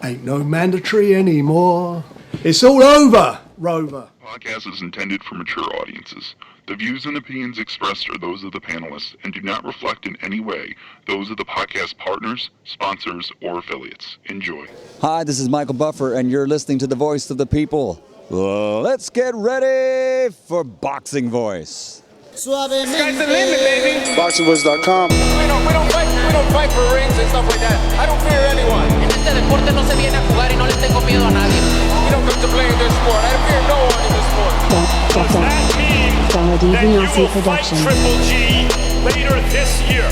Ain't no mandatory anymore. It's all over, Rover. Podcast is intended for mature audiences. The views and opinions expressed are those of the panelists and do not reflect in any way those of the podcast partners, sponsors, or affiliates. Enjoy. Hi, this is Michael Buffer, and you're listening to The Voice of the People. Let's get ready for Boxing Voice. Sky's the limit, baby. BoxingVoice.com. We don't fight for rings and stuff like that. I don't fear anyone. En este deporte no se viene a jugar y no le tengo miedo a nadie. We don't come to play in this sport. I fear no one in this sport. Does that mean that you will fight Triple G later this year?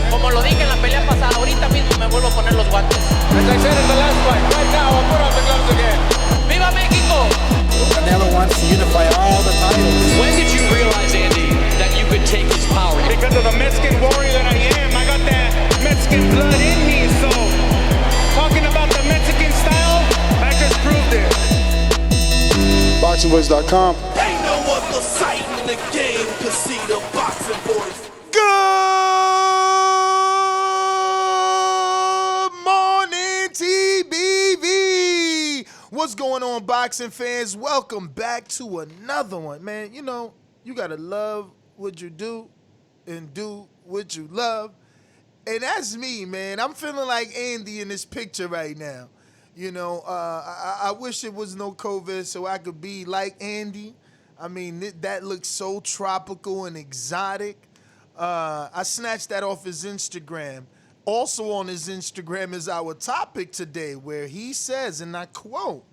Como lo dije en la pelea pasada, ahorita mismo me vuelvo a poner los guantes. As I said in the last fight, right now I'll put on the gloves again. ¡Viva México! Canelo wants to unify all the titles. When did you realize, Andy, that you could take his power? Because of the Mexican warrior that I am, I got that Mexican blood in me. So, talking about the Mexican style, I just proved it. BoxingVoice.com. Ain't no other sight in the game to see the Boxing Voice. Good morning, TBV. What's going on, boxing fans? Welcome back to another one, man. You know, you gotta love what you do and do what you love. And that's me, man. I'm feeling like Andy in this picture right now. You know, I wish it was no COVID so I could be like Andy. I mean, that looks so tropical and exotic. I snatched that off his Instagram. Also on his Instagram is our topic today, where he says, and I quote,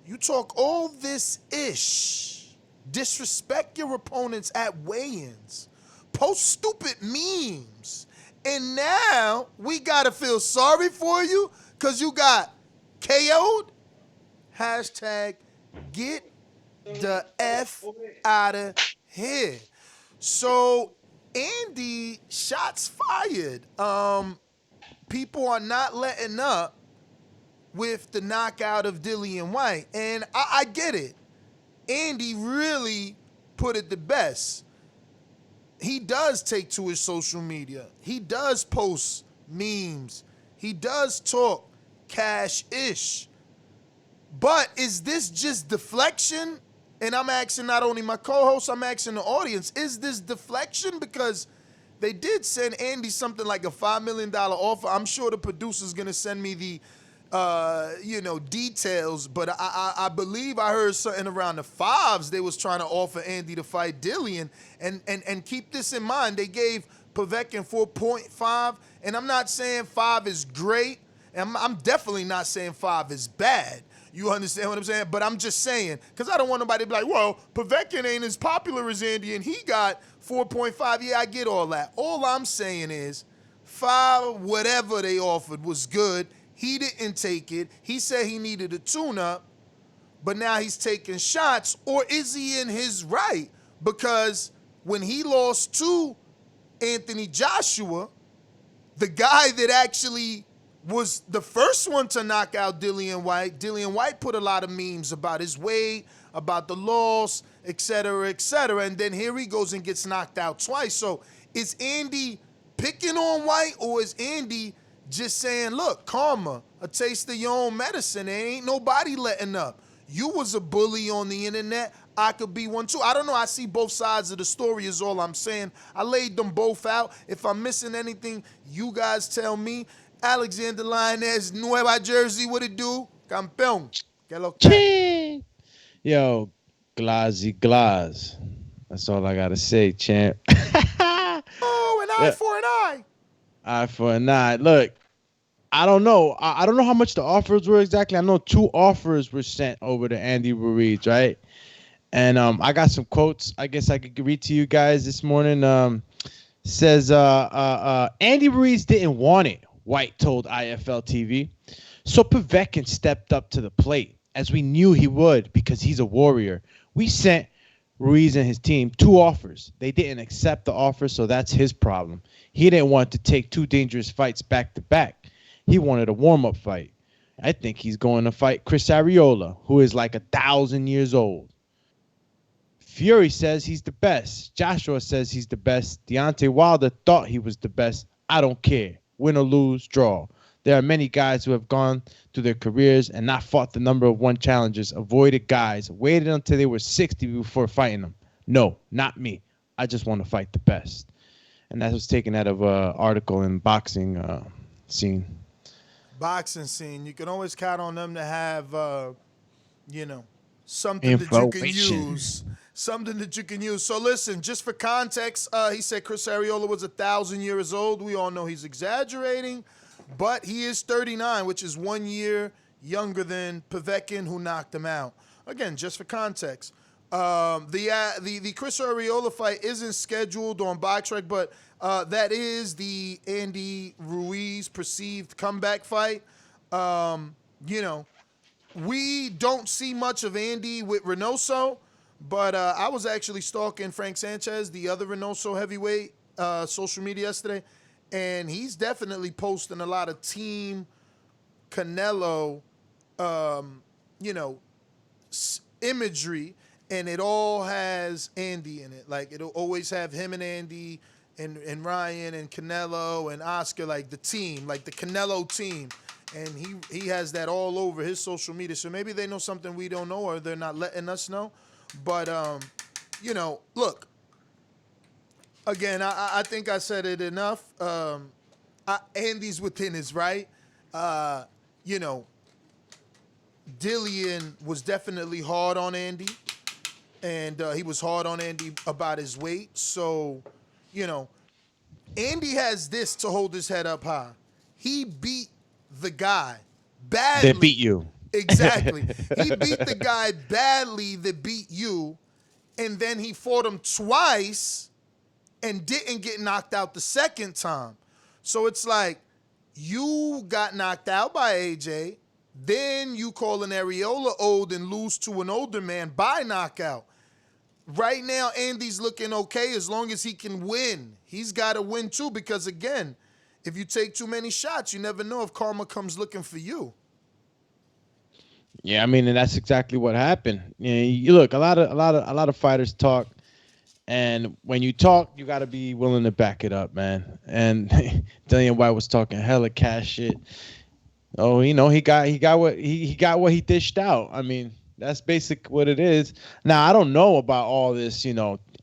"You talk all this ish, disrespect your opponents at weigh-ins, post stupid memes, and now we gotta feel sorry for you because you got KO'd? Hashtag get the F out of here." So, Andy, shots fired. People are not letting up with the knockout of Dillian Whyte. And I get it. Andy really put it the best. He does take to his social media. He does post memes. He does talk cash-ish. But is this just deflection? And I'm asking not only my co-host, I'm asking the audience, is this deflection? Because they did send Andy something like a $5 million offer. I'm sure the producer's going to send me the, details. But I believe I heard something around the fives. They was trying to offer Andy to fight Dillian. And keep this in mind. They gave Povetkin 4.5. And I'm not saying 5 is great. And I'm definitely not saying 5 is bad. You understand what I'm saying? But I'm just saying, because I don't want nobody to be like, well, Povetkin ain't as popular as Andy, and he got 4.5. Yeah, I get all that. All I'm saying is 5, whatever they offered, was good. He didn't take it. He said he needed a tune-up, but now he's taking shots. Or is he in his right? Because when he lost to Anthony Joshua, the guy that actually was the first one to knock out Dillian Whyte. Dillian Whyte put a lot of memes about his weight, about the loss, et cetera, and then here he goes and gets knocked out twice. So is Andy picking on Whyte, or is Andy just saying, look, karma, a taste of your own medicine, there ain't nobody letting up. You was a bully on the internet. I could be one too. I don't know. I see both sides of the story is all I'm saying. I laid them both out. If I'm missing anything, you guys tell me. Alexander Lioness, Nueva Jersey, what it do? Campeón. Que lo que? Yo, Glazzy Glaz. That's all I gotta say, champ. Oh, an eye for an eye. Eye for an eye. Look, I don't know. I don't know how much the offers were exactly. I know 2 offers were sent over to Andy Ruiz, right? And I got some quotes I guess I could read to you guys this morning. Says Andy Ruiz didn't want it, Whyte told IFL TV. So Povetkin stepped up to the plate, as we knew he would because he's a warrior. We sent Ruiz and his team 2 offers. They didn't accept the offer, so that's his problem. He didn't want to take 2 dangerous fights back to back. He wanted a warm-up fight. I think he's going to fight Chris Arreola, who is like 1,000 years old. Fury says he's the best. Joshua says he's the best. Deontay Wilder thought he was the best. I don't care. Win or lose, draw. There are many guys who have gone through their careers and not fought the number of one challenges, avoided guys, waited until they were 60 before fighting them. No, not me. I just want to fight the best. And that was taken out of an article in Boxing Scene. Boxing Scene. You can always count on them to have, something that you can use. Something that you can use. So listen, just for context, he said Chris Arreola was 1,000 years old. We all know he's exaggerating, but he is 39, which is 1 year younger than Povetkin, who knocked him out. Again, just for context. The Chris Arreola fight isn't scheduled on BoxRec, but that is the Andy Ruiz perceived comeback fight. We don't see much of Andy with Reynoso, but I was actually stalking Frank Sanchez, the other Reynoso heavyweight, social media yesterday, and he's definitely posting a lot of Team Canelo, imagery, and it all has Andy in it. Like, it'll always have him and Andy and Ryan and Canelo and Oscar, like the team, like the Canelo team. And he has that all over his social media. So maybe they know something we don't know, or they're not letting us know. But, look, again, I think I said it enough. Andy's within his right. Dillian was definitely hard on Andy. And he was hard on Andy about his weight. So, Andy has this to hold his head up high. He beat the guy badly. That beat you. Exactly. He beat the guy badly that beat you, and then he fought him twice and didn't get knocked out the second time. So it's like, you got knocked out by AJ, then you call an Arreola old and lose to an older man by knockout. Right now, Andy's looking okay as long as he can win. He's got to win too, because again, if you take too many shots, you never know if karma comes looking for you. Yeah, I mean, and that's exactly what happened. You look, a lot of fighters talk, and when you talk, you got to be willing to back it up, man. And Dillian Whyte was talking hella cash shit. Oh, he got what he dished out. I mean, that's basic what it is. Now, I don't know about all this,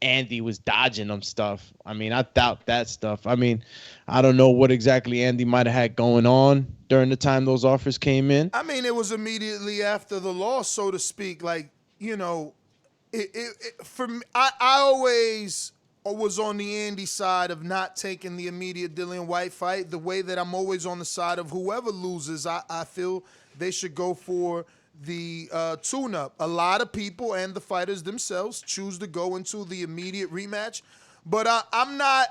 Andy was dodging them stuff. I mean, I doubt that stuff. I mean, I don't know what exactly Andy might have had going on during the time those offers came in. I mean, it was immediately after the loss, so to speak. Like, for me, I always was on the Andy side of not taking the immediate Dillian Whyte fight. The way that I'm always on the side of whoever loses, I feel they should go for the tune-up. A lot of people and the fighters themselves choose to go into the immediate rematch, but I'm not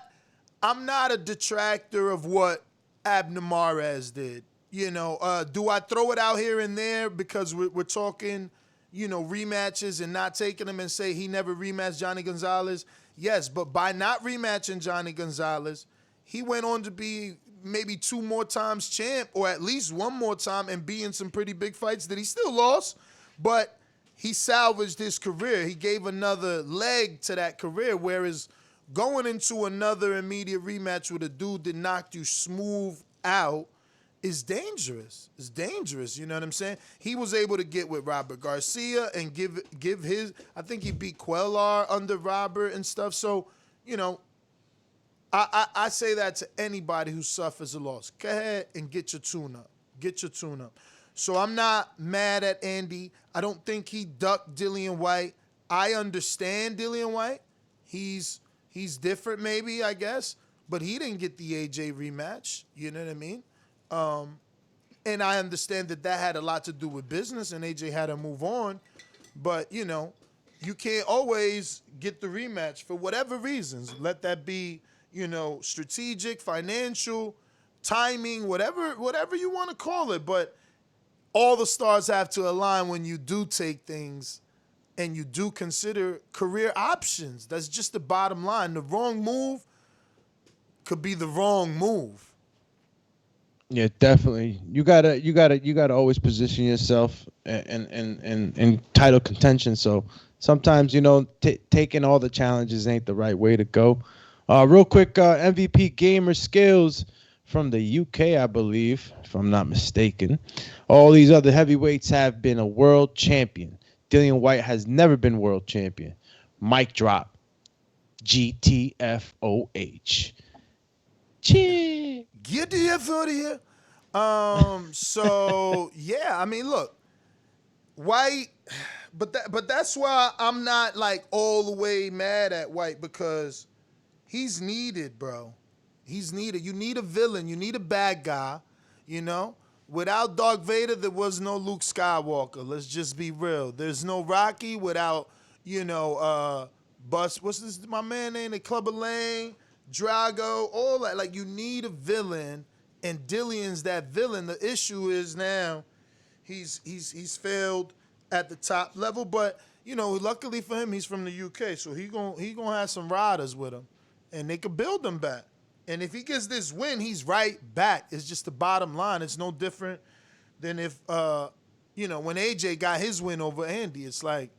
a detractor of what Abner Mares did. Do I throw it out here and there because we're talking, rematches and not taking them and say he never rematched Johnny Gonzalez? Yes, but by not rematching Johnny Gonzalez, he went on to be maybe 2 more times champ, or at least 1 more time, and be in some pretty big fights that he still lost, but he salvaged his career. He gave another leg to that career, whereas going into another immediate rematch with a dude that knocked you smooth out is dangerous. It's dangerous, you know what I'm saying? He was able to get with Robert Garcia and give his, I think he beat Quellar under Robert and stuff. So, I say that to anybody who suffers a loss. Go ahead and get your tune-up. Get your tune-up. So I'm not mad at Andy. I don't think he ducked Dillian Whyte. I understand Dillian Whyte. He's different maybe, I guess. But he didn't get the AJ rematch. You know what I mean? And I understand that had a lot to do with business and AJ had to move on. But, you can't always get the rematch for whatever reasons. Let that be, strategic, financial, timing, whatever you want to call it. But all the stars have to align when you do take things and you do consider career options. That's just the bottom line. The wrong move could be the wrong move. Yeah, definitely. You gotta always position yourself in title contention. So sometimes, taking all the challenges ain't the right way to go. Real quick, MVP gamer skills from the UK, I believe, if I'm not mistaken. All these other heavyweights have been a world champion. Dillian Whyte has never been world champion. Mic drop. GTFOH. Chee. Get the F out of here. So yeah, I mean, look, White, but that's why I'm not like all the way mad at White, because he's needed, bro. He's needed. You need a villain. You need a bad guy. You know, without Darth Vader, there was no Luke Skywalker. Let's just be real. There's no Rocky without, what's this? My man name? The Clubber Lang, Drago, all that. Like, you need a villain, and Dillian's that villain. The issue is now he's failed at the top level, but luckily for him, he's from the UK, so he gonna have some riders with him, and they could build him back. And if he gets this win, he's right back. It's just the bottom line. It's no different than if when AJ got his win over Andy. It's like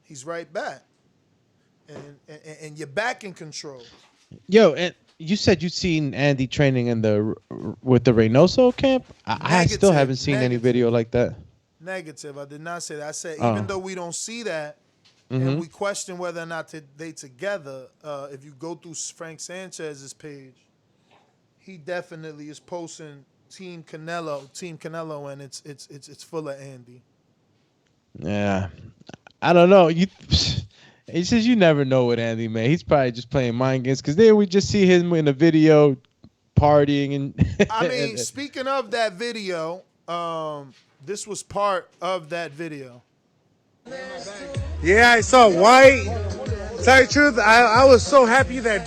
he's right back, and you're back in control. Yo, and you said you'd seen Andy training with the Reynoso camp. I still haven't seen any video like that. Negative. I did not say that. I said even though we don't see that, and we question whether or not they together. If you go through Frank Sanchez's page, he definitely is posting Team Canelo, and it's full of Andy. Yeah, I don't know. He says you never know with Andy, man. He's probably just playing mind games, because then we just see him in a video partying and. I mean, speaking of that video, this was part of that video. Yeah, I saw White. Tell you the truth, I was so happy that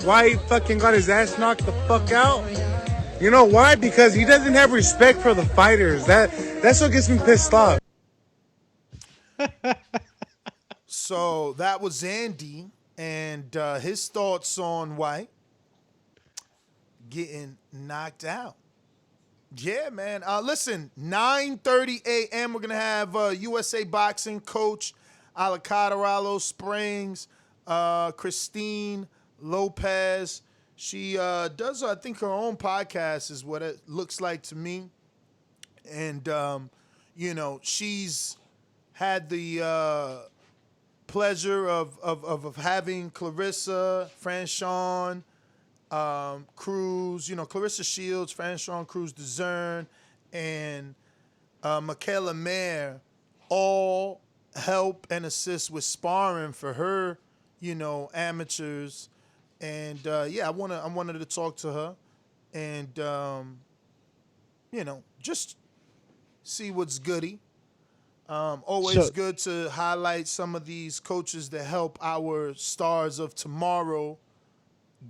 White fucking got his ass knocked the fuck out. You know why? Because he doesn't have respect for the fighters. That's what gets me pissed off. So that was Andy and his thoughts on White getting knocked out. Yeah, man. Listen, 9:30 a.m. we're going to have USA Boxing coach Alejandro Springs, Christine Lopez. She does, I think, her own podcast is what it looks like to me. And, she's had the pleasure of having Clarissa, Franchon, Cruz, Clarissa Shields, Franchon Cruz, Dazn, and Michaela Mayer all help and assist with sparring for her, amateurs. And I wanted to talk to her and just see what's goody. Always good to highlight some of these coaches that help our stars of tomorrow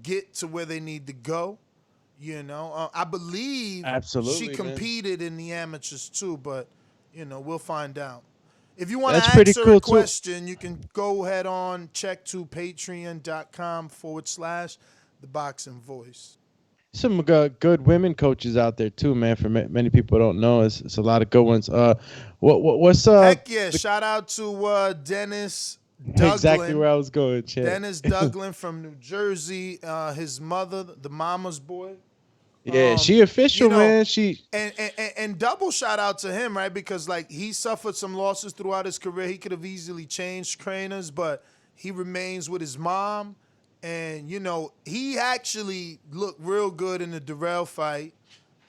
get to where they need to go. I believe absolutely, she competed in the amateurs too, but we'll find out. If you want to pretty ask her cool a question, you can go ahead on check to patreon.com/The Boxing Voice. Some good women coaches out there too, man. For many people don't know, it's a lot of good ones. What's Heck yeah! Shout out to Dennis Douglin. Exactly where I was going, Chad. Dennis Douglin from New Jersey. His mother, the mama's boy. Yeah, she official, man. She and double shout out to him, right? Because he suffered some losses throughout his career. He could have easily changed trainers, but he remains with his mom. And he actually looked real good in the Durrell fight.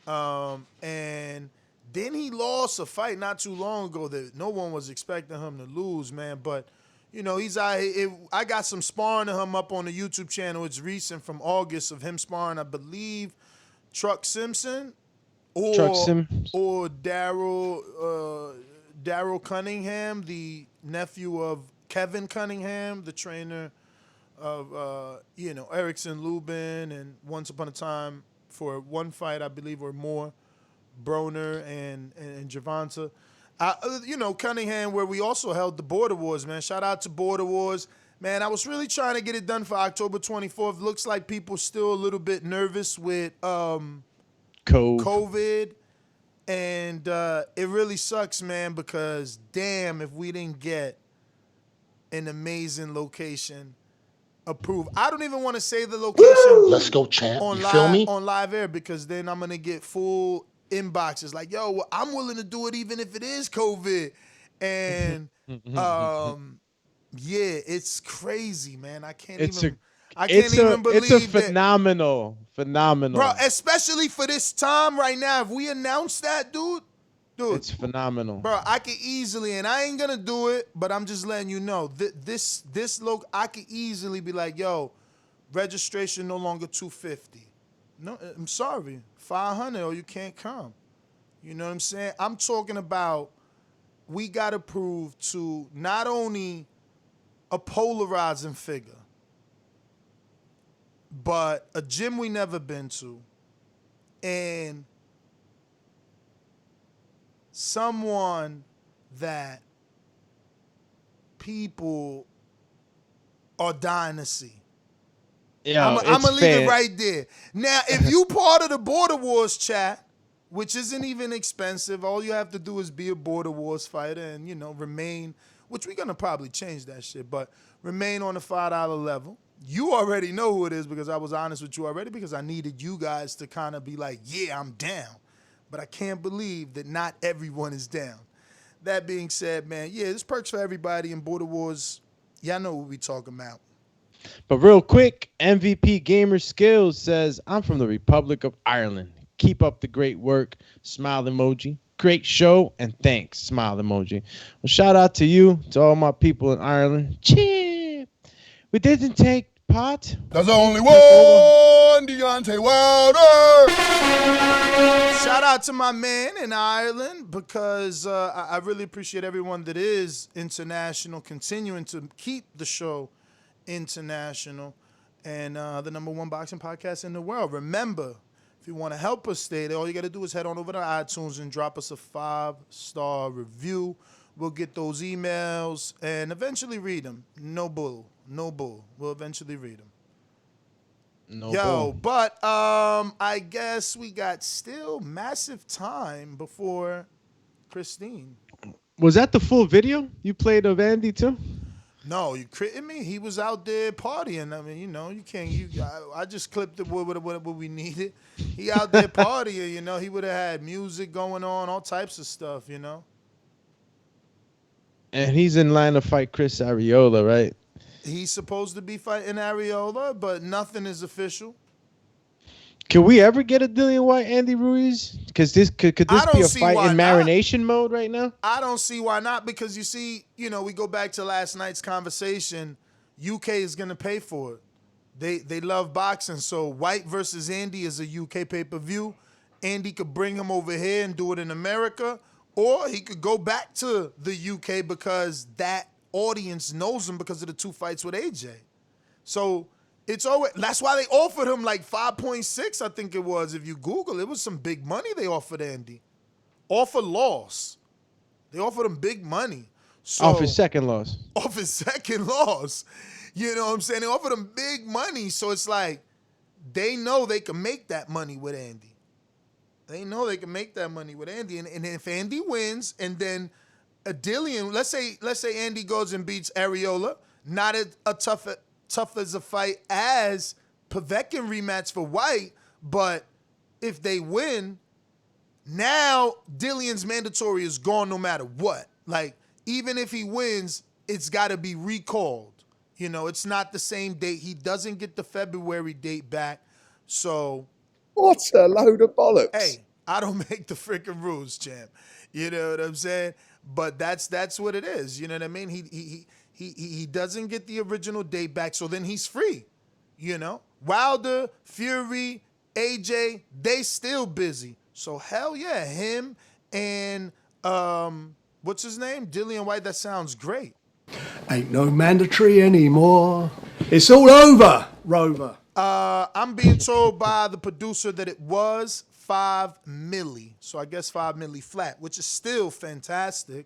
And then he lost a fight not too long ago that no one was expecting him to lose, man. But he's out. I got some sparring of him up on the YouTube channel. It's recent from August of him sparring, I believe, Truck Simpson or Daryl Cunningham, the nephew of Kevin Cunningham, the trainer of Erickson Lubin, and once upon a time for one fight, I believe, or more, Broner and Javonta. Cunningham, where we also held the Border Wars, man. Shout out to Border Wars. Man, I was really trying to get it done for October 24th. Looks like people still a little bit nervous with COVID. And it really sucks, man, because damn if we didn't get an amazing location approved. I don't even want to say the location. Let's go, champ. On You feel me? on live air, because then I'm gonna get full inboxes like, yo, well, I'm willing to do it even if it is COVID. And yeah, it's crazy, man. I can't even believe it's a phenomenal. Bro, especially for this time right now. If we announce that, dude, it's phenomenal. Bro, I could easily, and I ain't gonna do it, but I'm just letting you know, this look, I could easily be like, yo, registration no longer $250. No, I'm sorry, $500 or you can't come. You know what I'm saying? I'm talking about we got to prove to not only a polarizing figure, but a gym we never been to, and someone that people are dying to see. Yeah, I'm gonna leave it right there. Now, if you part of the Border Wars chat, which isn't even expensive, all you have to do is be a Border Wars fighter and, you know, remain, which we're gonna probably change that shit, but remain on the $5 level. You already know who it is because I was honest with you already, because I needed you guys to kind of be like, yeah, I'm down. But I can't believe that not everyone is down. That being said, man, yeah, there's perks for everybody in Border Wars. Y'all know what we talking about. But real quick, MVP Gamer Skills says, I'm from the Republic of Ireland. Keep up the great work. Smile emoji. Great show, and thanks. Smile emoji. Well, shout out to you, to all my people in Ireland. Cheer. We didn't take part. There's only one Deontay Wilder. Shout out to my man in Ireland, because I really appreciate everyone that is international, continuing to keep the show international, and the #1 boxing podcast in the world. Remember, if you want to help us stay there, all you got to do is head on over to iTunes and drop us a 5-star review. We'll get those emails and eventually read them. No bull. We'll eventually read them. No bull. But I guess we got still massive time before Christine. Was that the full video you played of Andy too? No, you kidding me? He was out there partying. I mean, you know, you can't. I just clipped it what we needed. He out there partying. You know, he would have had music going on, all types of stuff. You know. And he's in line to fight Chris Arreola, right? He's supposed to be fighting Arreola, but nothing is official. Can we ever get a Dillian Whyte, Andy Ruiz? Because could this be a fight in marination mode right now? I don't see why not, because you see, you know, we go back to last night's conversation. UK is going to pay for it. They love boxing, so Whyte versus Andy is a UK pay-per-view. Andy could bring him over here and do it in America, or he could go back to the UK because that audience knows him because of the 2 fights with AJ. So it's always, that's why they offered him like 5.6, I think it was. If you Google, it was some big money they offered Andy. Offer loss. They offered him big money. So, off his second loss. Off his second loss. You know what I'm saying? They offered him big money. So it's like, they know they can make that money with Andy. They know they can make that money with Andy. And if Andy wins, and then a Dillian, let's say Andy goes and beats Arreola, not a tough as a fight as Povetkin rematch for Whyte, but if they win, now Dillian's mandatory is gone no matter what. Like, even if he wins, it's got to be recalled. You know, it's not the same date. He doesn't get the February date back. So, what a load of bollocks. Hey, I don't make the freaking rules, champ. You know what I'm saying? But that's what it is. You know what I mean? He doesn't get the original date back, so then he's free. You know? Wilder, Fury, AJ, they still busy. So hell yeah, him and what's his name? Dillian Whyte, that sounds great. Ain't no mandatory anymore. It's all over, Rover. I'm being told by the producer that it was $5 million. So I guess $5 million flat, which is still fantastic.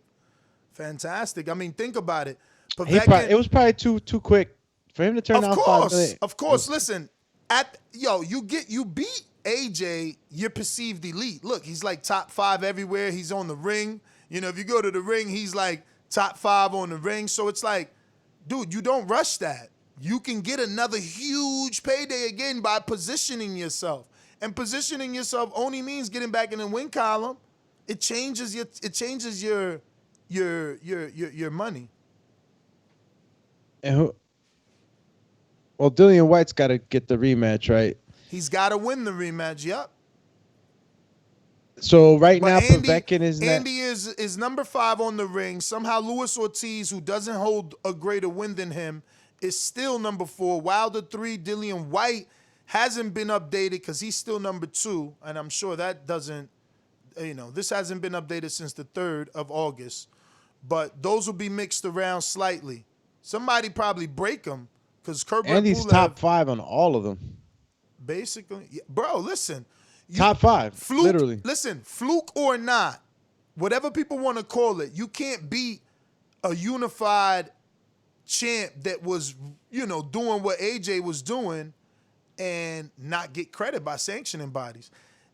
Fantastic. I mean, think about it. It was probably too quick for him to turn down $5 million. Of course. Listen, you beat AJ, you're perceived elite. Look, he's like top 5 everywhere. He's on the ring. You know, if you go to the ring, he's like top 5 on the ring. So it's like, dude, you don't rush that. you can get another huge payday again by positioning yourself. And positioning yourself only means getting back in the win column. It changes your money. And well, Dillian Whyte's got to get the rematch, right? He's got to win the rematch. Yep. So right But now, Andy Povetkin is number 5 on the ring. Somehow Luis Ortiz, who doesn't hold a greater win than him, is still number 4. Wilder 3, Dillian Whyte hasn't been updated because he's still number 2. And I'm sure that doesn't, this hasn't been updated since the 3rd of August. But those will be mixed around slightly. Somebody probably break them because Andy's top 5 on all of them. Basically. Yeah, bro, listen. Top 5, fluke, literally. Listen, fluke or not, whatever people want to call it, you can't beat a unified champ that was, doing what AJ was doing and not get credit by sanctioning bodies.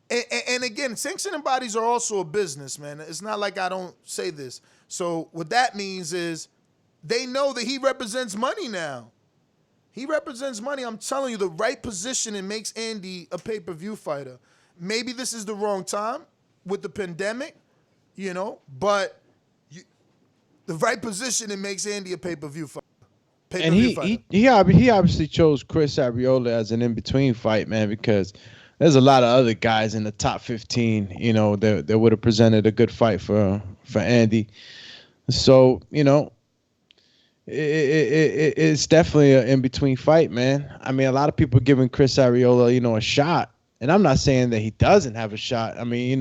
And again, sanctioning bodies are also a business, man. It's not like I don't say this. So what that means is they know that he represents money now. He represents money. I'm telling you, the right positioning makes Andy a pay-per-view fighter. Maybe this is the wrong time with the pandemic, but the right positioning makes Andy a pay-per-view fighter. And he obviously chose Chris Arreola as an in-between fight, man, because there's a lot of other guys in the top 15, that would have presented a good fight for Andy. So, it's definitely an in-between fight, man. I mean, a lot of people giving Chris Arreola, a shot. And I'm not saying that he doesn't have a shot. I mean,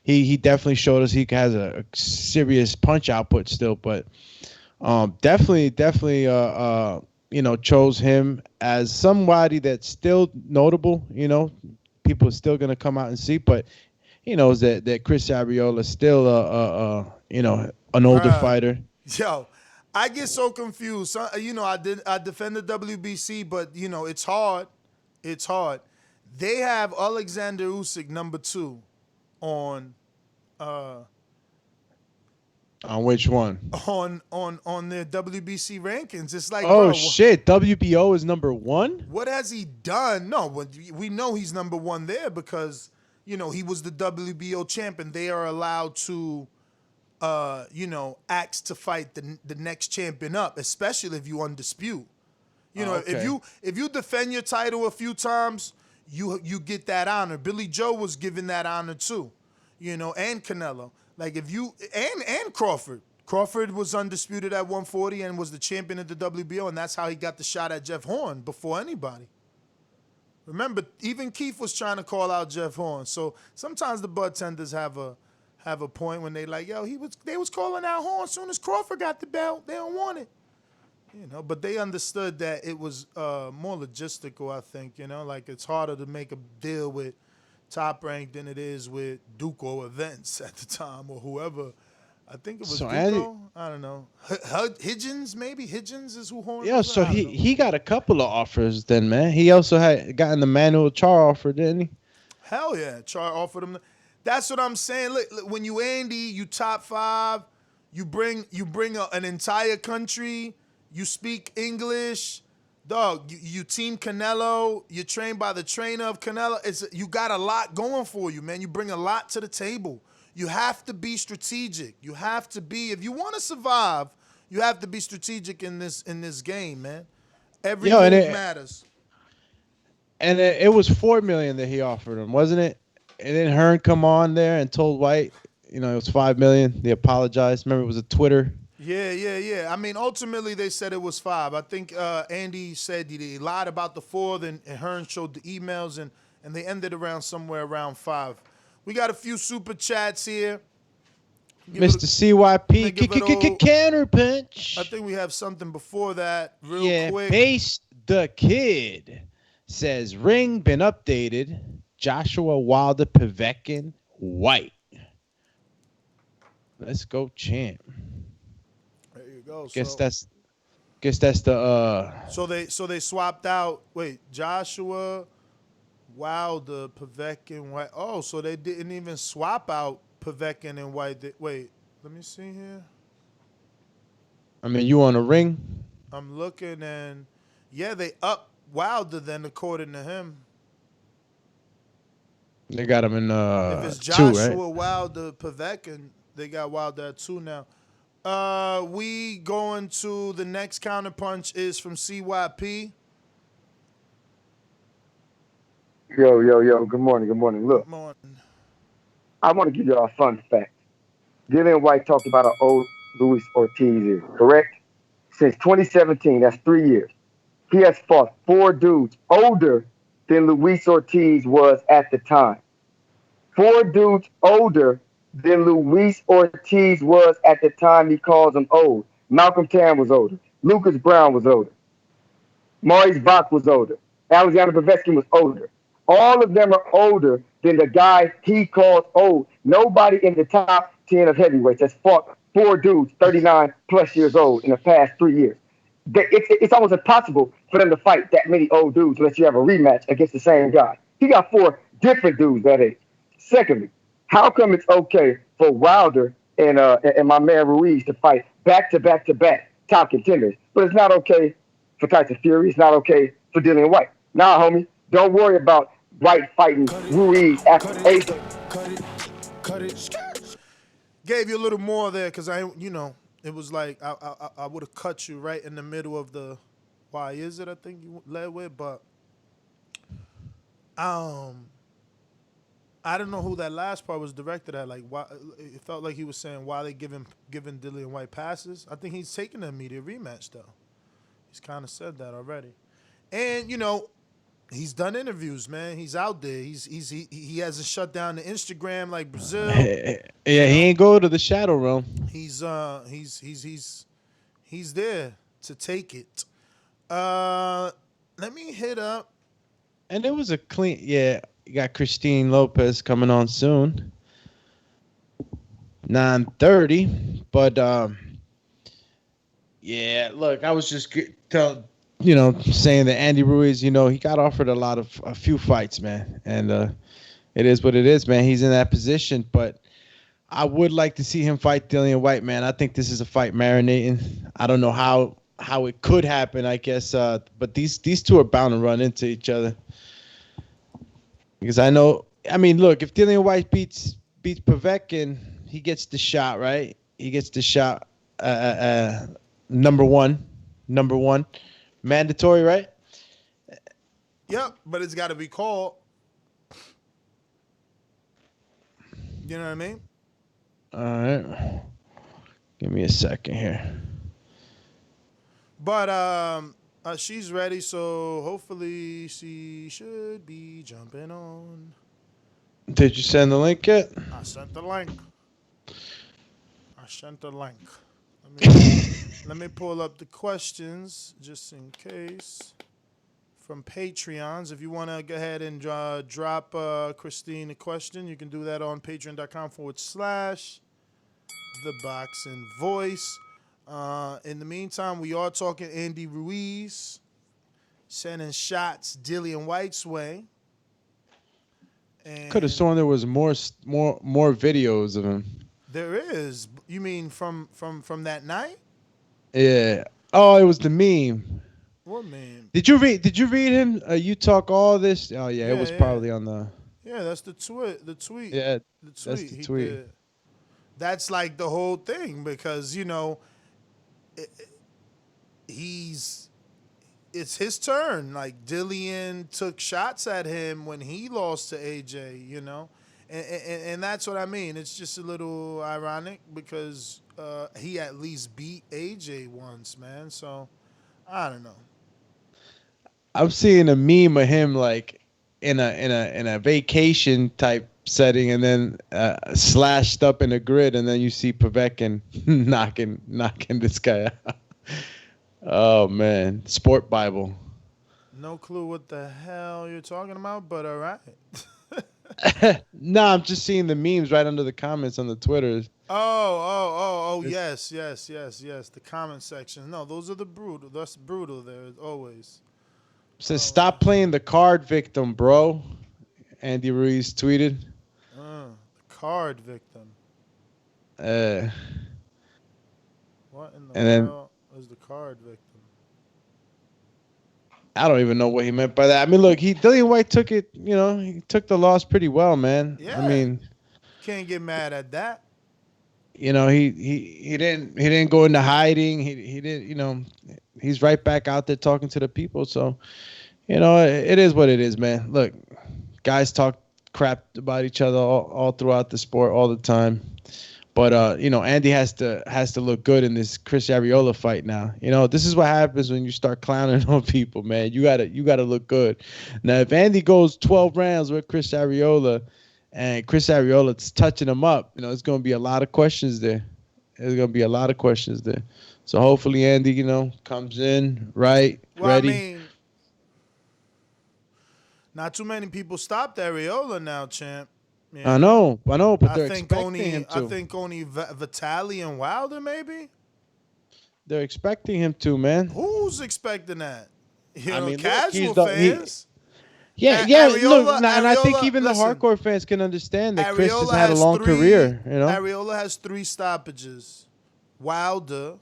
he definitely showed us he has a serious punch output still, but definitely, chose him as somebody that's still notable. People are still gonna come out and see, but he knows that Chris Arreola is still an older fighter. Yo, I get so confused. So, I defend the WBC, but it's hard. It's hard. They have Alexander Usyk number 2 on which one? On their WBC rankings. It's like, oh bro, shit, WBO is number 1? What has he done? No, we know he's number 1 there because he was the WBO champ, and they are allowed to ask to fight the next champion up, especially if you undispute. Okay. if you defend your title a few times, you get that honor. Billy Joe was given that honor too, and Canelo. Like if you and Crawford. Crawford was undisputed at 140 and was the champion of the WBO, and that's how he got the shot at Jeff Horn before anybody. Remember, even Keith was trying to call out Jeff Horn. So sometimes the bartenders have a point when they like, yo, they was calling out Horn as soon as Crawford got the belt. They don't want it. But they understood that it was more logistical, I think, like it's harder to make a deal with Top Rank than it is with Duke or Events at the time or whoever. I think it was Duco. I don't know. Higgins, maybe? Higgins is who Horn was? Yeah, so he got a couple of offers then, man. He also had gotten the Manuel Char offer, didn't he? Hell yeah. Char offered him. That's what I'm saying. Look, when you Andy, you top 5, you bring an entire country. You speak English, dog. You team Canelo. You're trained by the trainer of Canelo. You got a lot going for you, man. You bring a lot to the table. You have to be strategic. You have to be, if you want to survive, you have to be strategic in this game, man. Every move matters. And it was $4 million that he offered him, wasn't it? And then Hearn come on there and told White, it was $5 million. They apologized. Remember, it was a Twitter. Yeah. I mean, ultimately, they said it was 5. I think Andy said he lied about the 4, then Hearn showed the emails, and they ended somewhere around 5. We got a few super chats here. Mr. CYP, counter punch. I think we have something before that real quick. Base the Kid says, ring been updated. Joshua Wilder, Povetkin, White. Let's go, champ. There you go. Guess that's the So they swapped out. Wait, Joshua Wilder, Povetkin, White. Oh, so they didn't even swap out Povetkin and White. Wait, let me see here. I mean, you on a ring? I'm looking, and Yeah, they up Wilder then, according to him. They got him in If it's 2, Joshua right? Wilder, Pavek, and they got Wilder at 2 now. We going to the next counterpunch is from CYP. Yo. Good morning. Look, Good morning. I want to give y'all a fun fact. Dillian Whyte talked about how old Luis Ortiz is, correct? Since 2017, that's 3 years. He has fought 4 dudes older than Luis Ortiz was at the time. 4 dudes older than Luis Ortiz was at the time he calls him old. Malcolm Tan was older. Lucas Brown was older. Maurice Bach was older. Alexander Povetsky was older. All of them are older than the guy he calls old. Nobody in the top 10 of heavyweights has fought 4 dudes 39 plus years old in the past 3 years. It's almost impossible for them to fight that many old dudes unless you have a rematch against the same guy. He got 4 different dudes that age. Secondly, how come it's okay for Wilder and my man Ruiz to fight back to back to back top contenders, but it's not okay for Tyson Fury? It's not okay for Dillian Whyte. Nah, homie, don't worry about Whyte fighting Ruiz after AJ. Cut it. Gave you a little more there because it was like I would have cut you right in the middle of the why is it I think you led with, but I don't know who that last part was directed at. Like, why it felt like he was saying why they giving Dillian Whyte passes. I think he's taking an immediate rematch though. He's kind of said that already, and he's done interviews, man. He's out there. He hasn't shut down the Instagram like Brazil. Yeah, he ain't go to the Shadow Realm. He's there to take it. Let me hit up. And it was a clean. Yeah, you got Christine Lopez coming on soon. 9:30, but yeah. Look, I was just saying that Andy Ruiz, he got offered a few fights, man, and it is what it is, man. He's in that position, but I would like to see him fight Dillian Whyte, man. I think this is a fight marinating. I don't know how it could happen, I guess, but these two are bound to run into each other. Because look, if Dillian Whyte beats Povetkin, he gets the shot, right? He gets the shot number one. Mandatory, right? Yep, but it's got to be called. You know what I mean? All right. Give me a second here. But she's ready, so hopefully she should be jumping on. Did you send the link yet? I sent the link. Let me pull up the questions just in case from Patreons. If you want to go ahead and drop Christine a question, you can do that on patreon.com/theboxingvoice. In the meantime, we are talking Andy Ruiz, sending shots Dillian Whyte's way. Could have sworn there was more videos of him. There is. You mean from that night? Yeah. Oh, it was the meme. What meme? Did you read him? You talk all this. Oh yeah, it was probably on the. Yeah, that's the tweet. The tweet. Yeah, that's the tweet. That's like the whole thing because it's his turn. Like Dillian took shots at him when he lost to AJ, and that's what I mean. It's just a little ironic because he at least beat AJ once, man. So I don't know. I'm seeing a meme of him like in a vacation type setting, and then slashed up in a grid, and then you see Povetkin knocking this guy out. Oh man, Sport Bible. No clue what the hell you're talking about, but all right. No, I'm just seeing the memes right under the comments on the Twitters. Oh, yes. The comment section. No, those are the brutal. That's brutal there, always. Says, stop playing the card victim, bro. Andy Ruiz tweeted. The card victim. What in the world is the card victim? I don't even know what he meant by that. I mean, look, Dillian Whyte took it. You know, he took the loss pretty well, man. Yeah. I mean, can't get mad at that. You know, he didn't go into hiding. He didn't. You know, he's right back out there talking to the people. So, you know, it is what it is, man. Look, guys talk crap about each other all throughout the sport all the time. But you know, Andy has to look good in this Chris Arreola fight now. You know, this is what happens when you start clowning on people, man. You gotta look good. Now, if Andy goes 12 rounds with Chris Arreola, and Chris Arreola's touching him up, you know, it's gonna be a lot of questions there. So hopefully Andy, you know, comes in ready. I mean, not too many people stopped Arreola now, champ. You know? I know, but they're expecting him to. I think only Vitaly and Wilder, maybe. They're expecting him to, man. Who's expecting that? I mean, casual fans. Look, and I think even the hardcore fans can understand that Chris has had a long career. You know, Arreola has 3 stoppages. Wilder,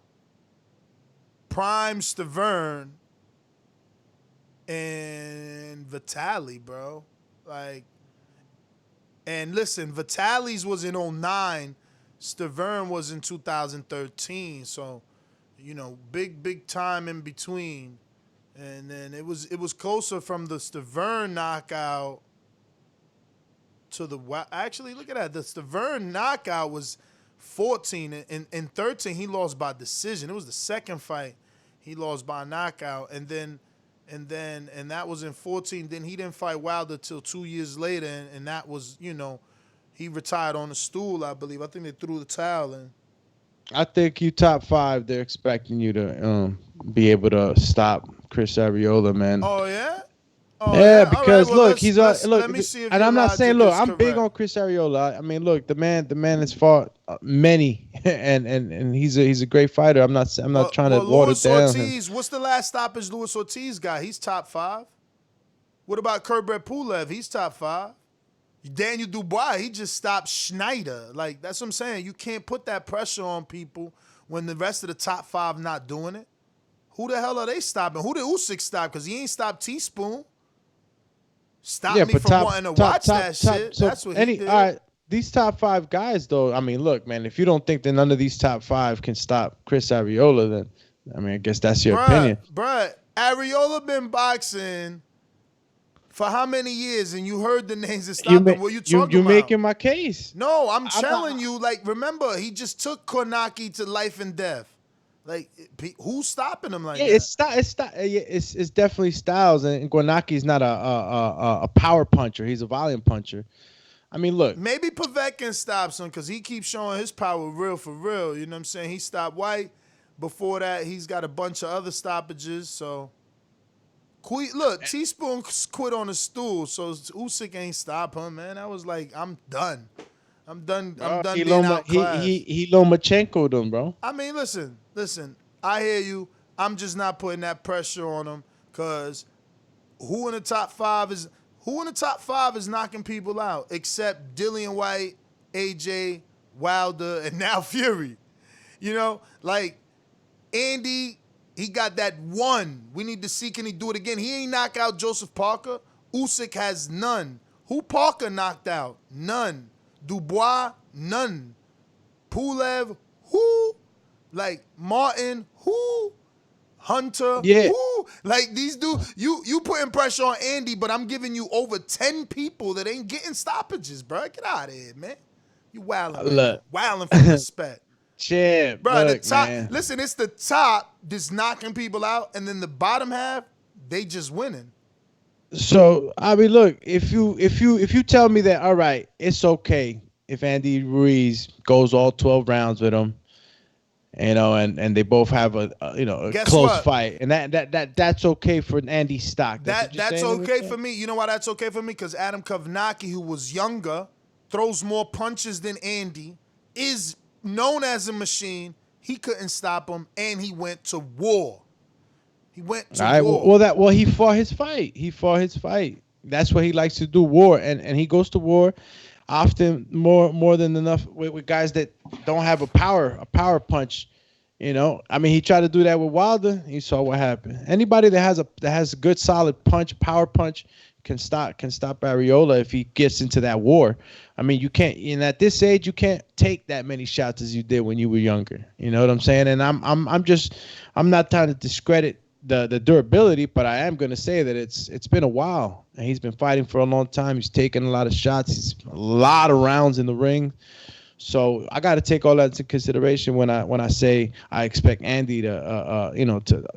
Prime Thurman, and Vitaly, bro. Like. And listen, Vitaly's was in 2009. Thurman was in 2013. So, you know, big time in between. And then it was closer from the Thurman knockout to the actually look at that. The Thurman knockout was 14. In 13 he lost by decision. It was the second fight he lost by knockout. And that was in 14. Then he didn't fight Wilder till 2 years later, and that was, you know, he retired on a stool, I believe. I think they threw the towel in. I think you top 5. They're expecting you to be able to stop Chris Arreola, man. Oh yeah. Because right, well, look, let me see if and I'm not saying, look, I'm correct. big on Chris Arreola. I mean, look, the man has fought many, and he's a great fighter. I'm not trying to water down Ortiz, what's the last stoppage Luis Ortiz got? He's top 5. What about Kurbet Pulev? He's top 5. Daniel Dubois, he just stopped Schneider. Like, that's what I'm saying. You can't put that pressure on people when the rest of the top 5 not doing it. Who the hell are they stopping? Who did Usyk stop? Because he ain't stopped Teaspoon. Stop me from wanting to watch that shit. So that's what he did. All right, these top 5 guys, though, I mean, look, man, if you don't think that none of these top 5 can stop Chris Arreola, then, I mean, I guess that's your opinion. Bruh, Arreola been boxing for how many years? And you heard the names and stopped him. What you talking about? You're making my case. No, I'm telling you, like, remember, he just took Kornacki to life and death. Like, who's stopping him like that? It's definitely Styles, and Kornacki's not a power puncher. He's a volume puncher. I mean, look. Maybe Povetkin stops him because he keeps showing his power real for real. You know what I'm saying? He stopped White. Before that, he's got a bunch of other stoppages. So, look, Teaspoon quit on a stool, so Usyk ain't stop him, man. I was like, I'm done. I'm done being outclassed. He Lomachenko'd him, bro. I mean, listen. I hear you. I'm just not putting that pressure on him because who in the top 5 is knocking people out except Dillian Whyte, AJ, Wilder, and now Fury. You know, like Andy, he got that one. We need to see, can he do it again? He ain't knock out Joseph Parker. Usyk has none. Who Parker knocked out? None. Dubois? None. Pulev? Who? Like Martin? Who? Hunter? Yeah. Who? Like these dudes, you putting pressure on Andy, but I'm giving you over 10 people that ain't getting stoppages, bro. Get out of here, man. You wilding. Wilding for respect. Shit, bro. Look, the top. Man. Listen, it's the top that's knocking people out, and then the bottom half, they just winning. So I mean, look, if you tell me that, all right, it's okay if Andy Ruiz goes all 12 rounds with him, you know, and they both have a close fight, and that's okay for Andy's stock. That's okay for me. You know why that's okay for me? Because Adam Kovnacki, who was younger, throws more punches than Andy, is known as a machine. He couldn't stop him, and he went to war. He went to war. Well, he fought his fight. That's what he likes to do, war, and he goes to war often more than enough with guys that don't have a power punch, You know, I mean, he tried to do that with Wilder. You saw what happened. Anybody that has a good solid punch, power punch, can stop Ariola if he gets into that war. I mean, you can't. And at this age, you can't take that many shots as you did when you were younger. You know what I'm saying? And I'm not trying to discredit the durability, but I am going to say that it's been a while, and he's been fighting for a long time. He's taken a lot of shots. He's a lot of rounds in the ring. So I got to take all that into consideration when I say I expect Andy to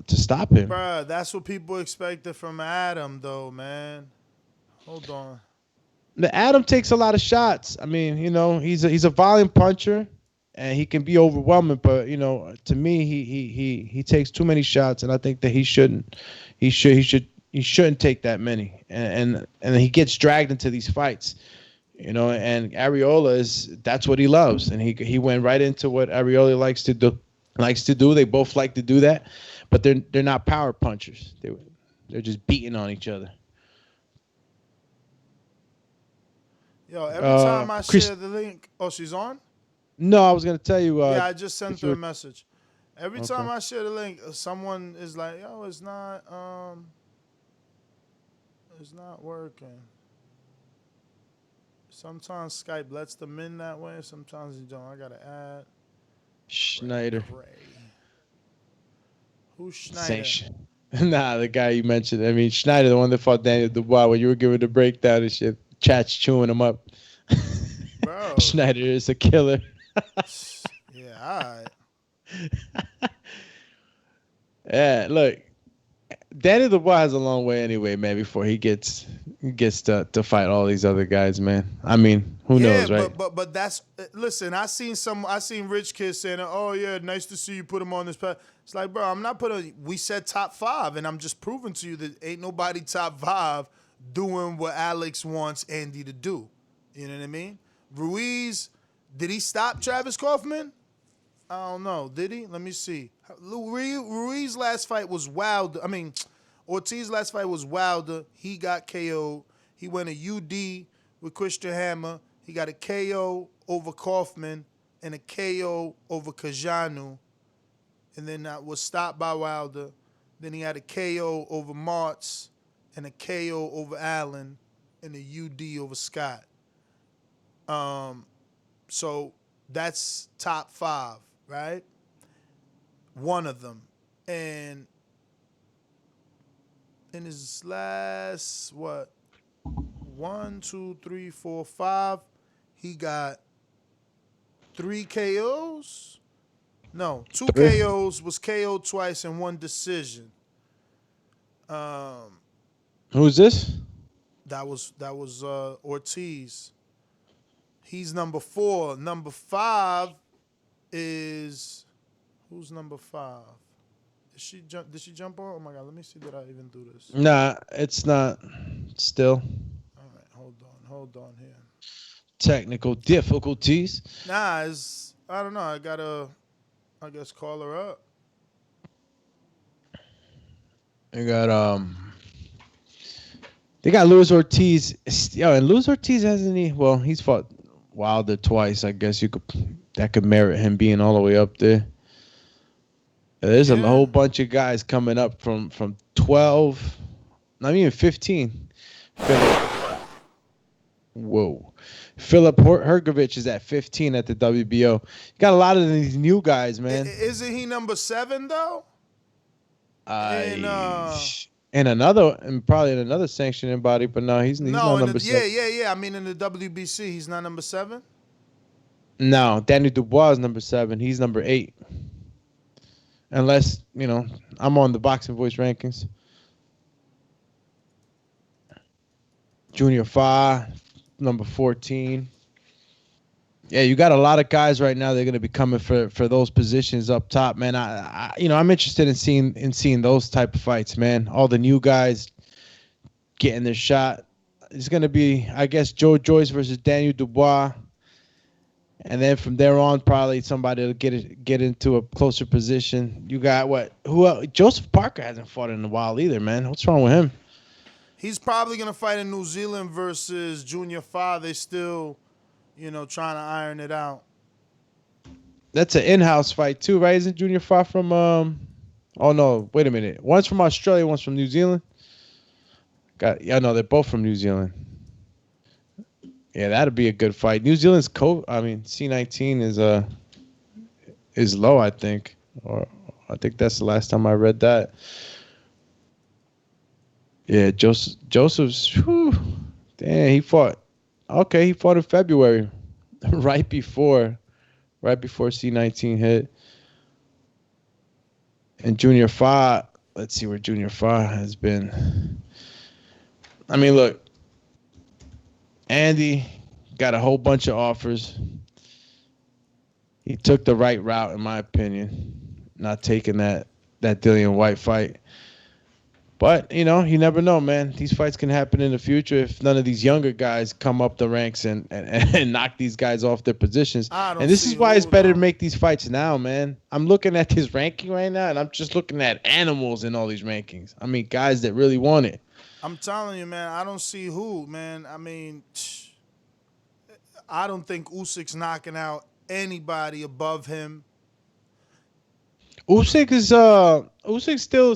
stop him. Bruh, that's what people expected from Adam, though, man. Hold on. The Adam takes a lot of shots. I mean, you know, he's a volume puncher, and he can be overwhelming. But you know, to me, he takes too many shots, and I think that he shouldn't take that many. And he gets dragged into these fights. You know, and Ariola that's what he loves, and he went right into what Ariola likes to do. They both like to do that, but they're not power punchers. They're just beating on each other. Yo, every time I share the link, she's on? No, I was gonna tell you. Yeah, I just sent her a message. Every time I share the link, someone is like, "Yo, it's not working." Sometimes Skype lets them in that way. Sometimes you don't. I gotta add Schneider. Who's Schneider? Nah, the guy you mentioned. I mean, Schneider, the one that fought Daniel Dubois when you were giving the breakdown and shit. Chat's chewing him up. Bro. Schneider is a killer. Yeah, all right. Yeah, look. Daniel Dubois has a long way anyway, man, before he gets to fight all these other guys, man. I mean, who knows, right? But that's listen. I seen rich kids saying, "Oh yeah, nice to see you put him on this path." It's like, bro, I'm not putting. We said top 5, and I'm just proving to you that ain't nobody top 5 doing what Alex wants Andy to do. You know what I mean? Ruiz, did he stop Travis Kaufman? I don't know. Did he? Let me see. Ruiz's last fight was wild. I mean, Ortiz's last fight was wilder. He got KO'd. He went a UD with Christian Hammer. He got a KO over Kaufman and a KO over Cajanu. And then that was stopped by Wilder. Then he had a KO over Martz and a KO over Allen and a UD over Scott. So that's top 5, right? One of them. And in his last, 1, 2, 3, 4, 5, he got 3 KOs? No, 2 KOs, was KO'd twice and 1 decision. Who's this? That was Ortiz. He's number 4. Number 5 is who's number 5? Did she jump on? Oh my god, let me see. Did I even do this? Nah, it's not. Still. All right, hold on here. Technical difficulties. Nah, I don't know. I gotta, I guess, call her up. They got Luis Ortiz. Yo, and Luis Ortiz hasn't well, he's fought Wilder twice. I guess that could merit him being all the way up there. There's a whole bunch of guys coming up from 12, not even 15. Philip Hergovich is at 15 at the WBO. You got a lot of these new guys, man. Isn't he number 7 though? And probably in another sanctioning body, but no, he's not number 7. Yeah. I mean, in the WBC, he's not number 7. No, Danny Dubois is number 7. He's number 8. Unless, I'm on the Boxing Voice rankings. Junior Fa, number 14. Yeah, you got a lot of guys right now. They're going to be coming for those positions up top, man. I'm interested in seeing those type of fights, man. All the new guys getting their shot. It's going to be, I guess, Joe Joyce versus Daniel Dubois. And then from there on, probably somebody will get into a closer position. You got who else? Joseph Parker hasn't fought in a while either, man. What's wrong with him? He's probably going to fight in New Zealand versus Junior Fa. They still, trying to iron it out. That's an in-house fight too, right? Isn't Junior far from Oh no, wait a minute. One's from Australia, one's from New Zealand. No, they're both from New Zealand. Yeah, that'd be a good fight. New Zealand's C19 is low, I think. Or I think that's the last time I read that. Yeah, Joseph's damn, he fought. Okay, he fought in February. right before C19 hit. And Junior Fa, let's see where Junior Fa has been. I mean, look, Andy got a whole bunch of offers. He took the right route, in my opinion, not taking that Dillian Whyte fight. But, you never know, man. These fights can happen in the future if none of these younger guys come up the ranks and knock these guys off their positions. And this is why it's better to make these fights now, man. I'm looking at this ranking right now, and I'm just looking at animals in all these rankings. I mean, guys that really want it. I'm telling you, man, I don't see who, man. I mean, I don't think Usyk's knocking out anybody above him. Usyk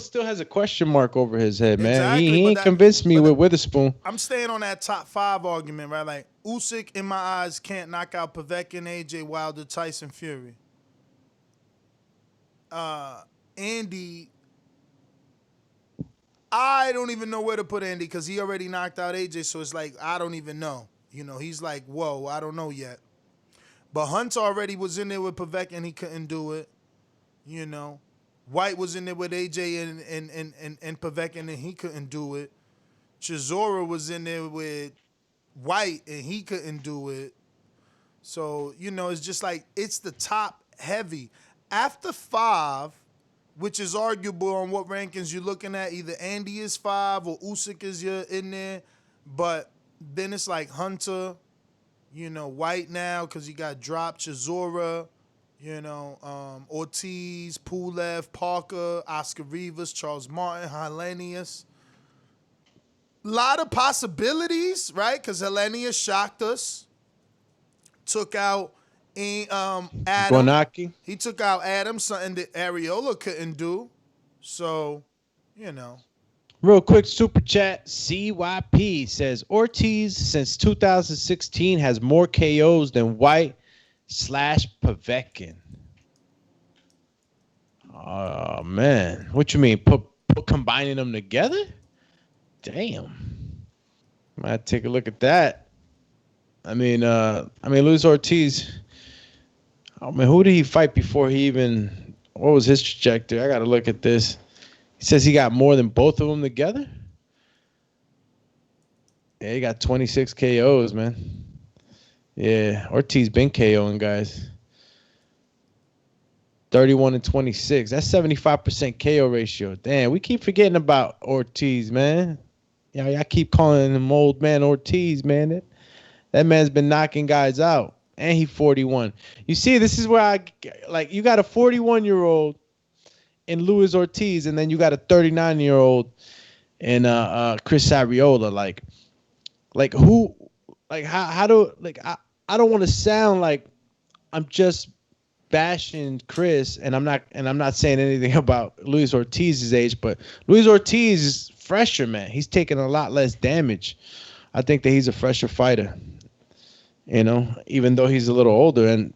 still has a question mark over his head, man. Exactly, he ain't convinced me with Witherspoon. I'm staying on that top 5 argument, right? Like, Usyk, in my eyes, can't knock out Povetkin, AJ Wilder, Tyson Fury. Andy, I don't even know where to put Andy because he already knocked out AJ, so it's like, I don't even know. He's like, whoa, I don't know yet. But Hunter already was in there with Povetkin, he couldn't do it. White was in there with AJ and Povetkin, and he couldn't do it. Chisora was in there with White, and he couldn't do it. So, it's just like, it's the top heavy. After 5, which is arguable on what rankings you're looking at, either Andy is 5 or Usyk is in there. But then it's like Hunter, White now because he got dropped, Chisora, Ortiz, Pulev, Parker, Oscar Rivas, Charles Martin, Helenius. A lot of possibilities, right? Because Helenius shocked us. Took out Adam. Bonacci. He took out Adam, something that Areola couldn't do. So, Real quick super chat. CYP says Ortiz since 2016 has more KOs than White / Povetkin. Oh man, what you mean? Put combining them together? Damn, might take a look at that. I mean, Luis Ortiz. I mean, who did he fight before he even? What was his trajectory? I got to look at this. He says he got more than both of them together. Yeah, he got 26 KOs, man. Yeah, Ortiz been KOing guys. 31 and 26. That's 75% KO ratio. Damn, we keep forgetting about Ortiz, man. Y'all keep calling him old man Ortiz, man. That man's been knocking guys out. And he 41. You see, this is where you got a 41-year-old in Luis Ortiz, and then you got a 39-year-old in Chris Arreola. I don't want to sound like I'm just bashing Chris, and I'm not saying anything about Luis Ortiz's age, but Luis Ortiz is fresher, man. He's taking a lot less damage. I think that he's a fresher fighter. Even though he's a little older, and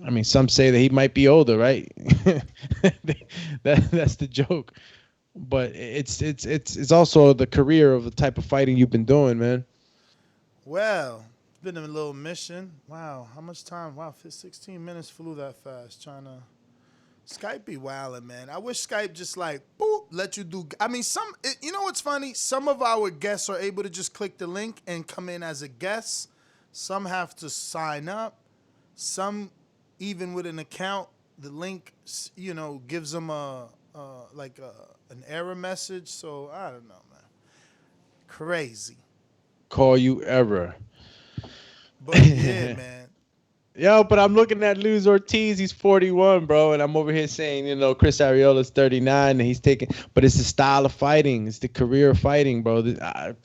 I mean, some say that he might be older, right? That's the joke. But it's also the career of the type of fighting you've been doing, man. Well, it's been a little mission. Wow, how much time? Wow, 16 minutes flew that fast. Skype be wildin', man. I wish Skype just boop, let you do. I mean, you know what's funny? Some of our guests are able to just click the link and come in as a guest. Some have to sign up. Some, even with an account, the link, gives them an error message. So I don't know, man. Crazy. Call you error. But yeah, man. Yo, but I'm looking at Luis Ortiz. He's 41, bro, and I'm over here saying, Chris Ariola's 39, and he's taking. But it's the style of fighting. It's the career of fighting, bro. I'm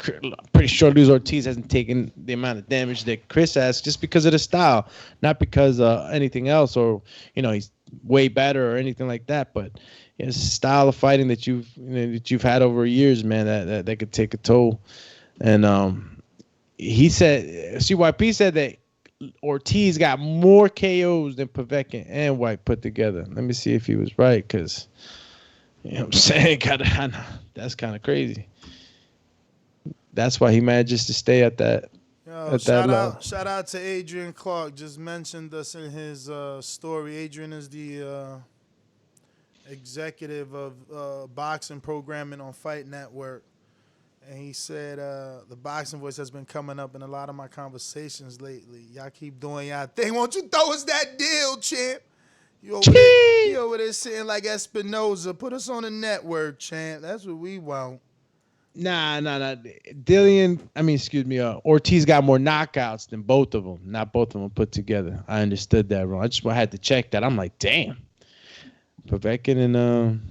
pretty sure Luis Ortiz hasn't taken the amount of damage that Chris has just because of the style, not because anything else, or he's way better or anything like that. But it's a style of fighting that you've had over years, man. That could take a toll. And he said, CYP said that Ortiz got more KOs than Povetkin and Whyte put together. Let me see if he was right, because what I'm saying, that's kind of crazy. That's why he manages to stay at that. Shout out to Adrian Clark. Just mentioned us in his story. Adrian is the executive of boxing programming on Fight Network. And he said the boxing voice has been coming up in a lot of my conversations lately. Y'all keep doing y'all thing. Won't you throw us that deal, champ? You over there sitting like Espinoza. Put us on the network, champ. That's what we want. Nah. Ortiz got more knockouts than both of them. Not both of them put together. I understood that wrong. I had to check that. I'm like, damn. Povetkin and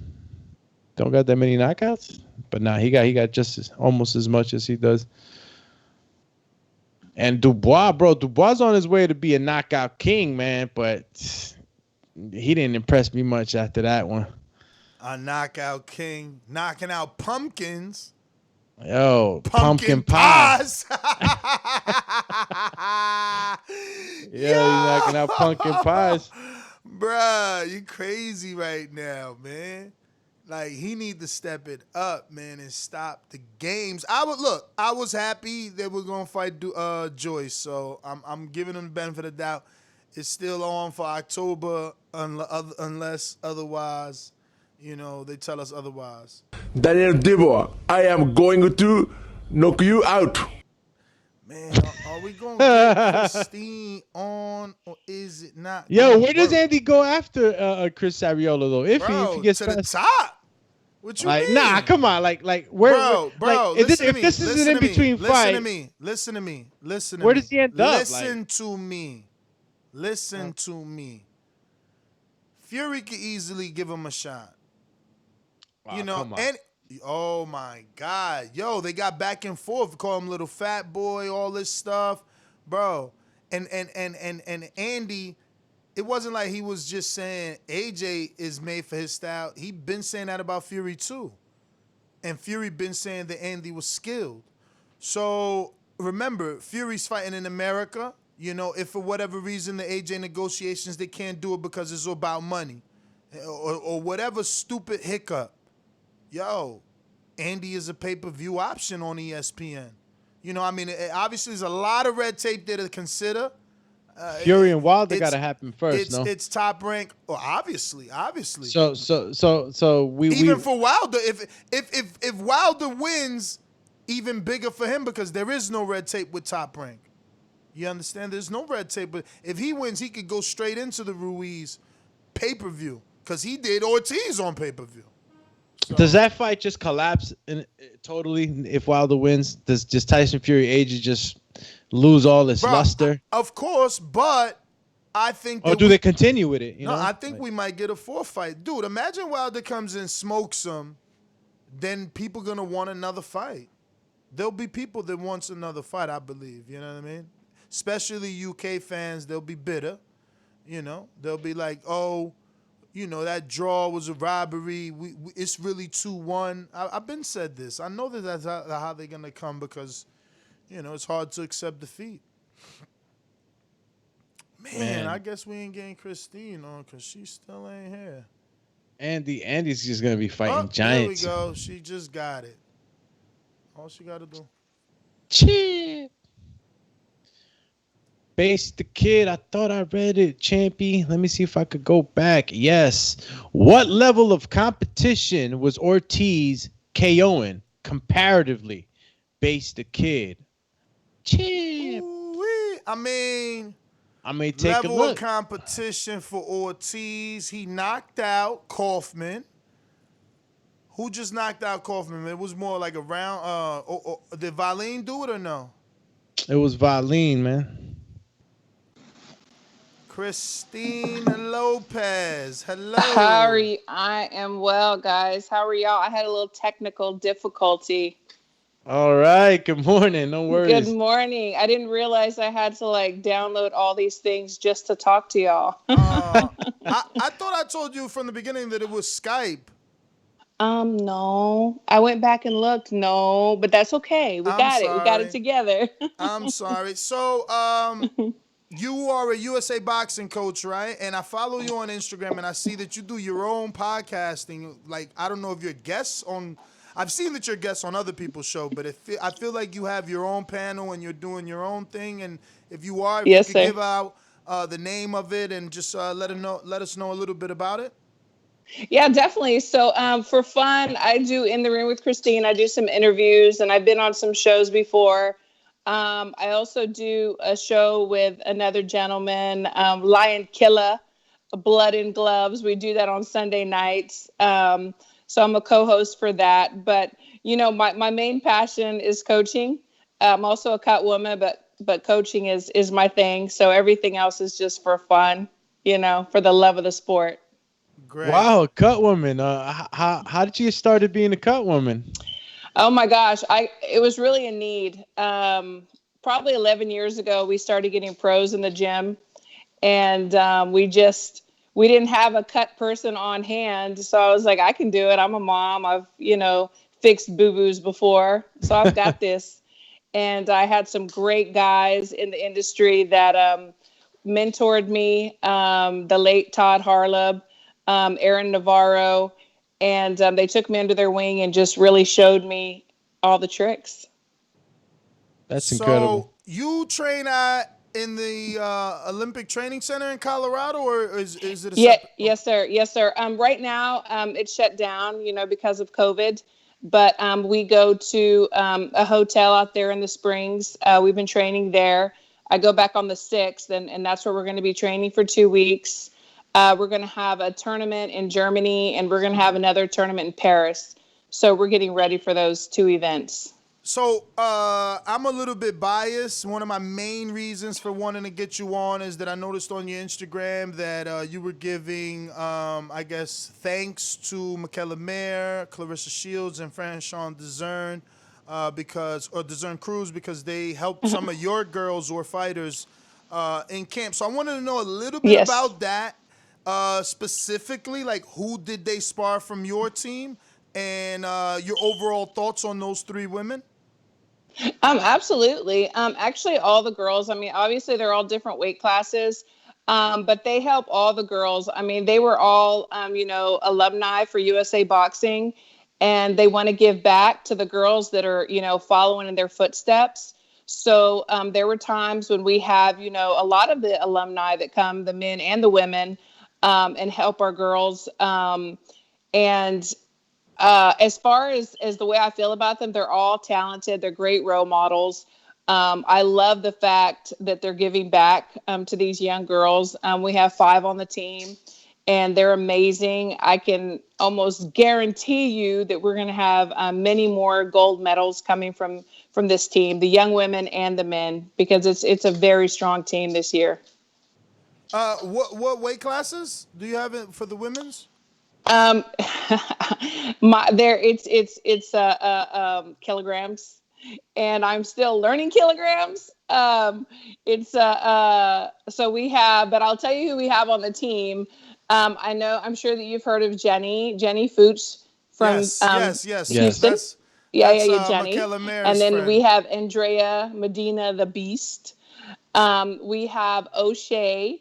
don't got that many knockouts? But nah, he got just almost as much as he does. And Dubois on his way to be a knockout king, man, but he didn't impress me much after that one. A knockout king, knocking out pumpkins. Yo, pumpkin pies. He's knocking out pumpkin pies. Bruh, you crazy right now, man. Like, he need to step it up, man, and stop the games. I was happy that we're gonna fight Joyce, so I'm giving him the benefit of the doubt. It's still on for October, unless otherwise, they tell us otherwise. Daniel Dibor, I am going to knock you out. Man, are we going to get Christine on, or is it not? Yo, where does Andy go after Chris Ariola, though? If he gets to the top. What you mean? Nah, come on. Like where? Bro, if this is an in-between fight. Listen to me. Where does he end up? Listen to me. Fury could easily give him a shot. Wow, and oh my God. Yo, they got back and forth. Call him little fat boy, all this stuff. Bro. And Andy, it wasn't like he was just saying AJ is made for his style. He been saying that about Fury too. And Fury been saying that Andy was skilled. So remember, Fury's fighting in America. If for whatever reason the AJ negotiations, they can't do it because it's about money. Or whatever stupid hiccup. Yo, Andy is a pay-per-view option on ESPN. Obviously there's a lot of red tape there to consider. Fury and Wilder got to happen first, no? It's top rank. Oh, obviously. So we even for Wilder, if Wilder wins, even bigger for him because there is no red tape with top rank. You understand? There's no red tape, but if he wins, he could go straight into the Ruiz pay-per-view because he did Ortiz on pay-per-view. So. Does that fight just collapse totally if Wilder wins? Does just Tyson Fury age just lose all its luster? Of course, but I think. Or do they continue with it? I think we might get a fourth fight, dude. Imagine Wilder comes in, smokes him, then people gonna want another fight. There'll be people that wants another fight, I believe. You know what I mean? Especially UK fans, they'll be bitter. They'll be like, oh. That draw was a robbery. It's really 2-1. I've been said this. I know that's how they're going to come because, it's hard to accept defeat. Man, I guess we ain't getting Christine on because she still ain't here. Andy's just going to be fighting giants. There we go. She just got it. All she got to do. Cheer. Base the Kid, I thought I read it, Champy. Let me see if I could go back. Yes. What level of competition was Ortiz KOing comparatively? Base the Kid. Champ. I mean, take a look. Level of competition for Ortiz. He knocked out Kaufman. Who just knocked out Kaufman? It was more like a round. Did Valine do it or no? It was Valine, man. Christine Lopez. Hello. How are you? I am well, guys. How are y'all? I had a little technical difficulty. All right. Good morning. No worries. Good morning. I didn't realize I had to download all these things just to talk to y'all. I thought I told you from the beginning that it was Skype. No. I went back and looked. No, but that's okay. We got it. We got it together. I'm sorry. So, you are a USA boxing coach, right? And I follow you on Instagram, and I see that you do your own podcasting. I don't know if you're guests on. I've seen that you're guests on other people's show, but I feel like you have your own panel and you're doing your own thing. And if you are, if you could give out the name of it and just let us know a little bit about it. Yeah, definitely. So for fun, I do In the Room with Christine. I do some interviews, and I've been on some shows before. I also do a show with another gentleman, Lion Killer, Blood and Gloves. We do that on Sunday nights. So I'm a co-host for that. But, my main passion is coaching. I'm also a cut woman, but coaching is my thing. So everything else is just for fun, for the love of the sport. Great. Wow, cut woman. How did you get started being a cut woman? Oh my gosh, it was really a need. Probably 11 years ago, we started getting pros in the gym, and we didn't have a cut person on hand. So I was like, I can do it. I'm a mom. I've fixed boo-boos before, so I've got this. And I had some great guys in the industry that mentored me. The late Todd Harleb. Aaron Navarro, and they took me under their wing and just really showed me all the tricks. That's incredible. So you train in the Olympic Training Center in Colorado, or is it a Yes, sir. Right now, it's shut down, because of COVID. But we go to a hotel out there in the Springs. We've been training there. I go back on the 6th, and that's where we're going to be training for 2 weeks. We're going to have a tournament in Germany, and we're going to have another tournament in Paris. So we're getting ready for those 2 events. So I'm a little bit biased. One of my main reasons for wanting to get you on is that I noticed on your Instagram that you were giving, thanks to Michaela Mayer, Clarissa Shields, and Franchon Dazn Dazn Cruz because they helped some of your girls or fighters in camp. So I wanted to know a little bit about that. Specifically, who did they spar from your team, and your overall thoughts on those 3 women? Absolutely. Actually, all the girls. Obviously, they're all different weight classes, but they help all the girls. They were all, alumni for USA Boxing, and they want to give back to the girls that are, following in their footsteps. So there were times when we have, a lot of the alumni that come, the men and the women. And help our girls. As far as the way I feel about them, they're all talented. They're great role models. I love the fact that they're giving back to these young girls. We have 5 on the team, and they're amazing. I can almost guarantee you that we're going to have many more gold medals coming from this team, the young women and the men, because it's a very strong team this year. What weight classes do you have for the women's? It's kilograms, and I'm still learning kilograms. So we have, but I'll tell you who we have on the team. I'm sure that you've heard of Jenny Fuchs from Houston. That's Jenny. And then friend. We have Andrea Medina, the Beast. We have O'Shea.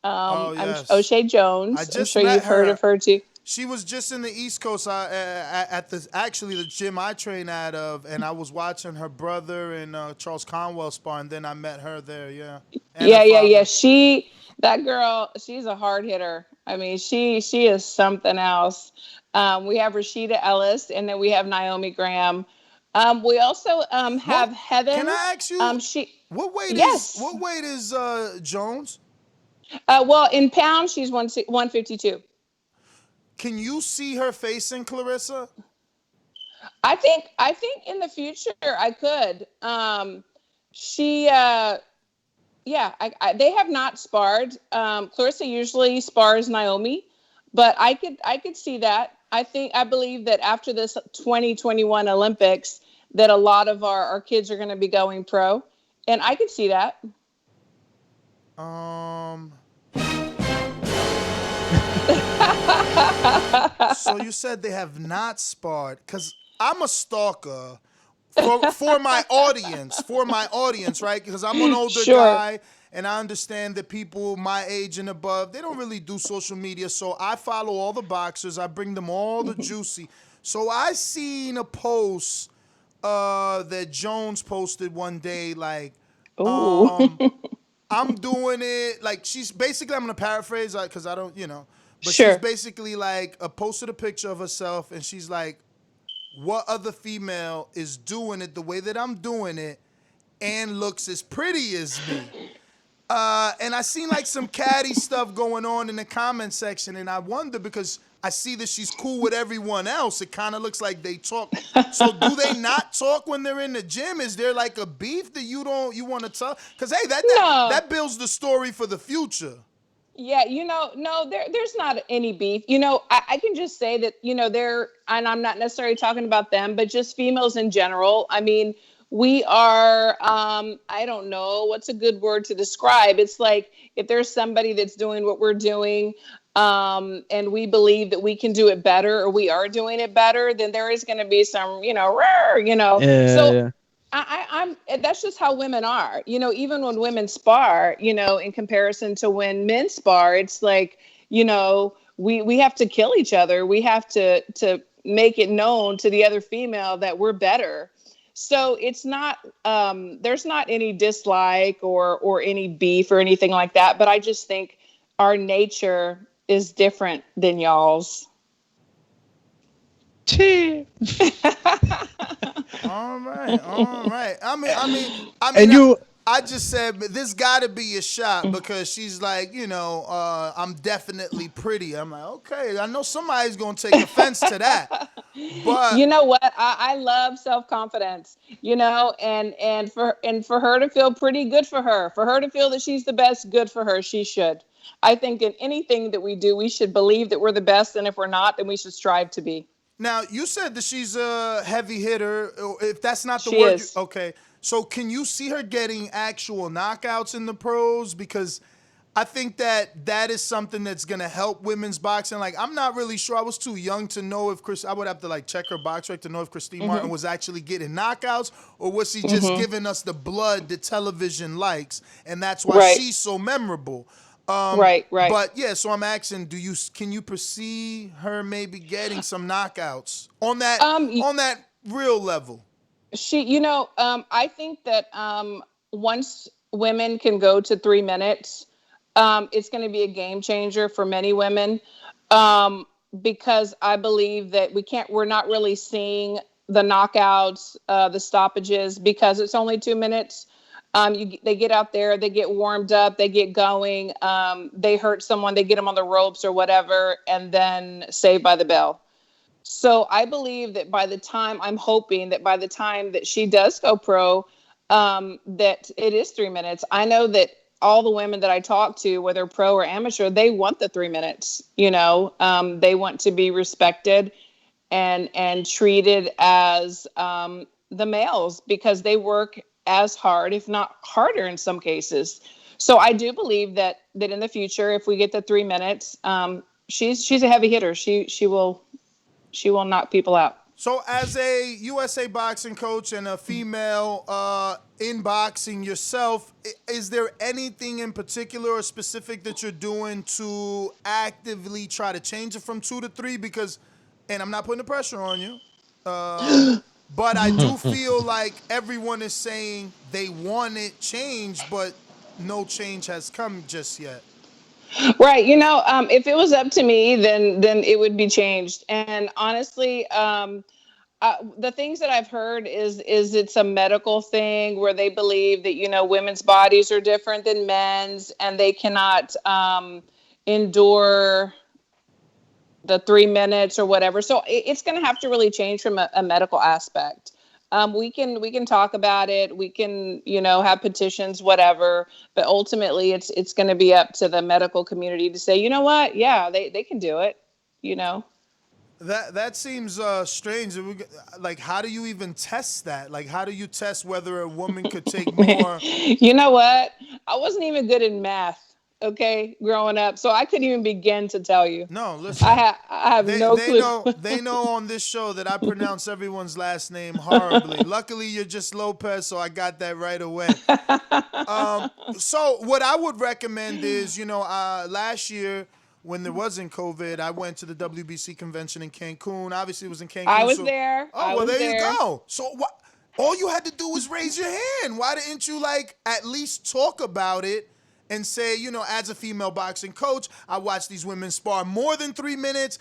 O'Shea Jones. I'm sure you've heard of her too. She was just in the East Coast at the gym I train out of, and I was watching her brother and Charles Conwell spar, and then I met her there. Yeah. That girl, she's a hard hitter. She is something else. We have Rashida Ellis, and then we have Naomi Graham. We also have Heaven. Can I ask you? What weight is Jones? Well, in pounds, she's 152. Can you see her facing Clarissa? I think in the future I could. She Yeah, they have not sparred. Clarissa usually spars Naomi, but I could see that. I believe that after this 2021 Olympics, that a lot of our kids are going to be going pro, and I could see that. So you said they have not sparred, because I'm a stalker for my audience, right? Because I'm an older guy, and I understand that people my age and above, they don't really do social media. So I follow all the boxers. I bring them all the juicy. So I seen a post that Jones posted one day, like, I'm doing it, like, she's basically, I'm going to paraphrase, because I don't, but she's basically like, posted a picture of herself, and she's like, what other female is doing it the way that I'm doing it and looks as pretty as me? And I seen like some catty stuff going on in the comment section, and I wonder, because I see that she's cool with everyone else, it kind of looks like they talk. So do they not talk when they're in the gym? Is there like a beef that you want to talk? Because hey, that builds the story for the future. Yeah, no, there's not any beef. I can just say that, they're, and I'm not necessarily talking about them, but just females in general. I mean, we are, I don't know what's a good word to describe. It's like, if there's somebody that's doing what we're doing, and we believe that we can do it better, or we are doing it better, then there is going to be some, so. I'm that's just how women are, even when women spar, in comparison to when men spar, it's like, we have to kill each other. We have to make it known to the other female that we're better. So it's not, there's not any dislike or any beef or anything like that. But I just think our nature is different than y'all's. All right. I just said this got to be a shot, because she's like, I'm definitely pretty. I'm like, okay, I know somebody's gonna take offense to that. But you know what? I love self-confidence. And for her to feel pretty, good for her to feel that she's the best, good for her. She should. I think in anything that we do, we should believe that we're the best, and if we're not, then we should strive to be. Now, you said that she's a heavy hitter. If that's not the word, okay. So can you see her getting actual knockouts in the pros? Because I think that is something that's going to help women's boxing. Like, I'm not really sure. I was too young to know if I would have to like check her box rec to know if Christine Martin was actually getting knockouts, or was she just giving us the blood that television likes, and that's why she's so memorable. Right. But yeah, so I'm asking, can you perceive her maybe getting some knockouts on that real level? I think that once women can go to 3 minutes, it's going to be a game changer for many women, because I believe that we're not really seeing the knockouts, the stoppages, because it's only 2 minutes. They get out there, they get warmed up, they get going, they hurt someone, they get them on the ropes or whatever, and then saved by the bell. So I believe that I'm hoping that by the time that she does go pro, that it is 3 minutes. I know that all the women that I talk to, whether pro or amateur, they want the 3 minutes. They want to be respected and treated as the males, because they work as hard, if not harder in some cases. So I do believe that in the future, if we get the 3 minutes, she's a heavy hitter. She will knock people out. So as a USA boxing coach and a female in boxing yourself, is there anything in particular or specific that you're doing to actively try to change it from 2 to 3? Because, and I'm not putting the pressure on you, but I do feel like everyone is saying they want it changed, but no change has come just yet. Right. If it was up to me, then it would be changed. And honestly, the things that I've heard is it's a medical thing where they believe that, women's bodies are different than men's, and they cannot endure the 3 minutes or whatever. So it's going to have to really change from a medical aspect. We can talk about it. We can, have petitions, whatever. But ultimately, it's going to be up to the medical community to say, you know what? Yeah, they can do it. That seems strange. Like, how do you even test that? Like, how do you test whether a woman could take more? You know what? I wasn't even good in math. Okay, growing up, so I couldn't even begin to tell you. No, listen. I have no clue. They know on this show that I pronounce everyone's last name horribly. Luckily, you're just Lopez, so I got that right away. So what I would recommend is, last year when there wasn't COVID, I went to the WBC convention in Cancun. Obviously, it was in Cancun. I was there. Oh, well, there you go. So what? All you had to do was raise your hand. Why didn't you at least talk about it? And say, as a female boxing coach, I watch these women spar more than 3 minutes,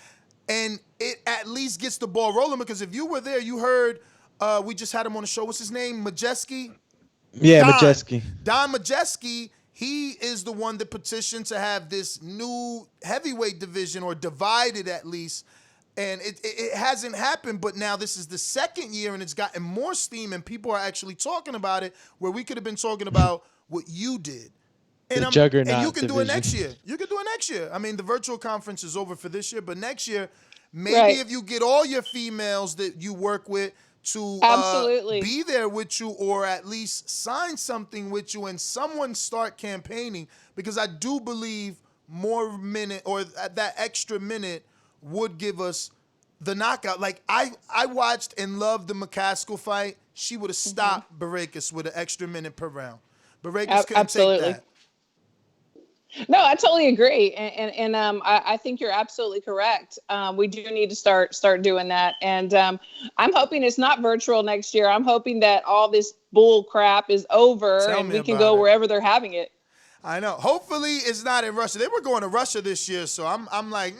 and it at least gets the ball rolling. Because if you were there, you heard we just had him on the show. What's his name? Majeski? Yeah, Majeski. Don Majeski, he is the one that petitioned to have this new heavyweight division, or divided at least. And it hasn't happened, but now this is the second year, and it's gotten more steam, and people are actually talking about it, where we could have been talking about what you did. And you can do it next year. You can do it next year. I mean, the virtual conference is over for this year, but next year, maybe if you get all your females that you work with to be there with you, or at least sign something with you, and someone start campaigning, because I do believe more minute, or that extra minute, would give us the knockout. Like, I watched and loved the McCaskill fight. She would have stopped Baracus with an extra minute per round. Baracus couldn't take that. No, I totally agree, and I think you're absolutely correct. We do need to start doing that, and I'm hoping it's not virtual next year. I'm hoping that all this bull crap is over, and we can go wherever they're having it. I know. Hopefully, it's not in Russia. They were going to Russia this year, so I'm like,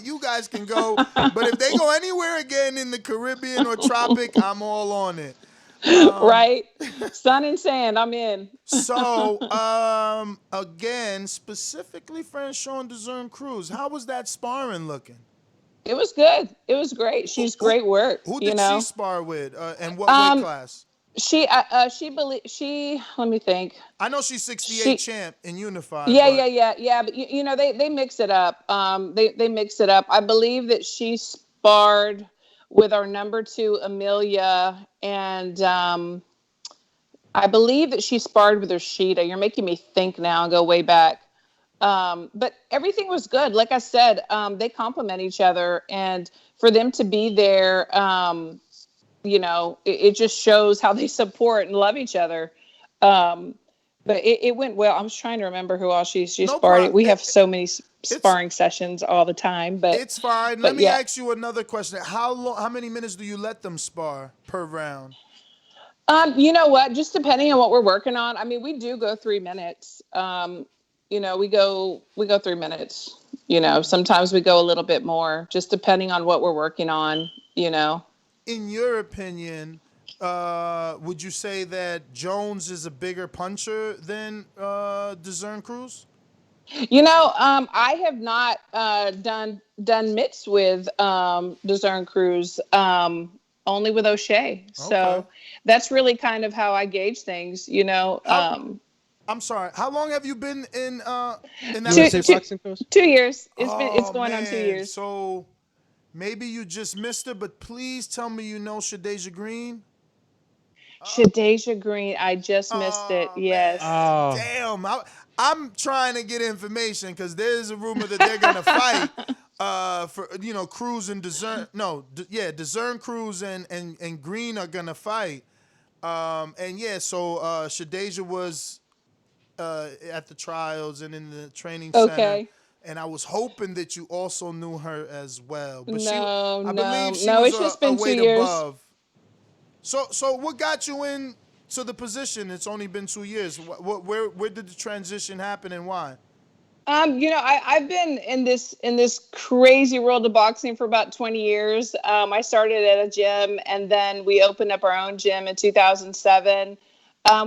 you guys can go, but if they go anywhere again in the Caribbean or tropic, I'm all on it. Right, sun and sand, I'm in. So, again, specifically Franchon Dazn Cruz, how was that sparring looking? It was good. It was great. She's great work. Who did she spar with, and what weight class? Let me think. I know she's 68 champ in unified. Yeah. But they mix it up. They mix it up. I believe that she sparred with our number 2, Amelia, and I believe that she sparred with Rashida. You're making me think now and go way back. But everything was good. Like I said, they complement each other, and for them to be there, it just shows how they support and love each other. But it went well. I was trying to remember who else she sparred. We have so many sparring sessions all the time, but it's fine. Let me ask you another question. How many minutes do you let them spar per round? You know what? Just depending on what we're working on. I mean, we do go 3 minutes. We go 3 minutes. Sometimes we go a little bit more, just depending on what we're working on. In your opinion, would you say that Jones is a bigger puncher than Dazn Cruz? I have not done mitts with Dazn Cruz, only with O'Shea. So that's really kind of how I gauge things. I'm sorry. How long have you been in that boxing coach? 2 years. It's going on 2 years. So maybe you just missed her, but please tell me you know Shadeja Green. Shadeja Green, I just missed it. Yes. Oh. Damn. I'm trying to get information because there's a rumor that they're gonna fight for Cruz and Dazn. Dazn Cruz and Green are gonna fight. So Shadeja was at the trials and in the training center. And I was hoping that you also knew her as well. But I believe she was it's just been 2 years. Above. So what got you into the position? It's only been 2 years. Where did the transition happen and why? I've been in this crazy world of boxing for about 20 years. I started at a gym, and then we opened up our own gym in 2007.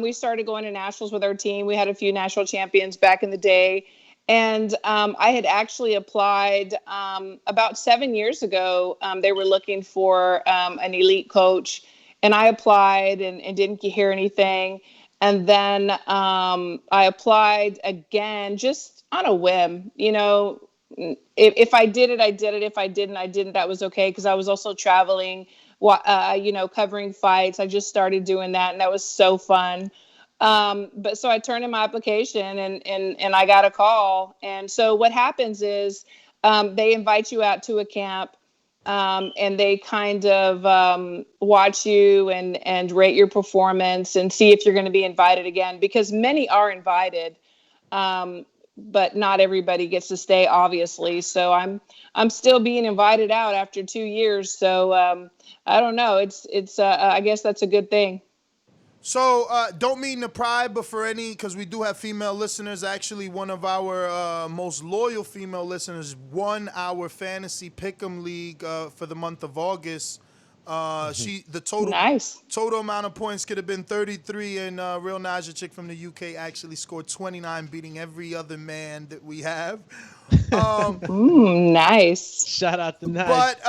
We started going to nationals with our team. We had a few national champions back in the day. And I had actually applied about 7 years ago. They were looking for an elite coach. and I applied and didn't hear anything. And then I applied again, just on a whim. If I did it, I did it. If I didn't, I didn't. That was okay, because I was also traveling, covering fights. I just started doing that, and that was so fun. But so I turned in my application, and I got a call. And so what happens is they invite you out to a camp, and they kind of watch you and rate your performance and see if you're going to be invited again, because many are invited. But not everybody gets to stay, obviously. So I'm still being invited out after 2 years. So I don't know. It's I guess that's a good thing. So don't mean to pry, but because we do have female listeners, actually one of our most loyal female listeners won our fantasy pick'em league for the month of August. The total amount of points could have been 33, and Real Naja chick from the UK actually scored 29, beating every other man that we have. Nice. Shout out to Nice. But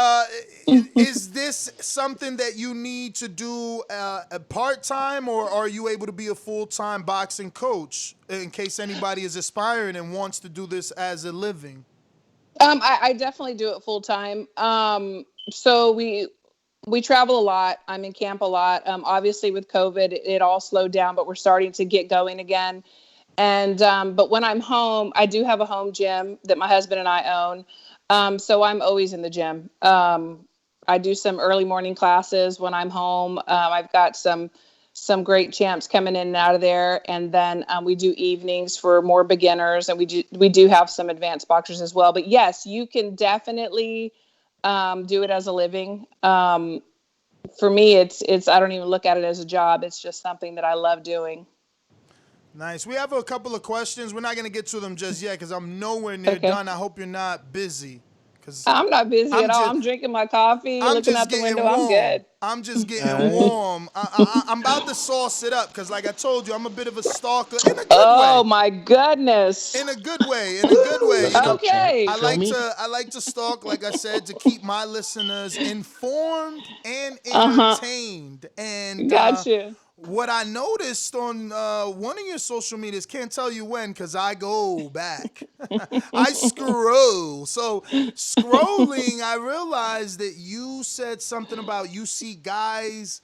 is this something that you need to do part-time, or are you able to be a full-time boxing coach, in case anybody is aspiring and wants to do this as a living? I definitely do it full-time. So we travel a lot. I'm in camp a lot. Obviously with COVID, it all slowed down, but we're starting to get going again. And but when I'm home, I do have a home gym that my husband and I own. So I'm always in the gym. I do some early morning classes when I'm home. I've got some great champs coming in and out of there. And then we do evenings for more beginners, and we do have some advanced boxers as well. But yes, you can definitely do it as a living. For me, it's I don't even look at it as a job. It's just something that I love doing. Nice. We have a couple of questions. We're not going to get to them just yet because I'm nowhere near done. I hope you're not busy. I'm not busy at all. I'm drinking my coffee, looking out the window. Warm. I'm good. I'm just getting warm. I'm about to sauce it up because, like I told you, I'm a bit of a stalker in a good way. Oh my goodness! In a good way. Okay. I like to stalk, like I said, to keep my listeners informed and entertained. And gotcha. What I noticed on one of your social medias, can't tell you when because I go back. I scroll. So scrolling, I realized that you said something about you see guys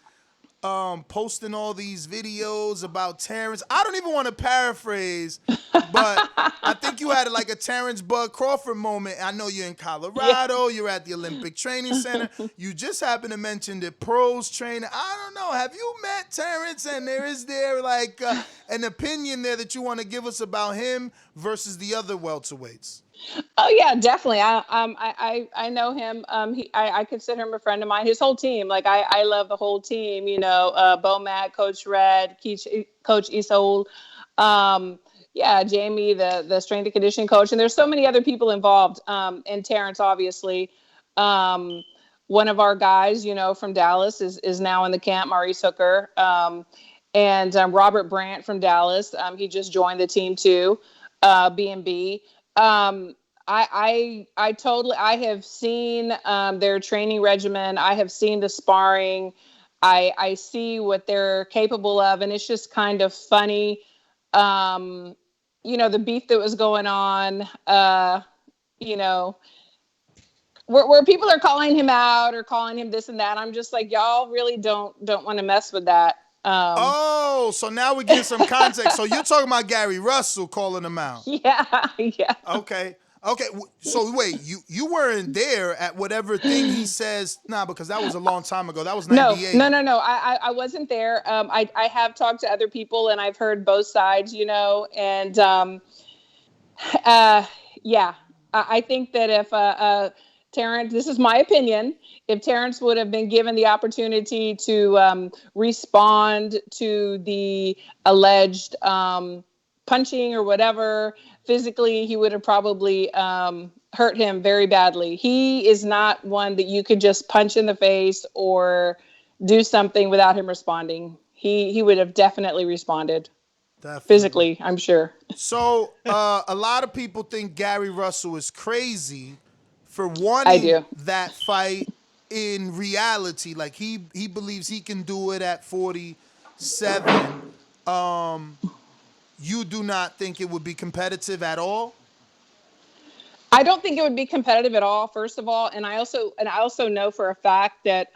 posting all these videos about Terrence. I don't even want to paraphrase, but I think you had like a Terrence Bud Crawford moment. I know you're in Colorado. You're at the Olympic Training Center. You just happened to mention the pros trainer. I don't know. Have you met Terrence? And is there like an opinion there that you want to give us about him versus the other welterweights? Oh yeah, definitely. I know him. I consider him a friend of mine. His whole team, like I love the whole team. Bomac, Coach Red, Coach Isold, Jamie, the strength and conditioning coach, and there's so many other people involved. And Terrence, obviously, one of our guys, from Dallas is now in the camp, Maurice Hooker, and Robert Brandt from Dallas. He just joined the team too, B&B. I have seen their training regimen. I have seen the sparring. I see what they're capable of, and it's just kind of funny. The beef that was going on, where people are calling him out or calling him this and that. I'm just like, y'all really don't want to mess with that. So now we get some context. So you're talking about Gary Russell calling him out. Yeah. Okay. So wait, you weren't there at whatever thing he says. Nah, because that was a long time ago. That was 98. No. I wasn't there. I have talked to other people and I've heard both sides, and I think that if Terrence, this is my opinion, if Terrence would have been given the opportunity to respond to the alleged punching or whatever physically, he would have probably hurt him very badly. He is not one that you could just punch in the face or do something without him responding. He would have definitely responded. Definitely. Physically, I'm sure. So a lot of people think Gary Russell is crazy for wanting that fight in reality, like he believes he can do it at 47. You do not think it would be competitive at all? I don't think it would be competitive at all, first of all, and I also know for a fact that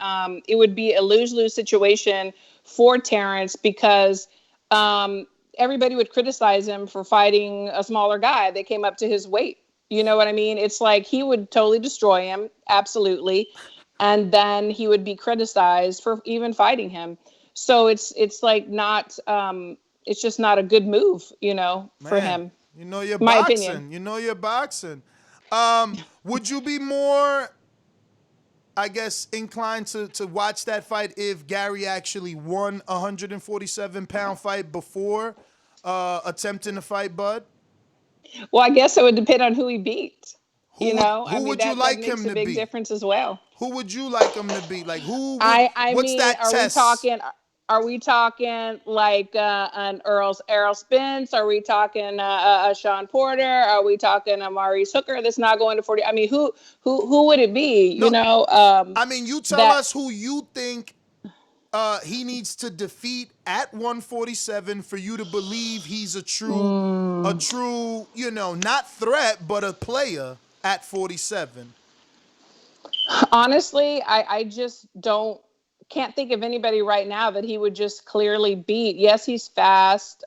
it would be a lose-lose situation for Terrence because everybody would criticize him for fighting a smaller guy that came up to his weight. You know what I mean? It's like he would totally destroy him, absolutely, and then he would be criticized for even fighting him. So it's like not it's just not a good move, for him. You know you're My boxing. opinion. You know you're boxing. Would you be more, I guess, inclined to watch that fight if Gary actually won a 147-pound fight before attempting to fight Bud? Well, I guess it would depend on who he beat. Who would you like him to That makes a big beat? difference as well. Who would you like him to beat? Like who? What's that test? Are we talking like an Errol Spence? Are we talking a Sean Porter? Are we talking a Maurice Hooker that's not going to 40? I mean, who would it be? No, I mean, you tell us who you think he needs to defeat at 147 for you to believe he's a true, not threat, but a player at 47. Honestly, I just can't think of anybody right now that he would just clearly beat. Yes, he's fast.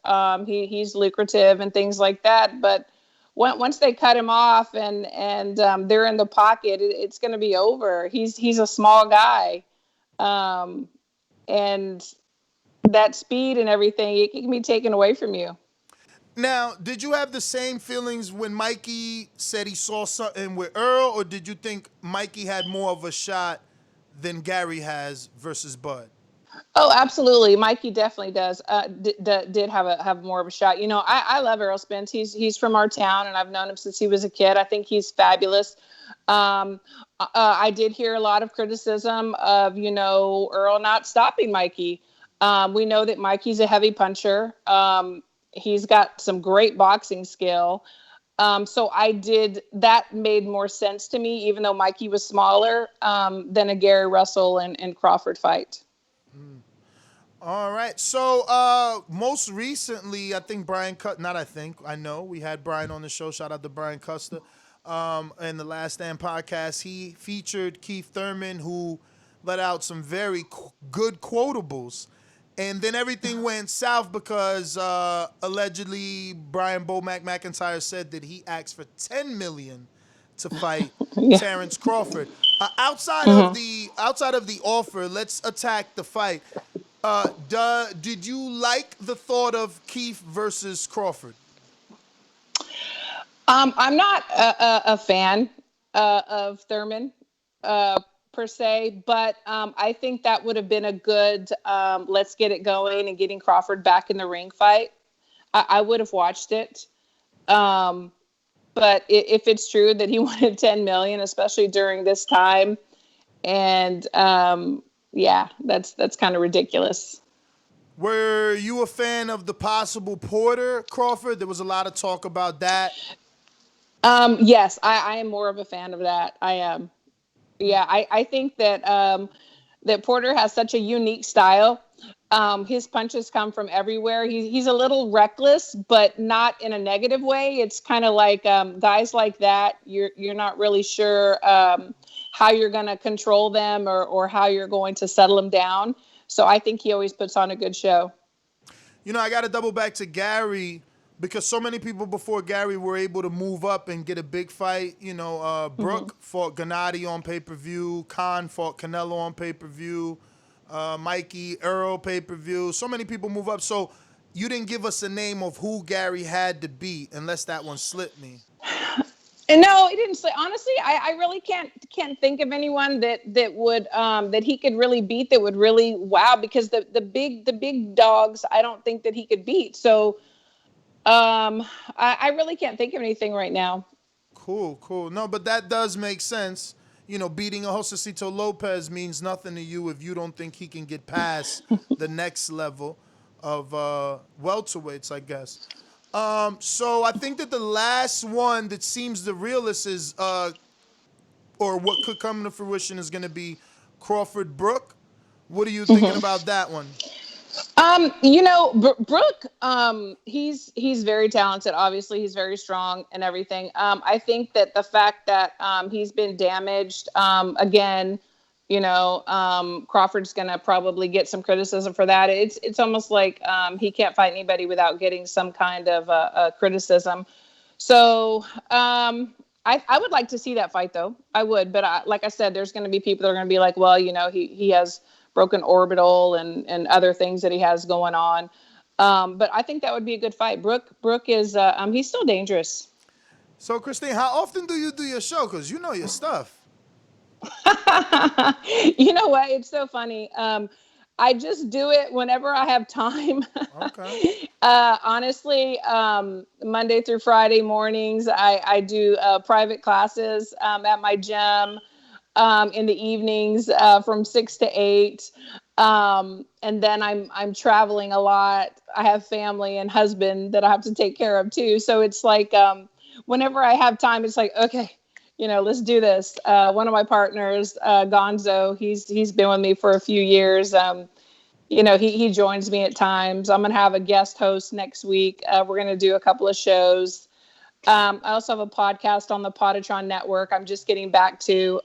He's lucrative and things like that. But once they cut him off and they're in the pocket, it's going to be over. He's a small guy. And that speed and everything, it can be taken away from you. Now, did you have the same feelings when Mikey said he saw something with Earl, or did you think Mikey had more of a shot than Gary has versus Bud? Oh, absolutely. Mikey definitely does. Did have more of a shot. I love Errol Spence. He's from our town, and I've known him since he was a kid. I think he's fabulous. I did hear a lot of criticism of Earl not stopping Mikey. We know that Mikey's a heavy puncher. He's got some great boxing skill. So that made more sense to me, even though Mikey was smaller than a Gary Russell and Crawford fight. All right. So most recently, I think I know we had Brian on the show. Shout out to Brian Custer. In the Last Stand podcast, he featured Keith Thurman, who let out some very good quotables. And then everything went south because allegedly Brian Bomac McIntyre said that he asked for $10 million to fight Terrence Crawford. Outside of the offer, let's attack the fight. Did you like the thought of Keith versus Crawford? I'm not a fan of Thurman. Per se, but I think that would have been a good let's get it going and getting Crawford back in the ring fight. I would have watched it. But if it's true that he wanted $10 million, especially during this time, and that's kind of ridiculous. Were you a fan of the possible Porter Crawford? There was a lot of talk about that. Yes, I am more of a fan of that. I am. Yeah, I think that that Porter has such a unique style. His punches come from everywhere. He's a little reckless, but not in a negative way. It's kind of like guys like that. You're not really sure how you're going to control them or how you're going to settle them down. So I think he always puts on a good show. I got to double back to Gary, because so many people before Gary were able to move up and get a big fight. Brooke fought Gennady on pay-per-view. Khan fought Canelo on pay-per-view. Mikey, Earl pay-per-view. So many people move up. So you didn't give us a name of who Gary had to beat, unless that one slipped me. No, it didn't. Honestly, I really can't think of anyone that would that he could really beat, that would really wow, because the big dogs I don't think that he could beat. So I really can't think of anything right now. Cool. No, but that does make sense. Beating a Josecito Lopez means nothing to you if you don't think he can get past the next level of welterweights, I guess. So I think that the last one that seems the realest is, or what could come to fruition, is going to be Crawford Brook. What are you thinking about that one? Brooke, he's very talented. Obviously, he's very strong and everything. I think that the fact that he's been damaged again, Crawford's gonna probably get some criticism for that. It's almost like he can't fight anybody without getting some kind of criticism. So I would like to see that fight, though. I would, but like I said, there's going to be people that are going to be like, well, he has broken orbital and other things that he has going on. But I think that would be a good fight. Brooke is he's still dangerous. So, Christine, how often do you do your show? Because you know your stuff. You know what? It's so funny. I just do it whenever I have time. Okay. Honestly, Monday through Friday mornings, I do private classes at my gym. In the evenings from 6 to 8. And then I'm traveling a lot. I have family and husband that I have to take care of too. So it's like whenever I have time, it's like, okay, let's do this. One of my partners, Gonzo, he's been with me for a few years. He joins me at times. I'm going to have a guest host next week. We're going to do a couple of shows. I also have a podcast on the Podatron Network. I'm just getting back to.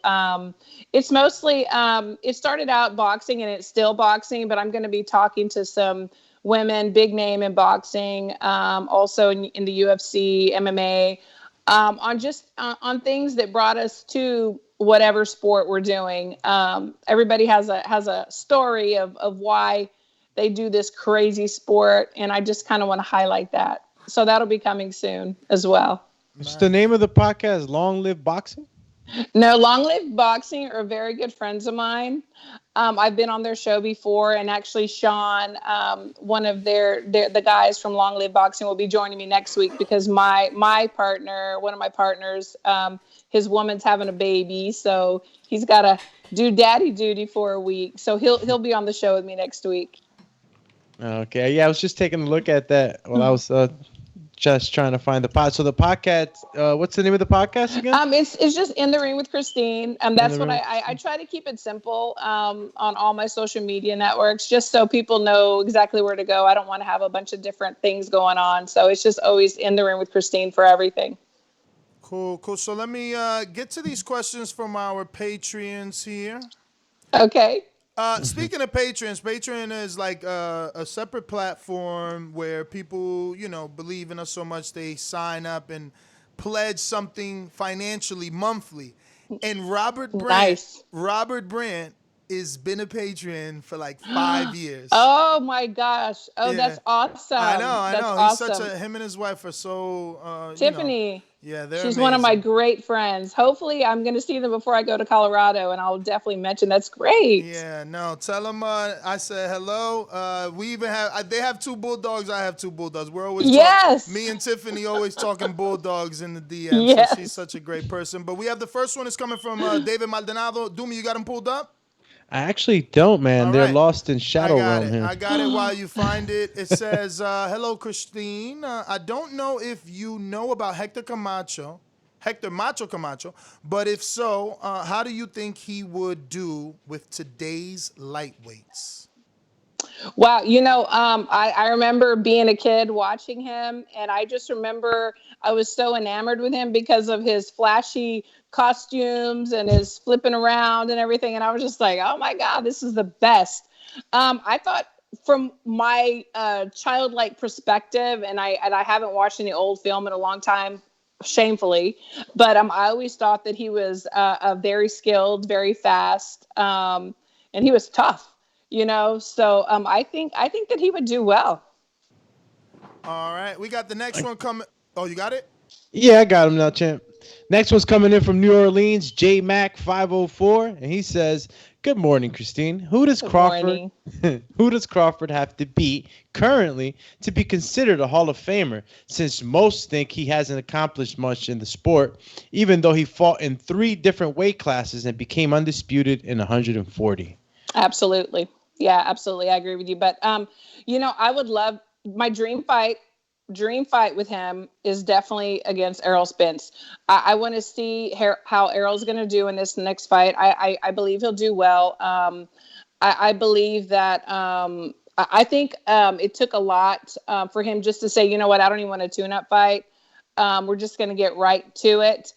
It's mostly. It started out boxing and it's still boxing, but I'm going to be talking to some women, big name in boxing, also in the UFC, MMA, on things that brought us to whatever sport we're doing. Everybody has a story of why they do this crazy sport, and I just kind of want to highlight that. So that'll be coming soon as well. What's the name of the podcast? Long Live Boxing? No, Long Live Boxing are very good friends of mine. I've been on their show before, and actually Sean, one of the guys from Long Live Boxing, will be joining me next week because my partner, one of my partners, his woman's having a baby, so he's got to do daddy duty for a week. So he'll be on the show with me next week. Okay, yeah, I was just taking a look at that while I was just trying to find the pod. So the podcast, what's the name of the podcast again? It's just In the Ring with Christine. That's what I try to keep it simple on all my social media networks, just so people know exactly where to go. I don't want to have a bunch of different things going on. So it's just always In the Ring with Christine for everything. Cool. So let me get to these questions from our Patreons here. Okay. Speaking of Patreons, Patreon is like a separate platform where people, believe in us so much they sign up and pledge something financially monthly. And Robert Brandt has been a Patreon for like 5 years. Oh my gosh! Oh, yeah. That's awesome. I know. That's He's awesome. him and his wife are so. Tiffany. They're She's amazing. one of my great friends. Hopefully, I'm going to see them before I go to Colorado, and I'll definitely mention. That's great. Yeah, no, tell them I said hello. We even have they have 2 bulldogs. I have 2 bulldogs. We're always me and Tiffany always talking bulldogs in the DM. Yes. So she's such a great person. But we have the first one is coming from David Maldonado. Doomy, you got him pulled up? I actually don't, man. All They're right. lost in Shadow Realm here. I got it while you find it. It says, hello, Christine. I don't know if you know about Hector Macho Camacho, but if so, how do you think he would do with today's lightweights? Wow. I remember being a kid watching him, and I just remember I was so enamored with him because of his flashy costumes and his flipping around and everything. And I was just like, oh my God, this is the best. I thought from my childlike perspective, and I haven't watched any old film in a long time, shamefully, but I always thought that he was very skilled, very fast, and he was tough. So I think that he would do well. All right, we got the next one coming. Oh, you got it? Yeah, I got him now, champ. Next one's coming in from New Orleans, J Mac 504, and he says, "Good morning, Christine. Who does Crawford have to beat currently to be considered a Hall of Famer? Since most think he hasn't accomplished much in the sport, even though he fought in 3 different weight classes and became undisputed in 140." Absolutely. Yeah, absolutely. I agree with you. But, I would love my dream fight dream fight with him is definitely against Errol Spence. I want to see how Errol's going to do in this next fight. I believe he'll do well. I believe that I think it took a lot for him just to say, you know what, I don't even want a tune-up fight. We're just going to get right to it.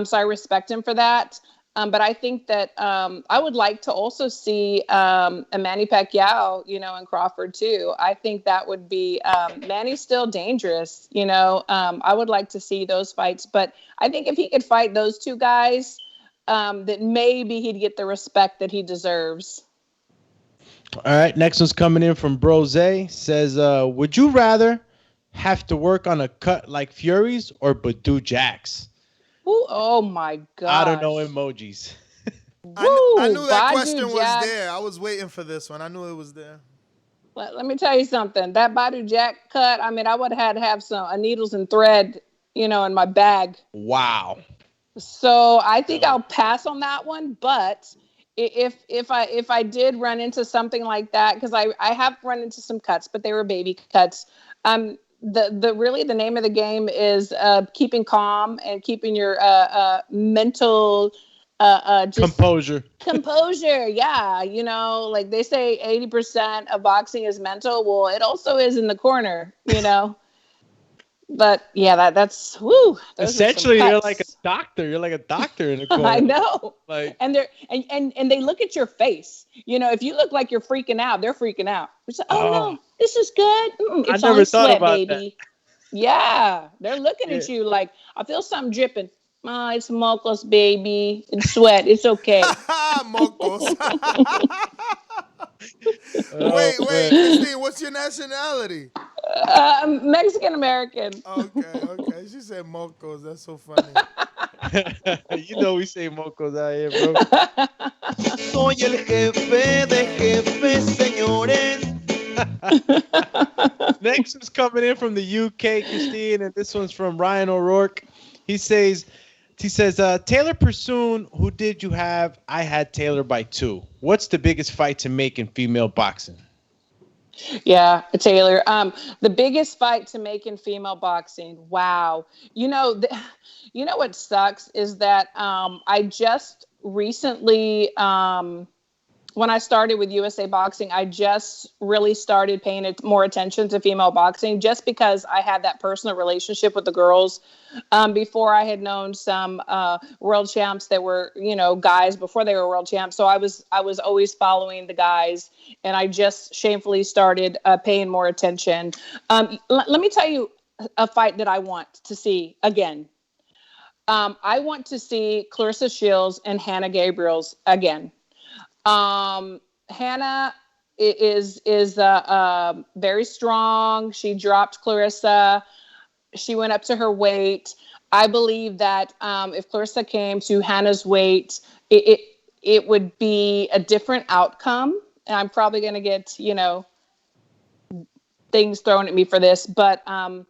So I respect him for that. But I think that I would like to also see a Manny Pacquiao, and Crawford too. I think that would be Manny's still dangerous, I would like to see those fights. But I think if he could fight those two guys, that maybe he'd get the respect that he deserves. All right, next one's coming in from Brose. Says, would you rather have to work on a cut like Fury's or Badou Jack's? Ooh, oh my god! I don't know emojis. I knew that Badu question was Jack. there. I was waiting for this one. I knew it was there. Let me tell you something. That Badu Jack cut. I mean, I would have had to have some needles and thread, in my bag. Wow. So I think I'll pass on that one. But if I did run into something like that, because I have run into some cuts, but they were baby cuts. The name of the game is keeping calm and keeping your mental composure. Yeah, like they say 80% of boxing is mental. Well, it also is in the corner, But yeah, that's woo. Essentially, you're like a doctor. You're like a doctor in the corner. I know. Like, and they're and they look at your face. If you look like you're freaking out, they're freaking out. It's like, no, this is good. It's I never only thought sweat, about baby. That. Yeah, they're looking at you like, I feel something dripping. Oh, it's mocos, baby. It's sweat. It's okay. Mocos. Wait, Christine, what's your nationality? Mexican American. Okay. She said mocos. That's so funny. We say mocos out here, bro. Soy el jefe de jefes, señores. Next one's coming in from the UK, Christine, and this one's from Ryan O'Rourke. He says, Taylor Pursoon, who did you have? I had Taylor by 2. What's the biggest fight to make in female boxing? Yeah, Taylor. The biggest fight to make in female boxing. Wow. What sucks is that I just recently, when I started with USA Boxing, I just really started paying more attention to female boxing just because I had that personal relationship with the girls. Before I had known some world champs that were, guys before they were world champs. So I was always following the guys, and I just shamefully started paying more attention. Let me tell you a fight that I want to see again. I want to see Clarissa Shields and Hannah Gabriels again. Hannah is very strong. She dropped Clarissa. She went up to her weight. I believe that if Clarissa came to Hannah's weight, it would be a different outcome. And I'm probably going to get, things thrown at me for this. But, I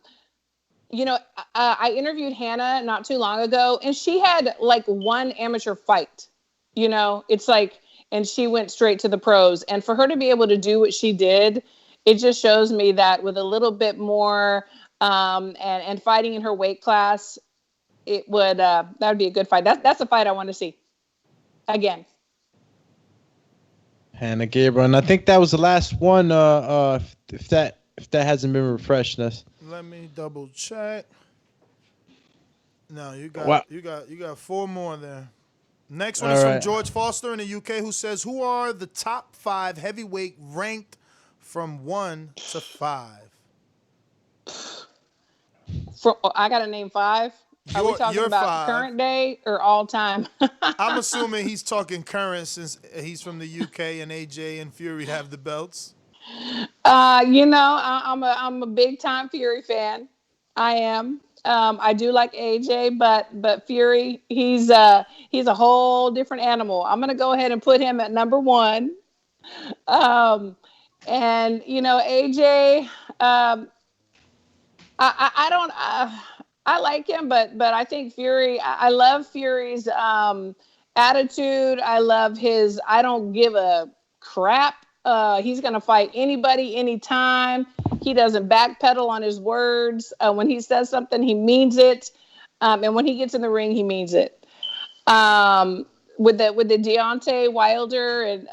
interviewed Hannah not too long ago, and she had like one amateur fight. It's like, and she went straight to the pros. And for her to be able to do what she did, it just shows me that with a little bit more and fighting in her weight class, it would that would be a good fight. That's a fight I want to see again. Hannah Gabriel, and I think that was the last one. If that hasn't been refreshed, let me double check. No, you got 4 more there. Next one is from George Foster in the UK, who says, who are the top 5 heavyweight ranked from 1 to 5? I got to name 5. Are we talking about 5. Current day or all time? I'm assuming he's talking current since he's from the UK and AJ and Fury have the belts. I'm a big time Fury fan. I am. I do like AJ, but Fury, he's a whole different animal. I'm gonna go ahead and put him at number 1. And AJ, I like him, but I think Fury. I love Fury's attitude. I love his I don't give a crap He's going to fight anybody, anytime. He doesn't backpedal on his words. When he says something, he means it. And when he gets in the ring, he means it. With the Deontay Wilder and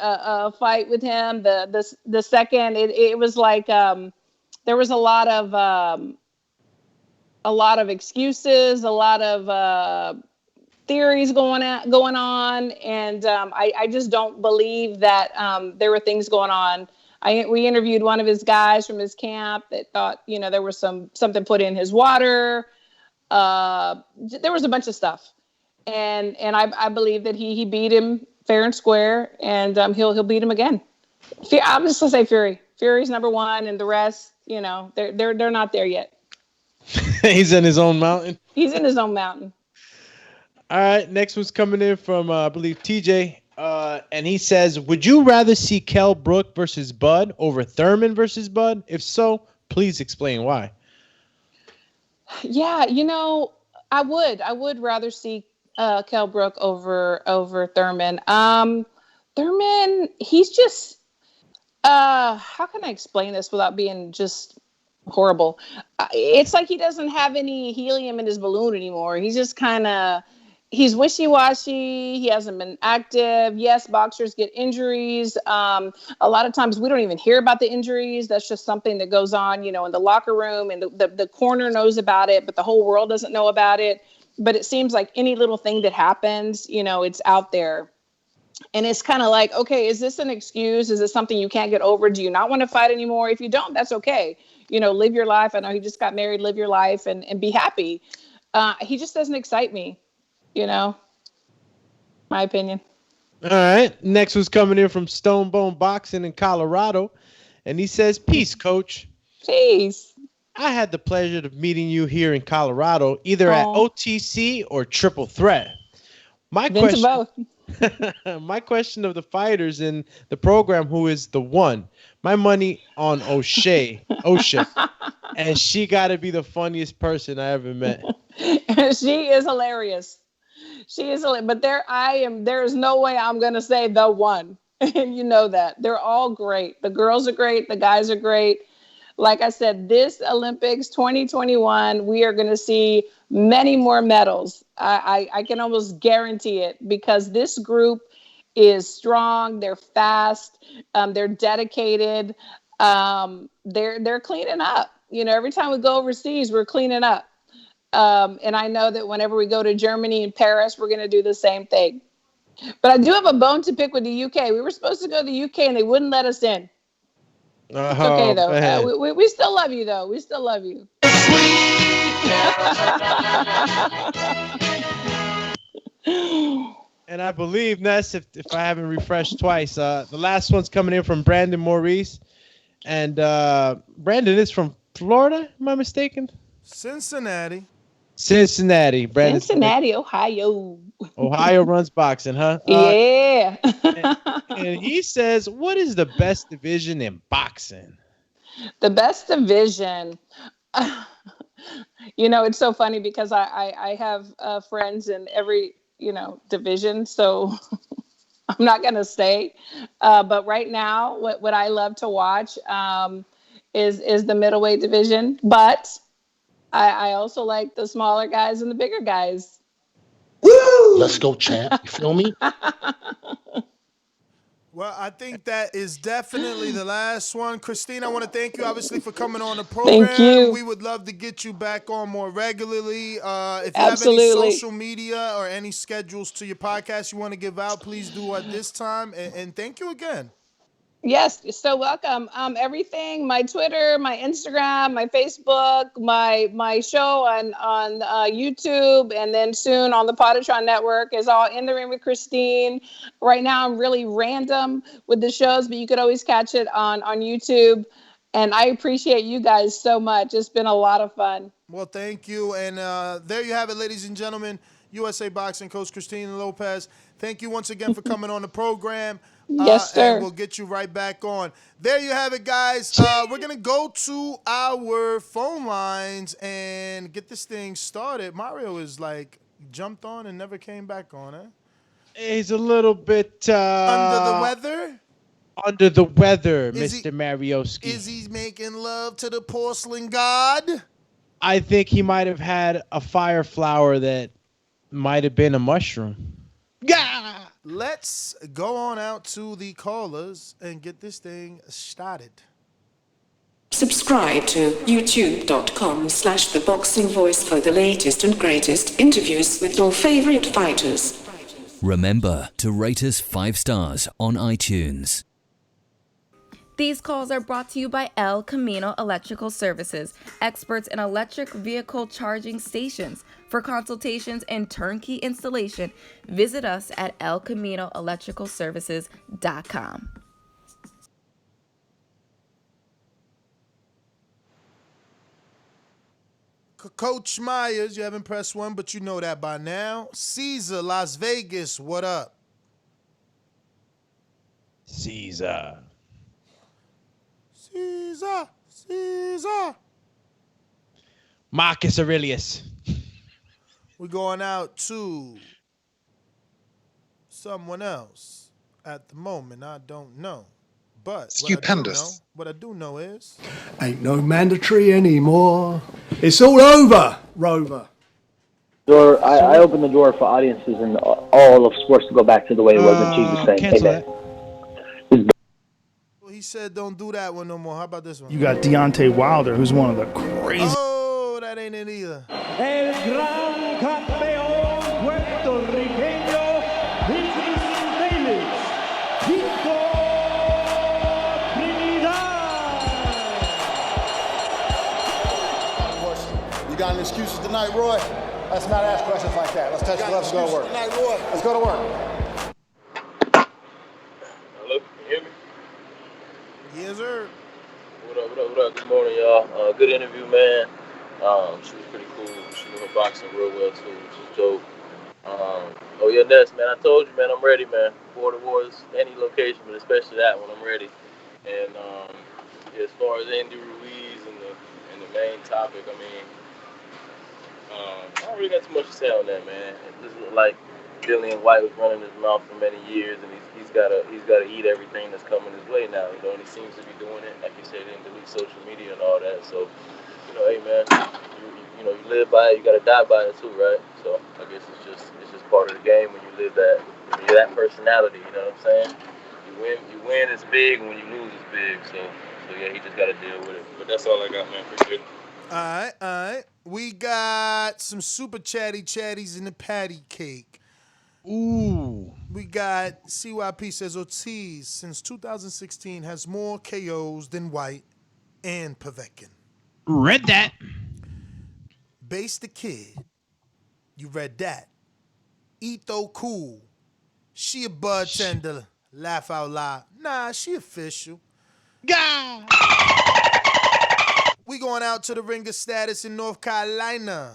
fight with him, the second, it was like there was a lot of excuses, a lot of theories going on, and I just don't believe that there were things going on. We interviewed one of his guys from his camp that thought, there was something put in his water. There was a bunch of stuff, and I believe that he beat him fair and square, and he'll beat him again. I'm just gonna say Fury. Fury's number one, and the rest, they're not there yet. He's in his own mountain. He's in his own mountain. All right, next one's coming in from, I believe, TJ. And he says, would you rather see Kell Brook versus Bud over Thurman versus Bud? If so, please explain why. Yeah, I would rather see Kell Brook over Thurman. Thurman, he's just, how can I explain this without being just horrible? It's like he doesn't have any helium in his balloon anymore. He's just kind of, he's wishy-washy. He hasn't been active. Yes, boxers get injuries. A lot of times we don't even hear about the injuries. That's just something that goes on, in the locker room, and the corner knows about it, but the whole world doesn't know about it. But it seems like any little thing that happens, it's out there. And it's kind of like, okay, is this an excuse? Is it something you can't get over? Do you not want to fight anymore? If you don't, that's okay. Live your life. I know he just got married. Live your life and be happy. He just doesn't excite me. My opinion. All right. Next was coming in from Stone Bone Boxing in Colorado. And he says, peace, coach. Peace. I had the pleasure of meeting you here in Colorado, either at OTC or Triple Threat. My question of the fighters in the program, who is the one? My money on O'Shea. And she got to be the funniest person I ever met. She is hilarious. She is hilarious. But there is no way I'm going to say the one. And you know that. They're all great. The girls are great. The guys are great. Like I said, this Olympics 2021, we are going to see many more medals. I can almost guarantee it, because this group is strong. They're fast. They're dedicated. They're cleaning up. Every time we go overseas, we're cleaning up. And I know that whenever we go to Germany and Paris, we're going to do the same thing. But I do have a bone to pick with the UK. We were supposed to go to the UK and they wouldn't let us in. It's okay, though. We still love you, though. We still love you. And I believe, Ness, if I haven't refreshed twice, the last one's coming in from Brandon Maurice. And Brandon is from Florida, am I mistaken? Cincinnati, Brandon. Cincinnati, Ohio. Ohio runs boxing, huh? Yeah. And he says, what is the best division in boxing? The best division. It's so funny because I have friends in every, division. So I'm not going to say. But right now, what I love to watch is the middleweight division. But I also like the smaller guys and the bigger guys. Woo! Let's go, champ. You feel me? Well, I think that is definitely the last one. Christine, I want to thank you, obviously, for coming on the program. Thank you. We would love to get you back on more regularly. If you Absolutely. have any social media or any schedules to your podcast you want to give out, please do at this time. And thank you again. Yes, you're so welcome. Everything, my Twitter, my Instagram, my Facebook, my show on YouTube, and then soon on the Potatron Network is all In the Ring with Christine. Right now, I'm really random with the shows, but you could always catch it on YouTube. And I appreciate you guys so much. It's been a lot of fun. Well, thank you. And there you have it, ladies and gentlemen. USA Boxing Coach Christine Lopez. Thank you once again for coming on the program. Yes, sir. And we'll get you right back on. There you have it, guys. We're going to go to our phone lines and get this thing started. Mario is like jumped on and never came back on, eh? He's a little bit... under the weather? under the weather, Mr. Marioski. Is he making love to the porcelain god? I think he might have had a fire flower that might have been a mushroom. Yeah. Let's go on out to the callers and get this thing started. Subscribe to youtube.com/theboxingvoice for the latest and greatest interviews with your favorite fighters. Remember to rate us 5 stars on iTunes. These calls are brought to you by El Camino Electrical Services, experts in electric vehicle charging stations. For consultations and turnkey installation, visit us at elcaminoelectricalservices.com. Coach Myers, you haven't pressed one, but you know that by now. Caesar, Las Vegas, what up? Caesar. Marcus Aurelius. We're going out to someone else at the moment. I don't know. But Stupendous. What I do know is... Ain't no mandatory anymore. It's all over, Rover. I opened the door for audiences in all of sports to go back to the way it was when Jesus saying, hey, man. Well, he said don't do that one no more. How about this one? You got Deontay Wilder, who's one of the crazy... Oh, that ain't it either. El gran campeón puertorriqueño, You got any excuses tonight, Roy? Let's not ask questions like that. Let's touch gloves and go to work. Tonight, Roy. Let's go to work. Hello, can you hear me? Yes, sir. What up? Good morning, y'all. Good interview, man. She was pretty cool. She knew her boxing real well, too, which is dope. Oh, yeah, Ness, man, I told you, man, I'm ready, man. Border Wars, any location, but especially that one, I'm ready. And as far as Andy Ruiz and the main topic, I mean, I don't really got too much to say on that, man. It just looked like Dillian Whyte was running his mouth for many years, and he's got to eat everything that's coming his way now. You know, and he seems to be doing it. Like you said, he didn't delete social media and all that. So, hey, man, you live by it, you got to die by it too, right? So I guess it's just part of the game when you live that. When you're that personality, you know what I'm saying? You win, it's big, and when you lose, it's big. So yeah, he just got to deal with it. But that's all I got, man. Appreciate it. All right. We got some super chatties in the patty cake. Ooh. We got CYP says Ortiz since 2016 has more KOs than White and Povetkin. Read that. Base the Kid. You read that. Etho Cool. She a bartender. Laugh out loud. Nah, she official. Yeah. We going out to the Ring of Status in North Carolina.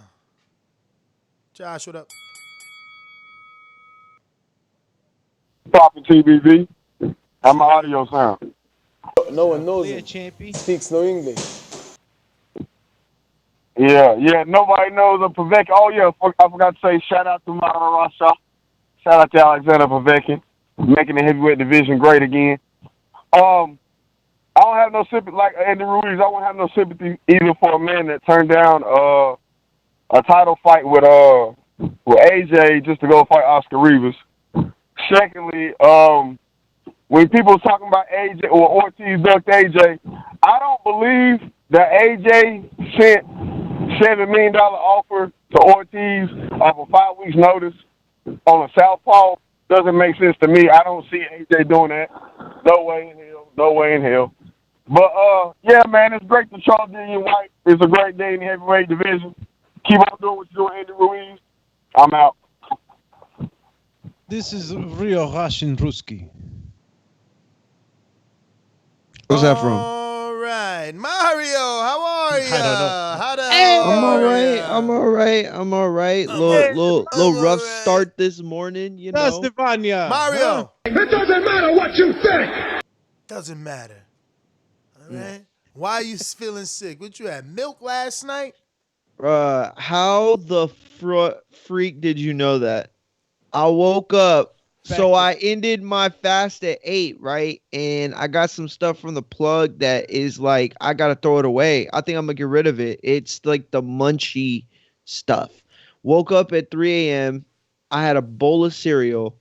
Josh, what up? Poppin' TBV. How my audio sound? No one knows Yeah, him. champion. Speaks no English. Yeah. Nobody knows of Povetkin. Oh, yeah, I forgot to say shout out to Mara Rasha. Shout out to Alexander Povetkin. Making the heavyweight division great again. I don't have no sympathy, like Andy Ruiz, I won't have no sympathy either for a man that turned down a title fight with AJ just to go fight Oscar Rivas. Secondly, when people talking about AJ or Ortiz ducked AJ, I don't believe that AJ sent $7 million offer to Ortiz off of 5 weeks notice on a southpaw. Doesn't make sense to me. I don't see AJ doing that. No way in hell. But, yeah, man, it's great to Charles Dillian Whyte. It's a great day in the heavyweight division. Keep on doing what you're doing, Andy Ruiz. I'm out. This is Rio Russian Ruski. Where's that from? All right. Mario, how are you? I don't know. How the hell I'm all are right. ya? I'm all right. Little rough start this morning, you know. Stefania. Mario. It doesn't matter what you think. Doesn't matter. All right. Why are you feeling sick? What you had? Milk last night? How the freak did you know that? I woke up So I ended my fast at 8, right? And I got some stuff from the plug that is like, I gotta throw it away. I think I'm gonna get rid of it. It's like the munchy stuff. Woke up at 3 a.m. I had a bowl of cereal,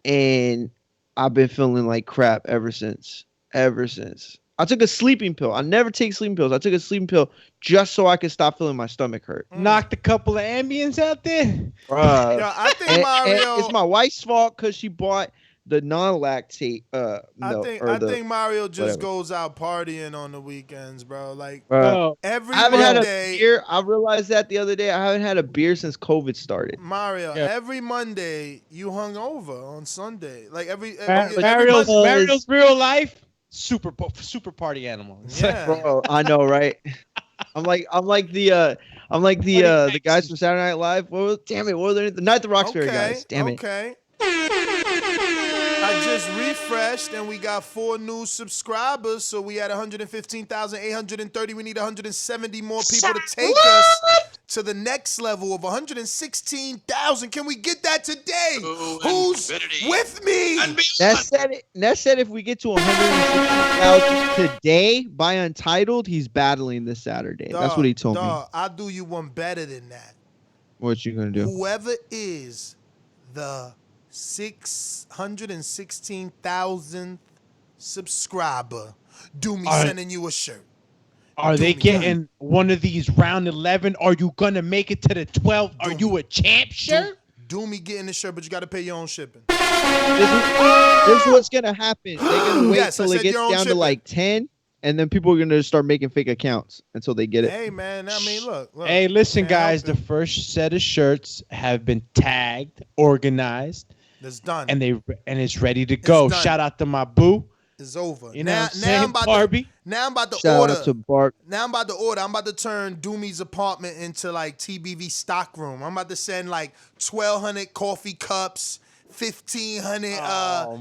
and I've been feeling like crap ever since. Ever since. I took a sleeping pill. I never take sleeping pills. I took a sleeping pill just so I could stop feeling my stomach hurt. Knocked a couple of Ambiens out there. Bruh. Yo, I think Mario. It's my wife's fault because she bought the non-lactate milk. I think Mario just goes out partying on the weekends, bro. Like every I haven't had Monday. a beer. I realized that the other day. I haven't had a beer since COVID started. Mario, every Monday you hung over on Sunday. Like every Mario's real life super party animal. Yeah. Bro, I know, right? I'm like the guys from Saturday Night Live. What were they? The Night the Roxbury guys. Damn it. Okay. I just refreshed and we got 4 new subscribers. So we had 115,830. We need 170 more people to take us to the next level of 116,000. Can we get that today? Who's with me? Ness said if we get to 160,000 today by Untitled, he's battling this Saturday. That's what he told me. I'll do you one better than that. What you gonna do? Whoever is the 616,000th subscriber, do me sending you a shirt. Are they getting one of these round 11? Are you gonna make it to the 12? Are you a champ shirt? Do me getting the shirt, but you got to pay your own shipping. This is what's gonna happen. They're gonna wait till it gets down to like 10, and then people are gonna start making fake accounts until they get it. Hey man, I mean, look. Hey, listen, guys. The first set of shirts have been tagged, organized. It's done. And it's ready to go. Shout out to my boo. It's over. You know now I'm about to order. Shout out to Bart. Now I'm about to order. I'm about to turn Doomy's apartment into like TBV stock room. I'm about to send like 1,200 coffee cups, 1,500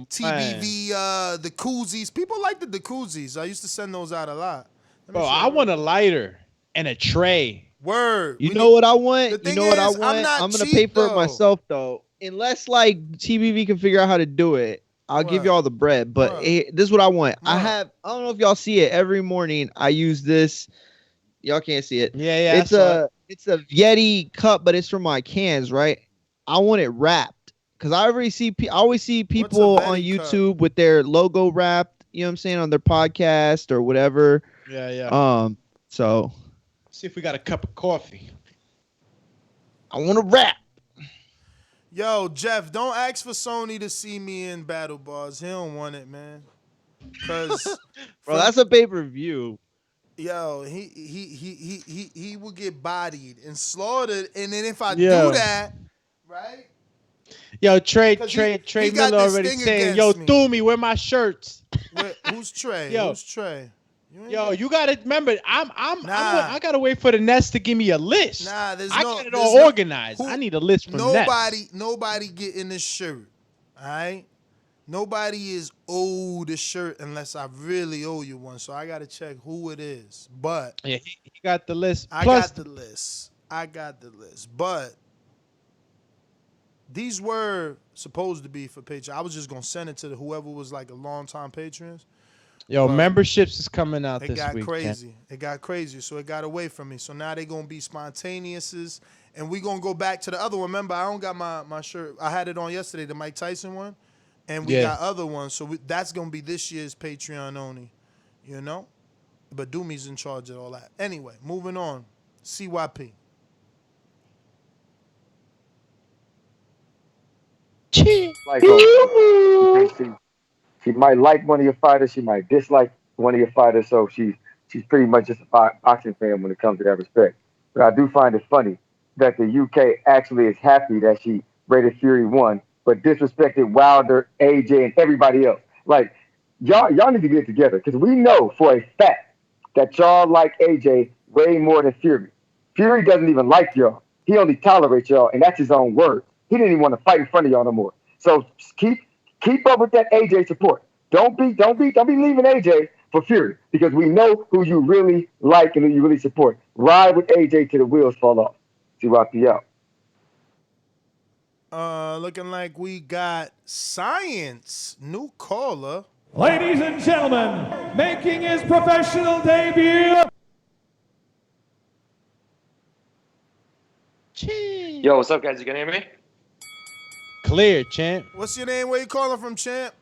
TBV the koozies. People like the koozies. I used to send those out a lot. Bro, I want a lighter and a tray. Word. You know what I want? I'm gonna pay for it myself though. Unless like TBV can figure out how to do it, I'll give you all the bread. But this is what I want. I don't know if y'all see it every morning. I use this. Y'all can't see it. Yeah. It's a Yeti cup, but it's from my cans, right? I want it wrapped because I always see people on YouTube with their logo wrapped. You know what I'm saying, on their podcast or whatever. Yeah. So see if we got a cup of coffee. I want to wrap. Yo, Jeff, don't ask for Sony to see me in Battle Bars. He don't want it, man. Cause bro, that's a pay-per-view. Yo, he will get bodied and slaughtered, and then if I do that, right? Yo, Trey Miller already saying, "Yo, Thumi, where my shirts?" Who's Trey? Yo. Who's Trey? You gotta remember, I gotta wait for the Nest to give me a list. I get it all organized. I need a list from Nest. Nobody getting this shirt. All right. Nobody is owed a shirt unless I really owe you one. So I gotta check who it is. But yeah, he got the list. I got the list. But these were supposed to be for Patreon. I was just gonna send it to whoever was like a long time patrons. Yo, memberships is coming out this week. It got crazy, so it got away from me. So now they're going to be spontaneouses, and we're going to go back to the other one. Remember, I don't got my shirt. I had it on yesterday, the Mike Tyson one, and we got other ones. So that's going to be this year's Patreon only, you know? But Doomy's in charge of all that. Anyway, moving on. CYP. She might like one of your fighters. She might dislike one of your fighters. So she's pretty much just a boxing fan when it comes to that respect. But I do find it funny that the UK actually is happy that she rated Fury 1, but disrespected Wilder, AJ, and everybody else. Like, y'all need to get it together because we know for a fact that y'all like AJ way more than Fury. Fury doesn't even like y'all. He only tolerates y'all, and that's his own word. He didn't even want to fight in front of y'all no more. So keep up with that AJ support. Don't be leaving AJ for Fury because we know who you really like and who you really support. Ride with AJ till the wheels fall off. CYP out. Looking like we got Science, new caller. Ladies and gentlemen, making his professional debut. Yo, what's up, guys? You can hear me? Clear, champ. What's your name? Where you calling from, champ?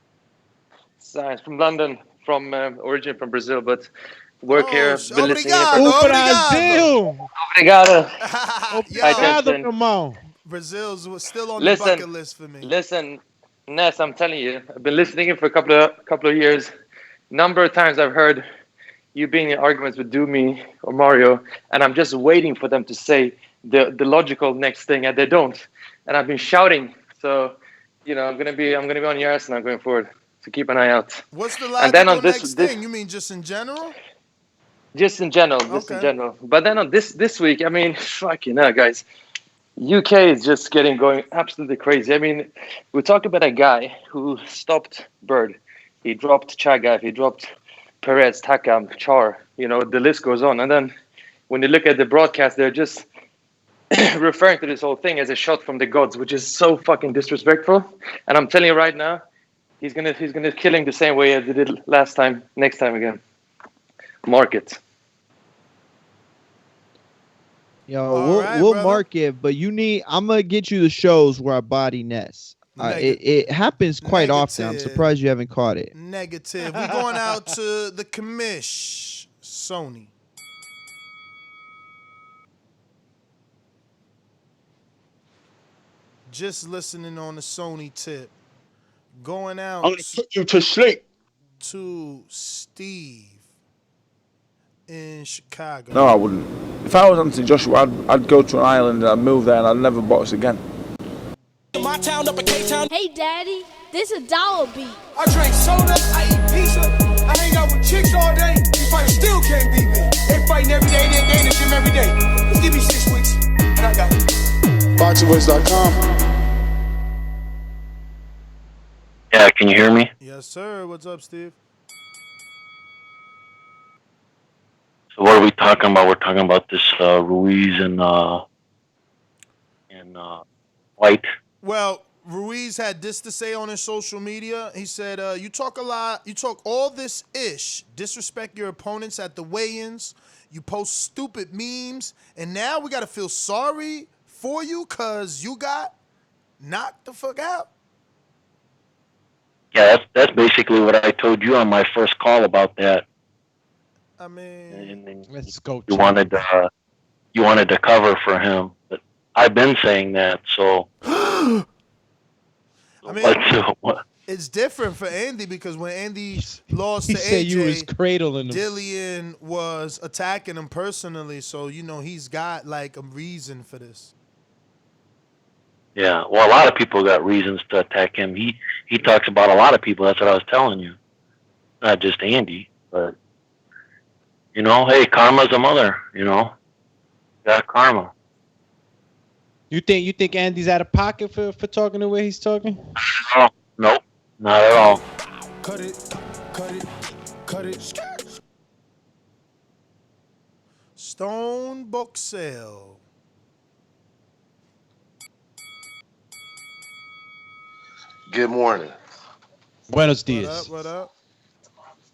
Science from London, from origin from Brazil, but work Oh, here. Been listening in obrigado, for... obrigado. Obrigado. Yo, irmão. Brazil's still on the bucket list for me. Listen, Ness, I'm telling you, I've been listening in for a couple of years. Number of times I've heard you being in arguments with Doomy or Mario, and I'm just waiting for them to say the logical next thing, and they don't. And I've been shouting, so I'm gonna be on your ass now going forward. So keep an eye out. What's the and then logical on this, next thing? You mean just in general? Just in general, in general. But then on this week, I mean, fucking hell, guys. UK is just going absolutely crazy. I mean, we talk about a guy who stopped Bird. He dropped Chagav. He dropped Perez, Takam, Char. The list goes on. And then when you look at the broadcast, they're just referring to this whole thing as a shot from the gods, which is so fucking disrespectful. And I'm telling you right now, he's gonna kill him the same way as he did last time. Next time again, mark it. Yo, we'll mark it, but I'm gonna get you the shows where I body Ness. It happens quite often. I'm surprised you haven't caught it. Negative. We're going out to the commish, Sony. Just listening on the Sony tip. Going out. I'm gonna put you to sleep. To Steve in Chicago. No, I wouldn't. If I was Anthony Joshua, I'd go to an island and I'd move there and I'd never box again. Hey, Daddy, this a dollar beat. I drink soda, I eat pizza, I hang out with chicks all day. These fighters still can't beat me. They fighting every day, they in the gym every day. Just give me 6 weeks, and I got it. BoxingVoice.com. Yeah, can you hear me? Yes, sir. What's up, Steve? So what are we talking about? We're talking about this Ruiz and Whyte. Well, Ruiz had this to say on his social media. He said, you talk a lot, you talk all this ish, disrespect your opponents at the weigh-ins, you post stupid memes, and now we got to feel sorry for you because you got knocked the fuck out? Yeah, that's basically what I told you on my first call about that. I mean, let's go. You wanted to cover for him, but I've been saying that. So, I mean, it's different for Andy because when Andy lost to AJ, you was cradling him. Dillian was attacking him personally, so he's got like a reason for this. Yeah, well, a lot of people got reasons to attack him. He talks about a lot of people. That's what I was telling you. Not just Andy, but hey, karma's a mother. Got karma. You think Andy's out of pocket for talking the way he's talking? Nope, not at all. Cut it. Stone book sale. Good morning. Buenos dias. What up?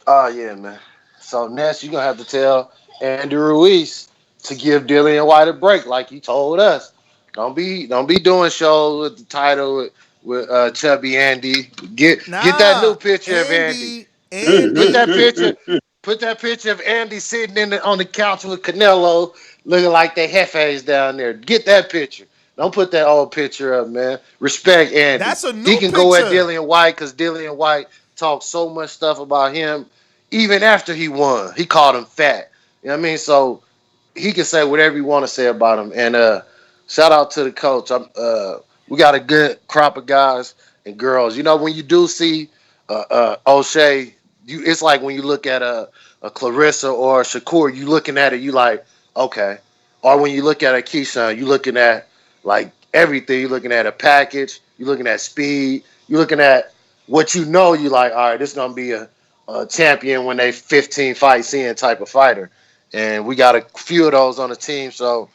Oh, yeah, man. So, Ness, you're going to have to tell Andy Ruiz to give Dillian Whyte a break like he told us. Don't be doing shows with the title with Chubby Andy. Get that new picture of Andy. Put that picture of Andy sitting on the couch with Canelo looking like they hefes down there. Get that picture. Don't put that old picture up, man. Respect Andy. That's a new He can picture. go at Dillian Whyte because Dillian Whyte talked so much stuff about him. Even after he won, he called him fat. You know what I mean? So he can say whatever you want to say about him. And shout out to the coach. We got a good crop of guys and girls. When you do see O'Shea, it's like when you look at a Clarissa or a Shakur, you looking at it, you like, okay. Or when you look at a Keyshawn, you looking at like everything. You're looking at a package. You're looking at speed. You're looking at what you like, all right, this is going to be a champion when they 15 fights in type of fighter. And we got a few of those on the team. So,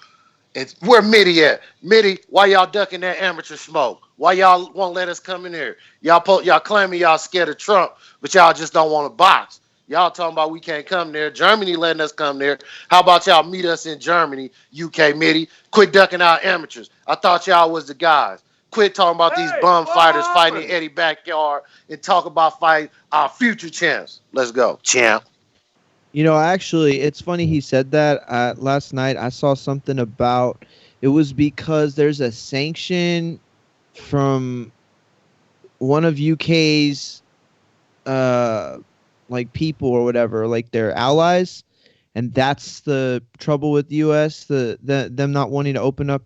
It's where Mitty at? Mitty, why y'all ducking that amateur smoke? Why y'all won't let us come in here? Y'all claiming y'all scared of Trump, but y'all just don't want to box. Y'all talking about we can't come there. Germany letting us come there. How about y'all meet us in Germany, UK Mitty? Quit ducking our amateurs. I thought y'all was the guys. Quit talking about these bum fighters fighting in Eddie backyard and talk about fighting our future champs. Let's go, champ. You know, actually, it's funny he said that. Last night, I saw something about it was because there's a sanction from one of UK's like people or whatever, like their allies, and that's the trouble with the US, them not wanting to open up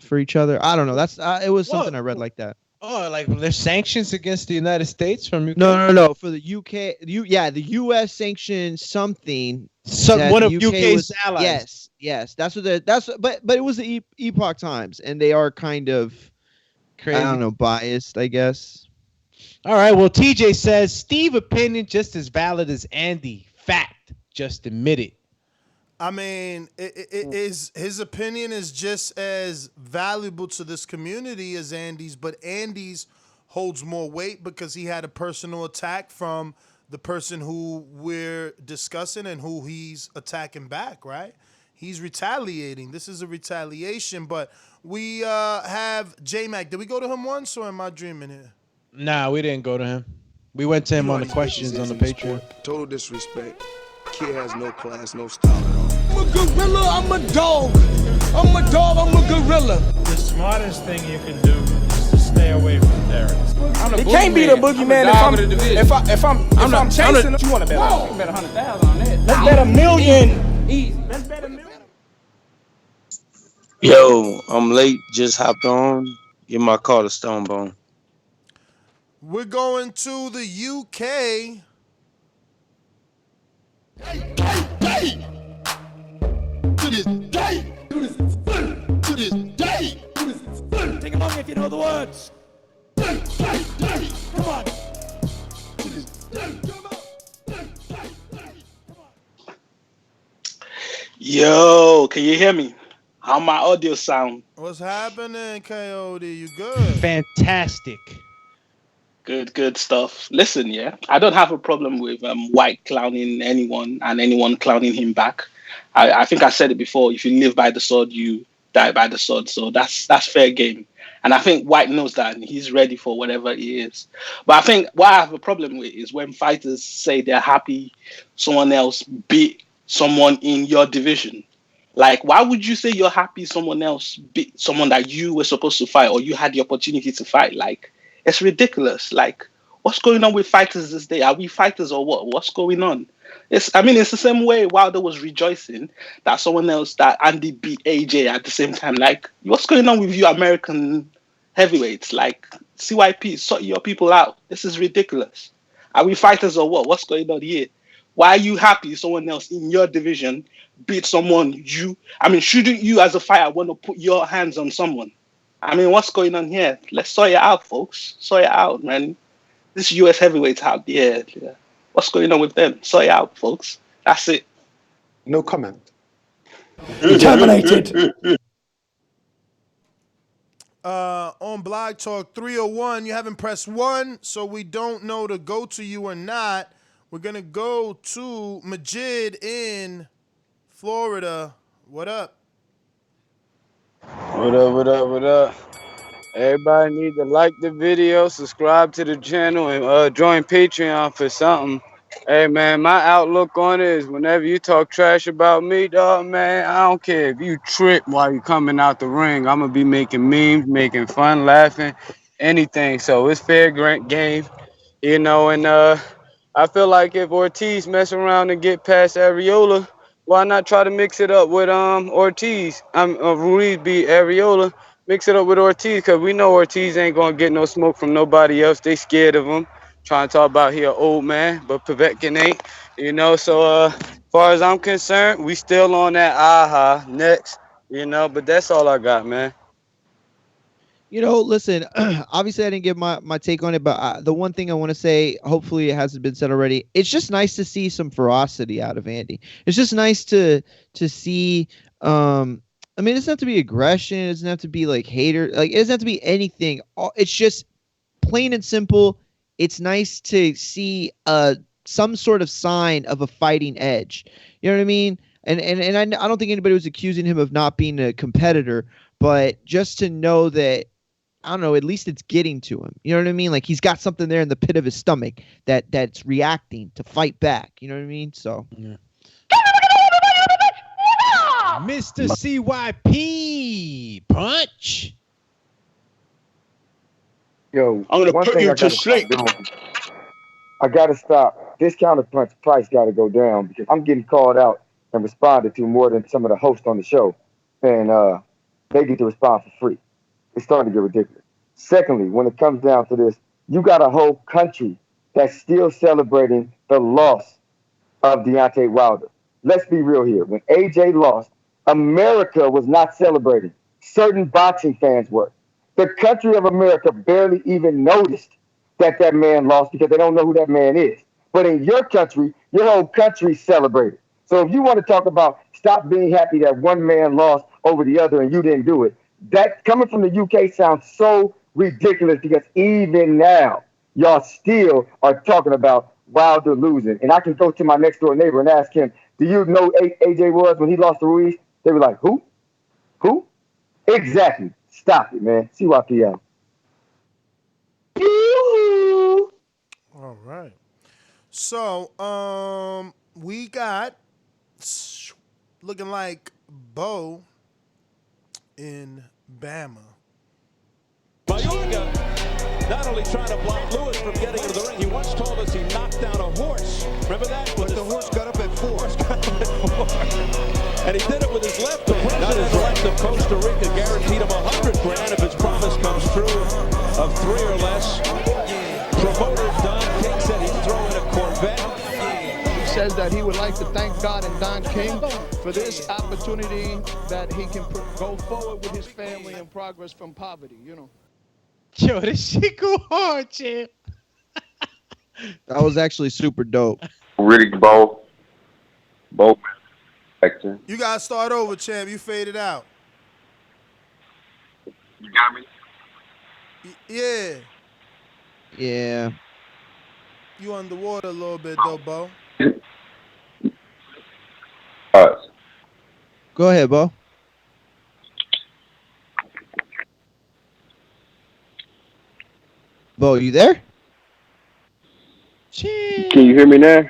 for each other. I don't know. That's it was something I read like that. Oh, like there's sanctions against the United States from UK? No. For the UK, the US sanctioned something. One of UK's allies. Yes. But it was the Epoch Times, and they are kind of crazy. I don't know, biased, I guess. All right. Well, TJ says Steve opinion just as valid as Andy. Fact. Just admit it. I mean, his opinion is just as valuable to this community as Andy's, but Andy's holds more weight because he had a personal attack from the person who we're discussing and who he's attacking back, right? He's retaliating. This is a retaliation, but we have J-Mac. Did we go to him once, or am I dreaming here? Nah, we didn't go to him. We went to him on the questions on the Patreon. Total disrespect. Kid has no class, no style at all. I'm a gorilla, I'm a dog. I'm a dog, I'm a gorilla. The smartest thing you can do is to stay away from terrorists. It can't be the boogeyman if I'm chasing him. You want to bet? You can bet 100,000 on that. Let's bet $1 million. Easy. Let's bet $1 million. Yo, I'm late. Just hopped on. Give my call to Stonebone. We're going to the UK. To this day. To this day. Take along if you know the words. Come on. Yo, can you hear me? How my audio sound? What's happening, KOD? You good? Fantastic. Good stuff. Listen, yeah, I don't have a problem with White clowning anyone and anyone clowning him back. I think I said it before. If you live by the sword, you die by the sword. So that's fair game. And I think White knows that, and he's ready for whatever he is. But I think what I have a problem with is when fighters say they're happy someone else beat someone in your division. Like, why would you say you're happy someone else beat someone that you were supposed to fight or you had the opportunity to fight? Like, it's ridiculous. Like, what's going on with fighters this day? Are we fighters or what? What's going on? It's the same way Wilder was rejoicing that someone else, that Andy beat AJ at the same time. Like, what's going on with you American heavyweights? Like, CYP, sort your people out. This is ridiculous. Are we fighters or what? What's going on here? Why are you happy someone else in your division beat someone shouldn't you as a fighter want to put your hands on someone? What's going on here? Let's sort it out, folks. Sort it out, man. This US heavyweights out there. Yeah. What's going on with them? Sort it out, folks. That's it. No comment. Terminated. On Blog Talk 301, you haven't pressed 1, so we don't know to go to you or not. We're going to go to Majid in Florida. What up? What up? Everybody need to like the video, subscribe to the channel, and join Patreon for something. Hey, man, my outlook on it is whenever you talk trash about me, dog, man, I don't care if you trip while you coming out the ring. I'm going to be making memes, making fun, laughing, anything. So it's fair game, and I feel like if Ortiz mess around and get past Areola, why not try to mix it up with Ortiz? Ruiz beat Areola. Mix it up with Ortiz, because we know Ortiz ain't going to get no smoke from nobody else. They scared of him. Trying to talk about he an old man, but Povetkin ain't. So as far as I'm concerned, we still on that next, but that's all I got, man. Listen, obviously I didn't give my take on it, but the one thing I want to say, hopefully it hasn't been said already, it's just nice to see some ferocity out of Andy. It's just nice to see I mean, it doesn't have to be aggression. It doesn't have to be like hater. Like, it doesn't have to be anything. It's just plain and simple. It's nice to see some sort of sign of a fighting edge. You know what I mean? And I don't think anybody was accusing him of not being a competitor, but just to know that, I don't know, at least it's getting to him. You know what I mean? Like, he's got something there in the pit of his stomach that's reacting to fight back. You know what I mean? So. Yeah. Mr. CYP punch. Yo, I'm gonna one put thing you I to gotta sleep. stop doing, I gotta stop. Discounted punch price gotta go down because I'm getting called out and responded to more than some of the hosts on the show, and they get to respond for free. It's starting to get ridiculous. Secondly, when it comes down to this, you got a whole country that's still celebrating the loss of Deontay Wilder. Let's be real here. When AJ lost, America was not celebrating. Certain boxing fans were. The country of America barely even noticed that that man lost because they don't know who that man is. But in your country, your whole country celebrated. So if you want to talk about stop being happy that one man lost over the other and you didn't do it, that coming from the UK sounds so ridiculous because even now, y'all still are talking about Wilder losing. And I can go to my next door neighbor and ask him, do you know AJ was when he lost to Ruiz? They were like, who? Who? Exactly. Stop it, man. CYPL. All right. So, we got looking like Bo in Bama. Mayorga not only trying to block Lewis from getting into the ring, he once told us he knocked down a horse. Remember that? But the horse got up at 4. And he did it with his left. The president-elect of Costa Rica guaranteed him $100,000 if his promise comes true of 3 or less. Promoter Don King said he's throwing a Corvette. He says that he would like to thank God and Don King for this opportunity that he can go forward with his family and progress from poverty, you know. Yo, this shit go hard, champ. That was actually super dope. Really, Bo. You gotta start over, champ. You faded out. You got me? Yeah. Yeah. You underwater a little bit though, Bo. Go ahead, Bo. Bo, you there? Can you hear me now?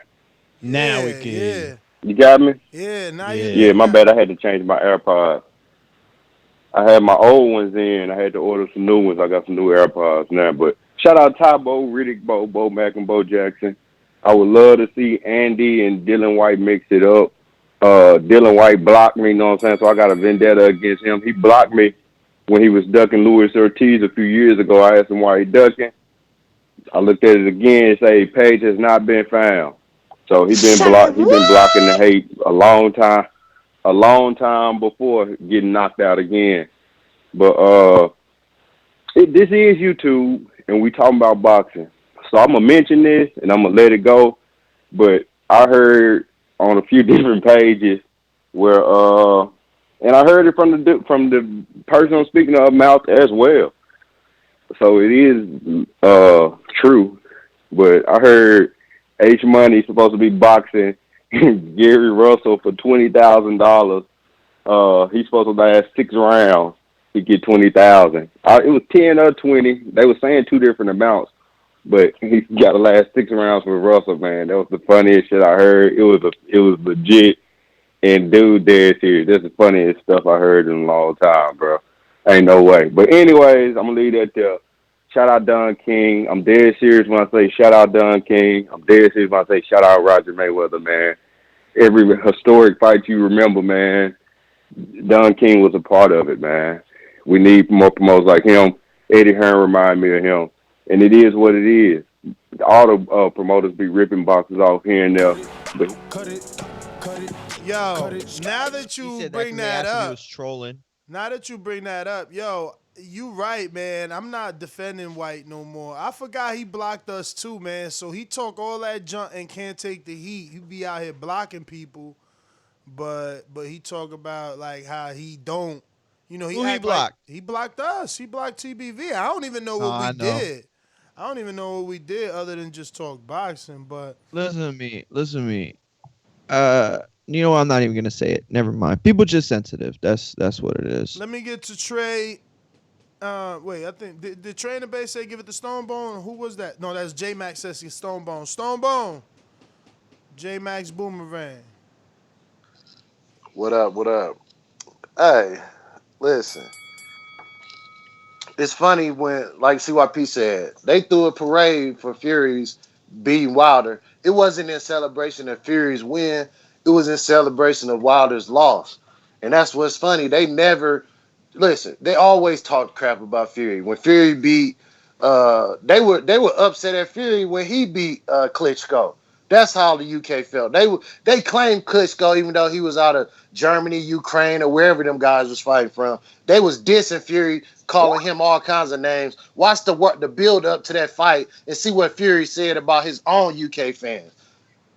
Now we can. Yeah. You got me? Yeah, now Yeah, my bad. I had to change my AirPods. I had my old ones in. I had to order some new ones. I got some new AirPods now. But shout out Tybo, Riddick Bo, Bo Mack, and Bo Jackson. I would love to see Andy and Dillian Whyte mix it up. Dillian Whyte blocked me, you know what I'm saying? So I got a vendetta against him. He blocked me when he was ducking Luis Ortiz a few years ago. I asked him why he ducking. I looked at it again and say Page has not been found. So he's been blocked. He's been blocking the hate a long time before getting knocked out again. But this is YouTube, and we talking about boxing. So I'm gonna mention this and I'm gonna let it go. But I heard on a few different pages where and I heard it from the person I'm speaking of mouth as well. So it is true. But I heard H Money supposed to be boxing Gary Russell for $20,000. He's supposed to last 6 rounds. He get $20,000. It was 10 or 20. They were saying 2 different amounts, but he got to last 6 rounds with Russell. Man, that was the funniest shit I heard. It was legit, and dude, dead serious. That's the funniest stuff I heard in a long time, bro. Ain't no way. But anyways, I'm gonna leave that there. Shout out Don King. I'm dead serious when I say shout out Don King. I'm dead serious when I say shout out Roger Mayweather, man. Every historic fight you remember, man, Don King was a part of it, man. We need more promoters like him. Eddie Hearn remind me of him. And it is what it is. All the promoters be ripping boxes off here and there. But Yo, now that you bring that He up, was trolling. now that you bring that up, yo, you right, man. I'm not defending White no more. I forgot he blocked us too, man. So he talk all that junk and can't take the heat. He be out here blocking people. but he talk about like how he don't, he Who he act blocked? like he blocked us. He blocked TBV. I don't even know Oh, what we I know. did. I don't even know what we did other than just talk boxing. But Listen to me. Listen to me. You know what? I'm not even gonna say it. Never mind. People just sensitive. That's what it is. let me get to Trey. Wait, I think did Trey in the base say give it to Stonebone? Who was that? No, that's J Max says he's Stonebone. Stonebone. J Max Boomerang. What up? What up? Hey, listen. It's funny when, like CYP said, they threw a parade for Fury's beating Wilder. It wasn't in celebration of Fury's win. It was in celebration of Wilder's loss. And that's what's funny. They never listen. They always talked crap about Fury. When Fury beat, they were upset at Fury when he beat Klitschko. That's how the UK felt. They claimed Klitschko even though he was out of Germany, Ukraine, or wherever them guys was fighting from. They was dissing Fury, calling him all kinds of names. Watch the build up to that fight and see what Fury said about his own UK fans.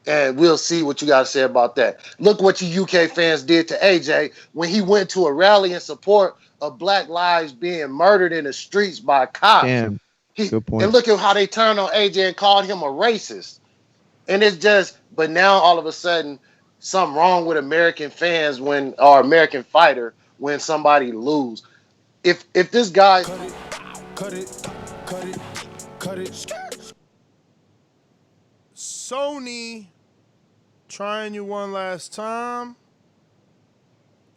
And we'll see what you got to say about that. Look what you UK fans did to AJ when he went to a rally in support of Black lives being murdered in the streets by cops. Damn. Good point. And look at how they turned on AJ and called him a racist. And it's just, but now all of a sudden, something wrong with American fans or American fighter when somebody lose. If this guy Cut it. Sony trying you one last time.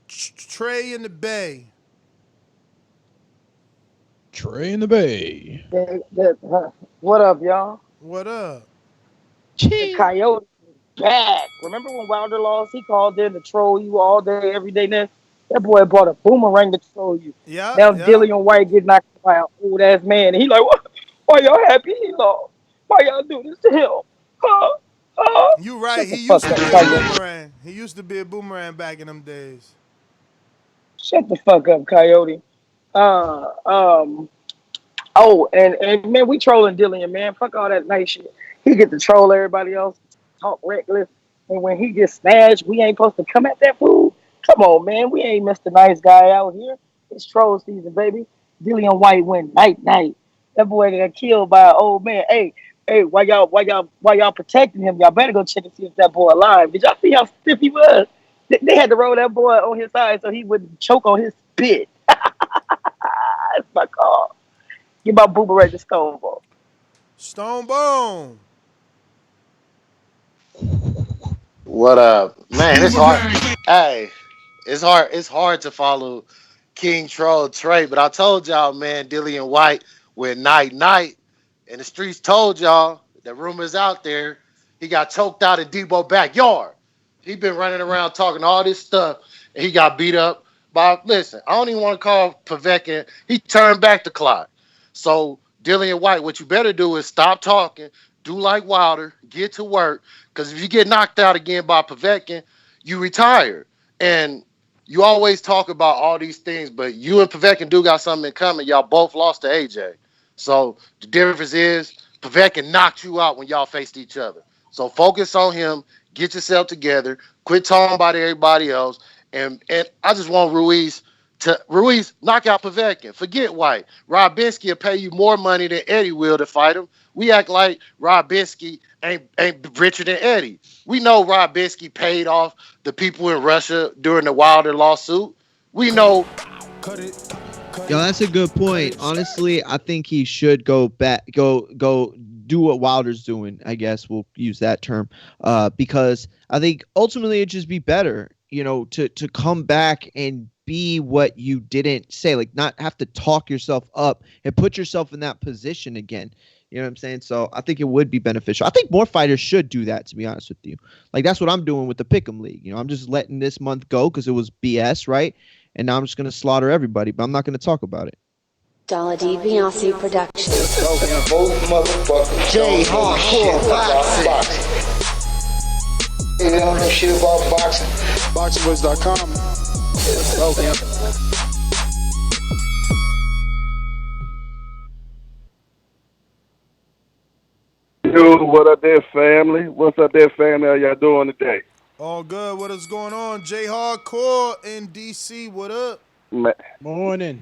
Trey in the Bay. Trey in the Bay. What up, y'all? What up? The Coyote is back. Remember when Wilder lost? He called in to troll you all day, every day. That boy brought a boomerang to troll you. Yeah. Now Dillian Whyte getting knocked out by an old ass man, and he like, what? Why y'all happy he lost? Why y'all do this to him? Huh? You right. He Shut used the to be fuck a up, boomerang. He used to be a boomerang back in them days. Shut the fuck up, Coyote. Oh, and man, we trolling Dillian, man. Fuck all that nice shit. He get to troll everybody else, talk reckless, and when he gets smashed, we ain't supposed to come at that fool. Come on, man. We ain't Mr. Nice Guy out here. It's troll season, baby. Dillian Whyte went night. That boy got killed by an old man. Hey, why y'all protecting him? Y'all better go check and see if that boy alive. Did y'all see how stiff he was? They had to roll that boy on his side so he wouldn't choke on his spit. That's my call. Get my boomerang to Stonebone. Stonebone. What up, man? It's hard. Hey, it's hard to follow King Troll Trey, but I told y'all, man, Dillian Whyte went night, and the streets told y'all the rumors out there. He got choked out in Debo backyard. He been running around talking all this stuff, and he got beat up by. Listen, I don't even want to call Povetkin. He turned back the clock. So Dillian Whyte, what you better do is stop talking. Do like Wilder, get to work. Because if you get knocked out again by Povetkin, you retire. And you always talk about all these things, but you and Povetkin do got something in common. Y'all both lost to AJ. So the difference is Povetkin knocked you out when y'all faced each other. So focus on him. Get yourself together. Quit talking about everybody else. And I just want Ruiz knock out Povetkin. Forget White. Robinski will pay you more money than Eddie will to fight him. We act like Robinski ain't richer than Eddie. We know Robinski paid off the people in Russia during the Wilder lawsuit. We know. Yo, that's a good point. Honestly, I think he should go do what Wilder's doing. I guess we'll use that term, because I think ultimately it'd just be better, to come back and be what you didn't say, like not have to talk yourself up and put yourself in that position again. You know what I'm saying? So I think it would be beneficial. I think more fighters should do that, to be honest with you. Like that's what I'm doing with the Pick'em League. I'm just letting this month go because it was BS, right? And now I'm just going to slaughter everybody, but I'm not going to talk about it. Dollar D Beyonce Production. J Hardcore Boxing. You don't know shit about boxing. BoxingWiz.com. Yo, what up there, family? What's up there, family? How y'all doing today? All good. What is going on? J Hardcore in DC. What up? Morning.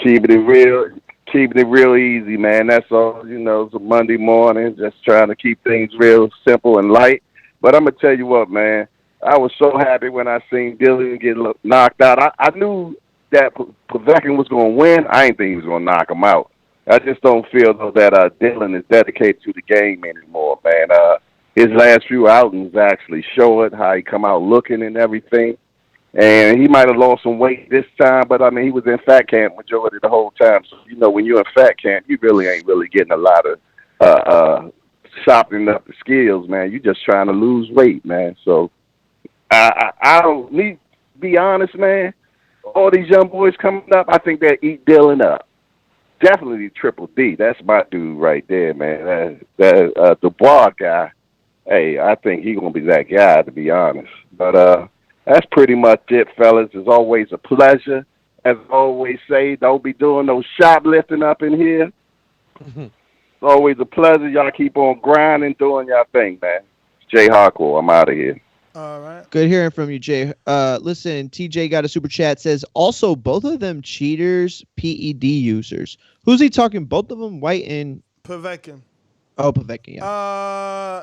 Keeping it real easy, man. That's all. It's a Monday morning, just trying to keep things real simple and light. But I'm gonna tell you what, man. I was so happy when I seen Dillian get knocked out. I knew that Povetkin was gonna win. I didn't think he was gonna knock him out. I just don't feel though that Dillian is dedicated to the game anymore, man. His last few outings actually show it how he come out looking and everything. And he might have lost some weight this time, but I mean, he was in fat camp majority of the whole time. So, when you're in fat camp, you really ain't really getting a lot of sharpening up the skills, man. You're just trying to lose weight, man. So I don't need to be honest, man. All these young boys coming up, I think they eat Dylan up. Definitely Triple D. That's my dude right there, man. That Dubois guy. Hey, I think he's gonna be that guy, to be honest. But that's pretty much it, fellas. It's always a pleasure. As I always say, don't be doing no shoplifting up in here. It's always a pleasure. Y'all keep on grinding, doing y'all thing, man. It's Jay Hardcore. I'm out of here. All right. Good hearing from you, Jay. Listen, TJ got a super chat. Says also both of them cheaters, PED users. Who's he talking? Both of them, White and Povetkin. Oh, Povetkin. Yeah.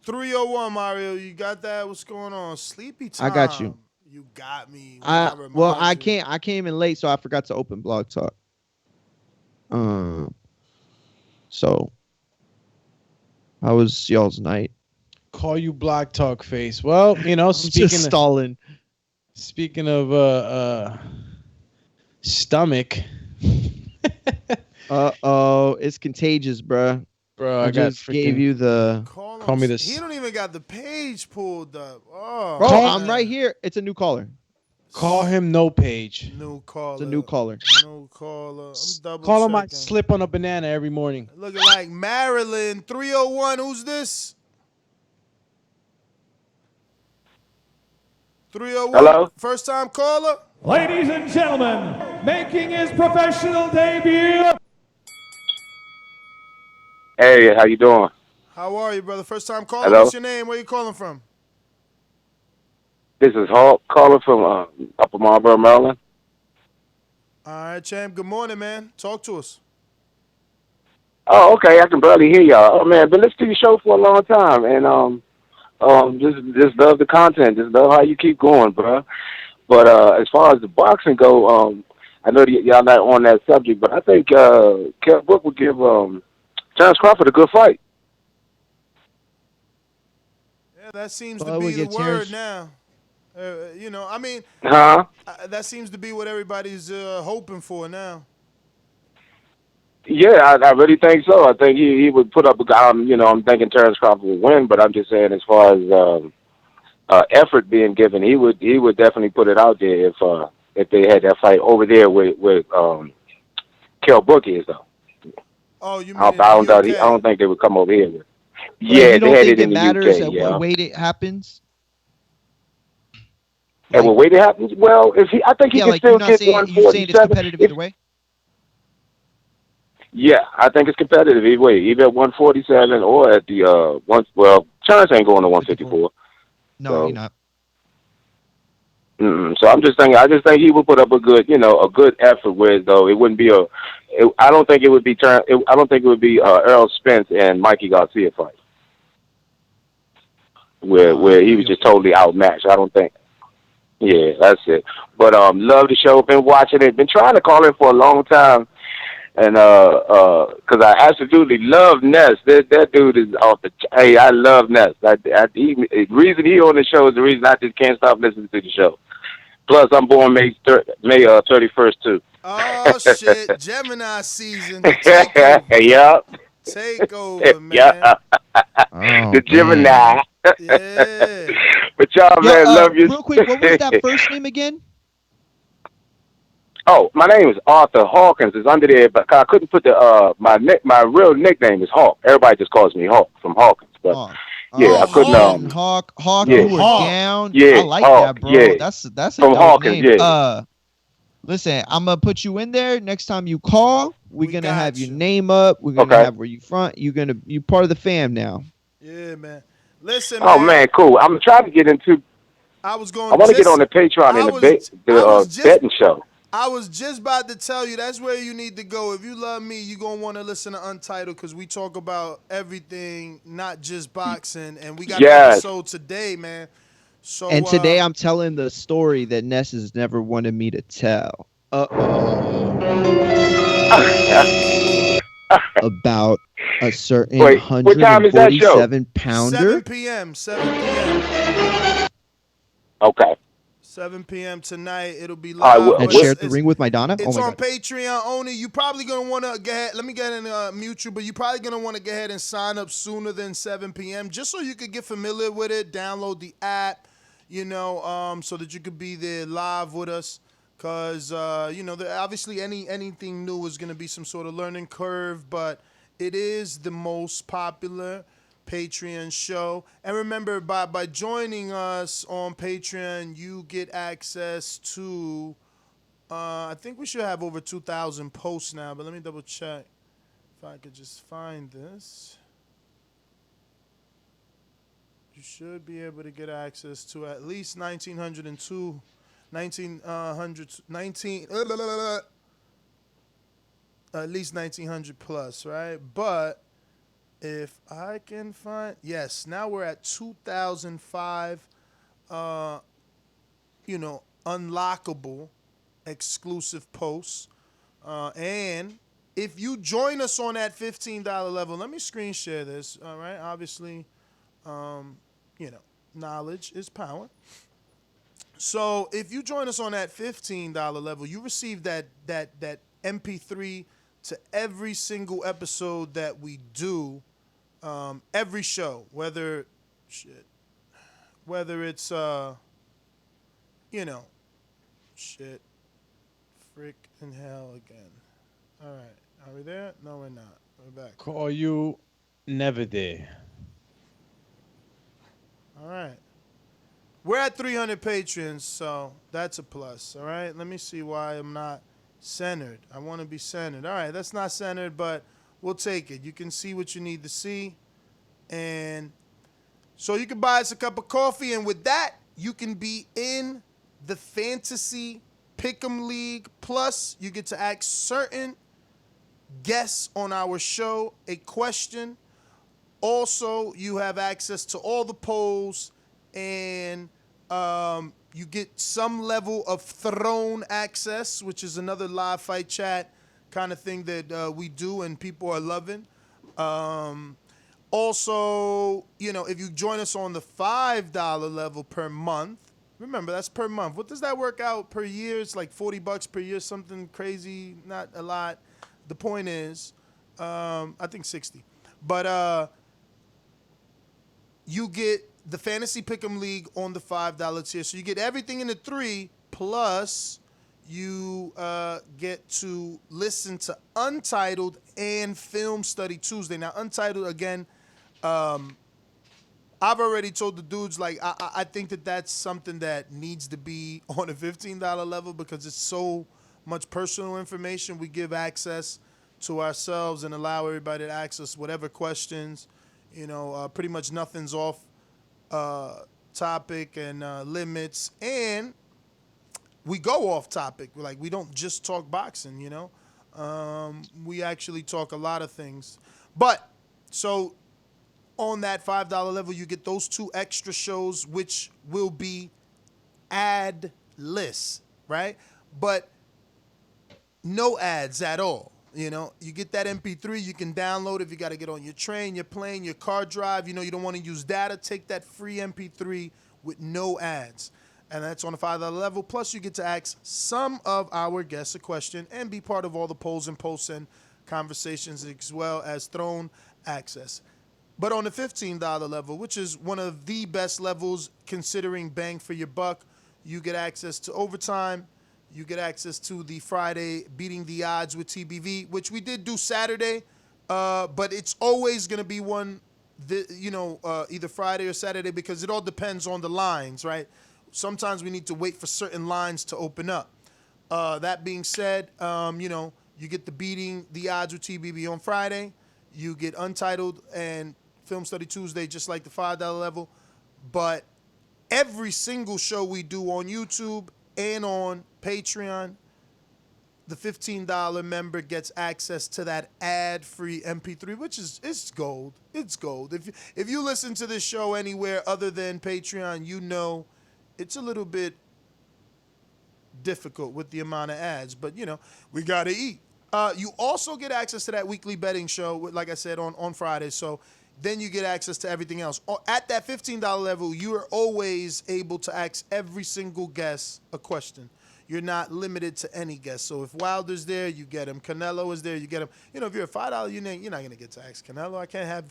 301 Mario, you got that? What's going on? Sleepy time. I got you. You got me. I came in late, so I forgot to open Blog Talk. So how was y'all's night? Call you Blog Talk face. Well, stalling. Speaking of stomach. It's contagious, bruh. Bro, I just gave you the. Call me this. He don't even got the page pulled up. Oh, bro, I'm right here. It's a new caller. Call him no page. New caller. It's a new caller. New caller. I'm double Call him. checking. I slip on a banana every morning. Looking like Maryland 301. Who's this? 301. Hello? First time caller. Ladies and gentlemen, making his professional debut. Hey, how you doing? How are you, brother? First time caller. Hello? What's your name? Where you calling from? This is Hawk calling from Upper Marlboro, Maryland. All right, champ. Good morning, man. Talk to us. Oh, okay. I can barely hear y'all. Oh man, been listening to your show for a long time, and just love the content. Just love how you keep going, bro. But as far as the boxing go, I know y'all not on that subject, but I think Kell Brook would give Terrence Crawford a good fight. Yeah, that seems to be the word now. That seems to be what everybody's hoping for now. Yeah, I really think so. I think he would put up a guy. I'm thinking Terrence Crawford would win, but I'm just saying as far as effort being given, he would definitely put it out there if they had that fight over there with Kell Brook is though. Oh, you mean I don't think they would come over here. Yeah, they had it in the UK. At what weight it happens? At what weight it happens? Well, I think he can still get 147. You saying it's competitive either way? Yeah, I think it's competitive either way, either at 147 or at the Terrence ain't going to 154. No, you're not. So I just think he would put up a good effort. Whereas though it wouldn't be I don't think it would be Errol Spence and Mikey Garcia fight, where he was just totally outmatched. I don't think. Yeah, that's it. But love the show. Been watching it. Been trying to call in for a long time, and because I absolutely love Ness. That dude is off the. Hey, I love Ness. The reason he on the show is the reason I just can't stop listening to the show. Plus, I'm born May 31st too. Oh shit! Gemini season. Yep. Takeover, man. Yeah. The Gemini. Yeah. But y'all, man, love you. Real quick, what was that first name again? Oh, my name is Arthur Hawkins. It's under there, but I couldn't put the my real nickname is Hawk. Everybody just calls me Hawk from Hawkins, but. I couldn't. Hawk, yeah. you were down. Yeah, I like Hawk, that, bro. Yeah. That's a from dope Hawkins, name. yeah. Listen, I'm gonna put you in there. Next time you call, we're gonna have your name up. We're gonna have where you front. You part of the fam now. Yeah, man. Listen, man, cool. I'm trying to get into I was going. I want to get on the Patreon I and was. I the was just. betting show. I was just about to tell you that's where you need to go. If you love me, you're going to want to listen to Untitled because we talk about everything, not just boxing. And we got an Yes. episode today, man. So And today I'm telling the story that Ness has never wanted me to tell. About a certain Wait, what time is that show? 147-pounder. 7 p.m. 7 p.m. Okay. 7 p.m. tonight. It'll be All live. right, That shared the ring with my Donna. It's oh my on God. Patreon only. You probably gonna want to get ahead. Let me get in mute you, but you probably gonna want to go ahead and sign up sooner than 7 p.m. just so you could get familiar with it. Download the app, so that you could be there live with us. Cause obviously anything new is gonna be some sort of learning curve, but it is the most popular Patreon show. And remember, by joining us on Patreon, you get access to I think we should have over 2,000 posts now, but let me double check if I could just find this. You should be able to get access to at least 1,902, 1,900, at least 1,900 plus, right? But if I can find, yes, now we're at 2,005, unlockable exclusive posts. And if you join us on that $15 level, let me screen share this, all right? Obviously, knowledge is power. So if you join us on that $15 level, you receive that MP3 to every single episode that we do, every show, whether it's frick in hell again. All right, are we there? No, we're not. We're back. Call you never there. All right. We're at 300 patrons, so that's a plus. All right. Let me see why I'm not centered. I want to be centered. All right, that's not centered, but we'll take it. You can see what you need to see, and so you can buy us a cup of coffee, and with that, you can be in the Fantasy Pick'em League. Plus, you get to ask certain guests on our show a question. Also, you have access to all the polls, and you get some level of throne access, which is another live fight chat kind of thing that we do and people are loving. Also, if you join us on the $5 level per month, remember that's per month. What does that work out per year? It's like $40 per year, something crazy, not a lot. The point is, I think 60. But you get the Fantasy Pick'em League on the $5 tier. So you get everything in the 3, plus you get to listen to Untitled and Film Study Tuesday. Now, Untitled, again, I've already told the dudes, like, I think that's something that needs to be on a $15 level because it's so much personal information. We give access to ourselves and allow everybody to access whatever questions. Pretty much nothing's off topic and limits. And we go off topic. Like, we don't just talk boxing, we actually talk a lot of things. But, so on that $5 level, you get those 2 extra shows, which will be ad-less, right? But no ads at all. You get that MP3, you can download if you got to get on your train, your plane, your car drive. You don't want to use data. Take that free MP3 with no ads. And that's on the $5 level. Plus, you get to ask some of our guests a question and be part of all the polls and posts and conversations, as well as throne access. But on the $15 level, which is one of the best levels considering bang for your buck, you get access to overtime. You get access to the Friday Beating the Odds with TBV, which we did do Saturday, but it's always going to be one, either Friday or Saturday because it all depends on the lines, right? Sometimes we need to wait for certain lines to open up. That being said, you get the Beating the Odds with TBV on Friday. You get Untitled and Film Study Tuesday, just like the $5 level. But every single show we do on YouTube and on Patreon, the $15 member gets access to that ad-free MP3, which is it's gold. It's gold. If you listen to this show anywhere other than Patreon, you know it's a little bit difficult with the amount of ads, but we gotta eat. You also get access to that weekly betting show, like I said, on Fridays. So then you get access to everything else. At that $15 level, you are always able to ask every single guest a question. You're not limited to any guest. So if Wilder's there, you get him. Canelo is there, you get him. If you're at $5, you're not gonna get to ask Canelo. I can't have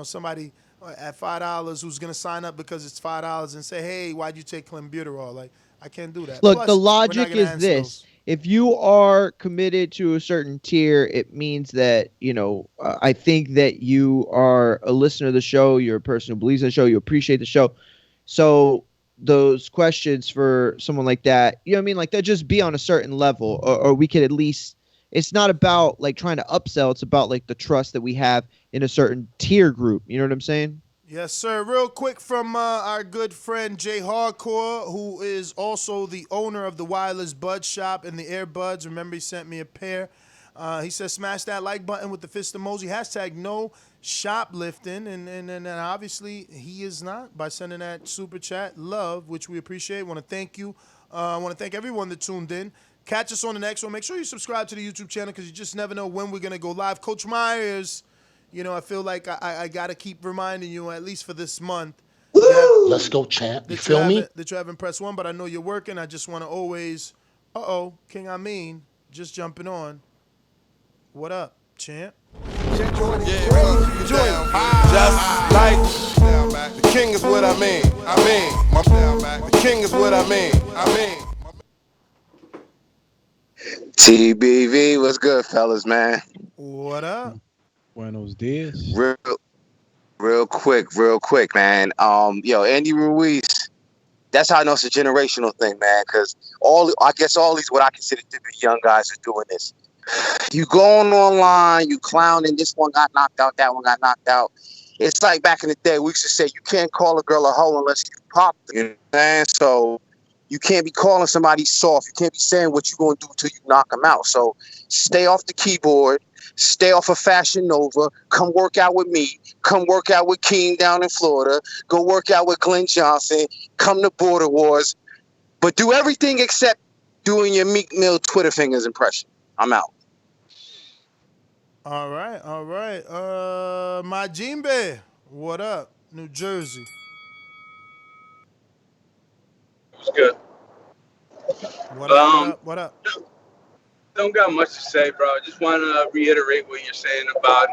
somebody at $5 who's gonna sign up because it's $5 and say, hey, why'd you take clenbuterol? Like, I can't do that. Look, Plus, the we're not logic gonna is answer this. those. If you are committed to a certain tier, it means that, I think that you are a listener of the show, you're a person who believes in the show, you appreciate the show. So those questions for someone like that, like they'll just be on a certain level, or we could at least, it's not about like trying to upsell, it's about like the trust that we have in a certain tier group. You know what I'm saying? Yes, sir. Real quick from our good friend Jay Hardcore, who is also the owner of the Wireless Bud Shop and the Earbuds. Remember, he sent me a pair. He says, smash that like button with the fist emoji. Hashtag no shoplifting. And obviously, he is not by sending that super chat. Love, which we appreciate. Want to thank you. I want to thank everyone that tuned in. Catch us on the next one. Make sure you subscribe to the YouTube channel because you just never know when we're going to go live. Coach Myers, I feel like I got to keep reminding you, at least for this month. Let's go, champ. You feel me? That you haven't pressed one, but I know you're working. I just want to always, King Amin, just jumping on. What up, champ? Just like the king is what I mean. The king is what I mean. TBV, what's good, fellas, man? What up? Buenos dias. Real quick, man. Andy Ruiz, that's how I know it's a generational thing, man, because I guess all these, what I consider to be young guys, are doing this. You going online, you clowning, this one got knocked out, that one got knocked out. It's like back in the day, we used to say you can't call a girl a hoe unless you pop them. You know what I'm saying? So you can't be calling somebody soft. You can't be saying what you're going to do until you knock them out. So stay off the keyboard. Stay off of Fashion Nova. Come work out with me. Come work out with Keem down in Florida. Go work out with Glenn Johnson. Come to Border Wars. But do everything except doing your Meek Mill Twitter fingers impression. I'm out. All right. Majimbe, what up? New Jersey. What's good? What up? Don't got much to say, bro. I just want to reiterate what you're saying about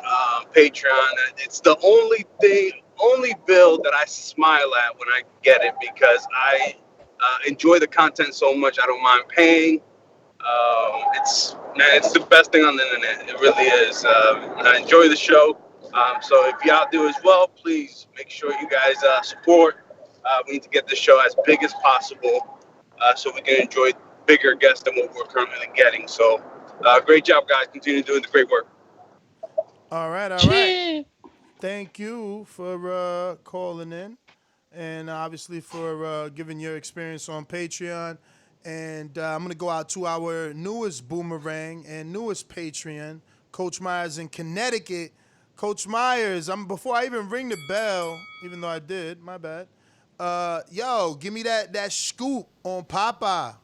Patreon. It's the only bill that I smile at when I get it because I enjoy the content so much. I don't mind paying. It's the best thing on the internet. It really is. And I enjoy the show. So if y'all do as well, please make sure you guys support. We need to get this show as big as possible so we can enjoy bigger guests than what we're currently getting. So great job, guys. Continue doing the great work. All right. Thank you for calling in and obviously for giving your experience on Patreon. And I'm going to go out to our newest Boomerang and newest Patreon, Coach Myers in Connecticut. Coach Myers, before I even ring the bell, even though I did, my bad. Give me that scoop on Popeye.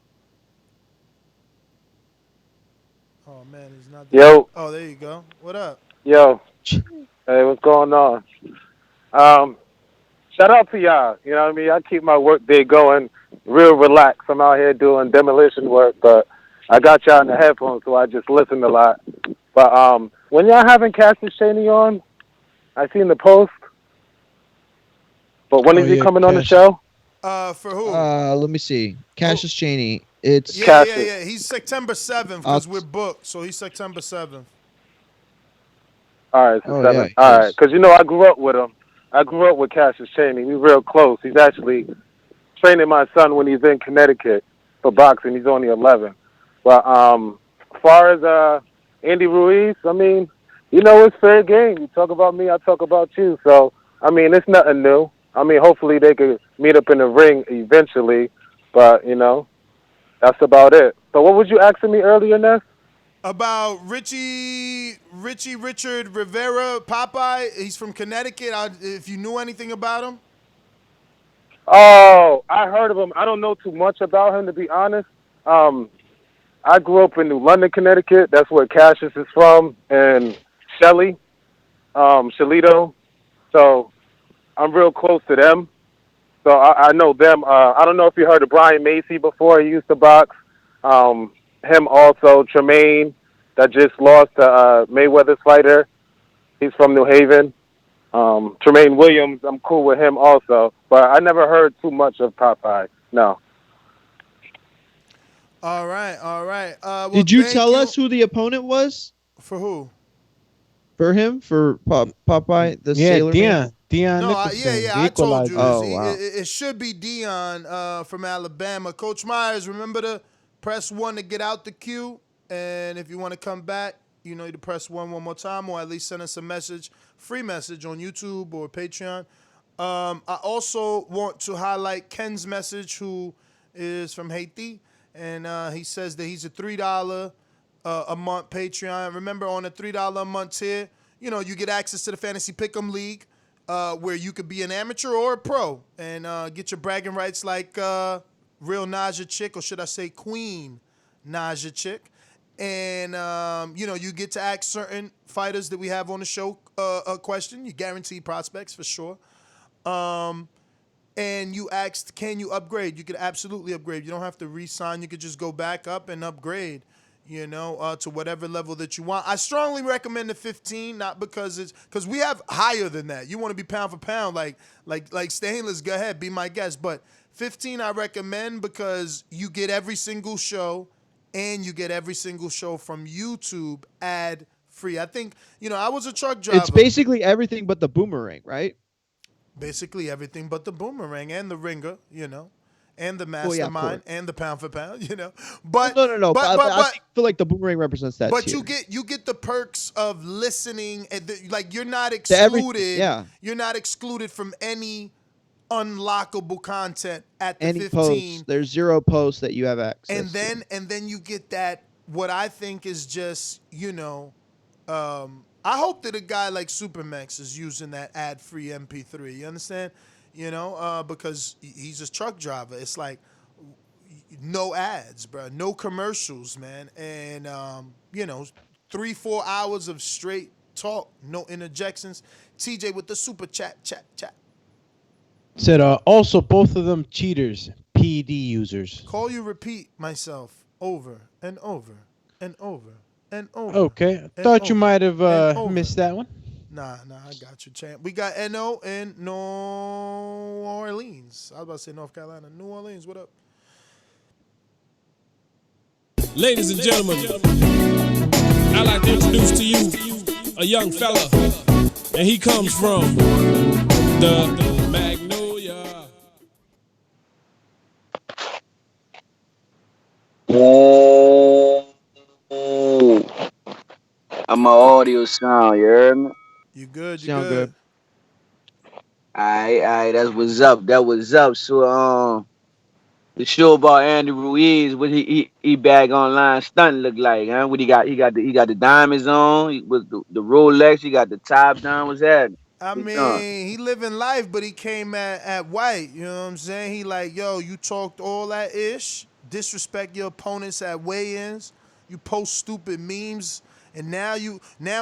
Oh, man, he's not there. Yo. Oh, there you go. What up? Yo. Hey, what's going on? Shout out to y'all. You know what I mean? I keep my work day going real relaxed. I'm out here doing demolition work, but I got y'all in the headphones, so I just listen a lot. But when y'all having Cassius Chaney on, I seen the post. But when is he coming on the show? For who? Let me see. Cassius Chaney. It's Yeah. He's September 7th because we're booked, so he's September 7th. All right, so 7th. All right, because I grew up with him. I grew up with Cassius Chaney. We're real close. He's actually training my son when he's in Connecticut for boxing. He's only 11. But as far as Andy Ruiz, I mean, it's fair game. You talk about me, I talk about you. So, I mean, it's nothing new. I mean, hopefully they could meet up in the ring eventually. But that's about it. So what was you asking me earlier, Ness? About Richard Rivera, Popeye. He's from Connecticut. If you knew anything about him. Oh, I heard of him. I don't know too much about him, to be honest. I grew up in New London, Connecticut. That's where Cassius is from, and Shelly, Shalito. So I'm real close to them. So I know them. I don't know if you heard of Brian Macy before. He used to box. Him also, Tremaine, that just lost to Mayweather's fighter. He's from New Haven. Tremaine Williams, I'm cool with him also. But I never heard too much of Popeye. No. All right, all right. Well, Did you thank tell us who the opponent was? For who? For him? For Popeye, the Yeah, sailor man? Dion No, Nicholson, I told you. Oh, wow. It should be Dion from Alabama. Coach Myers, remember to press 1 to get out the queue. And if you want to come back, you to press 1 more time, or at least send us a message, free message on YouTube or Patreon. I also want to highlight Ken's message, who is from Haiti. And he says that he's a $3 a month Patreon. Remember, on a $3 a month tier, you get access to the Fantasy Pick'em League, where you could be an amateur or a pro and get your bragging rights like real Naja Chick, or should I say Queen Naja Chick. And, you get to ask certain fighters that we have on the show a question. You guarantee prospects for sure. And you asked, can you upgrade? You could absolutely upgrade. You don't have to re-sign. You could just go back up and upgrade, to whatever level that you want. I strongly recommend the 15, not because we have higher than that. You want to be pound for pound, like Stainless, go ahead, be my guest. But 15 I recommend because you get every single show, and you get every single show from YouTube ad free. I think, I was a truck driver. It's basically everything but the boomerang, right? Basically everything but the boomerang and the ringer, and the mastermind and the pound for pound, But no. But I feel like the boomerang represents that. But tier. you get the perks of listening, and you're not excluded. You're not excluded from any unlockable content at the any 15. Posts, there's 0 posts that you have access. And then you get that, what I think is just I hope that a guy like Supermax is using that ad-free MP3. You understand? Because he's a truck driver. It's like no ads, bro, no commercials, man, and 3-4 hours of straight talk, no interjections. TJ with the super chat. Said also both of them cheaters, PD users. Call you repeat myself over and over and over and over. Okay, I thought you might have missed that one. Nah, I got you, champ. We got NO in New Orleans. I was about to say North Carolina. New Orleans, what up? Ladies and gentlemen, I'd like to introduce to you a young fella, and he comes from the Magnolia. I'm my audio sound, you heard me? You good? You sound good. Alright, that's what's up. That was up. So the show about Andy Ruiz, what he bag online stunt look like, huh? What he got? He got the diamonds on with the Rolex. He got the top down. What's that? I mean, he living life, but he came at White. You know what I'm saying? He like, yo, you talked all that ish, disrespect your opponents at weigh-ins, you post stupid memes, and now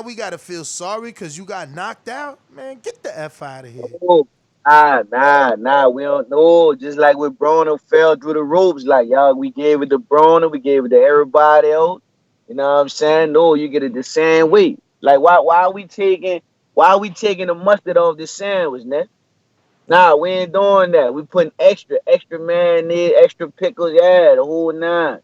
we gotta feel sorry because you got knocked out. Man, get the F out of here. Oh, nah. We don't know. Just like when Broner fell through the ropes, like y'all, we gave it to Broner, we gave it to everybody else. You know what I'm saying? No, you get it the same way. Like why are we taking the mustard off the sandwich, man? Nah, we ain't doing that. We putting extra mayonnaise, extra pickles, yeah, the whole 9.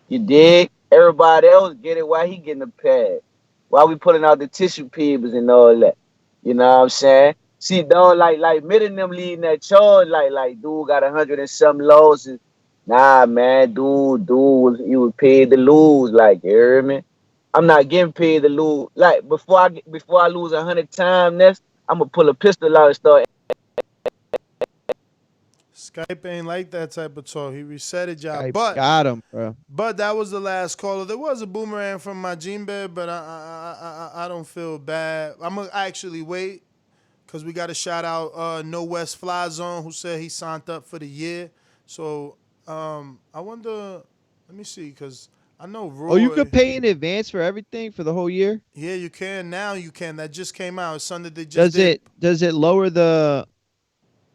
You dig? Everybody else get it. Why he getting a pad? Why we putting out the tissue papers and all that? You know what I'm saying? See, dog, like mid of them leading that charge, like dude got 100 and some losses. Nah, man, dude, he was paid to lose. Like, you hear me? I'm not getting paid to lose. Like before I lose 100 times, next I'm gonna pull a pistol out and start. Skype ain't like that type of talk. He reset it, y'all. I But got him, bro. that was the last caller. There was a boomerang from my Gene bed, but I don't feel bad. I'm gonna actually wait because we got to shout out No West Fly Zone, who said he signed up for the year. So I wonder. Let me see, because I know Roy. Oh, you could pay in advance for everything for the whole year? Yeah, you can. Now you can. That just came out. It's something they just Does it lower the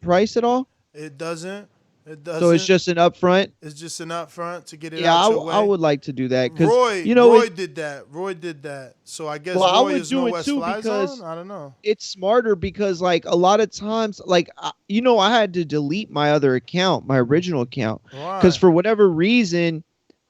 price at all? It doesn't. It doesn't. So it's just an upfront? It's just an upfront to get it Yeah, out your way. I would like to do that because Roy did that. Roy did that. So I guess I Roy would is do No it West too Fly because Zone? I don't know. it's smarter because like a lot of times, like I had to delete my other account, my original account, because for whatever reason,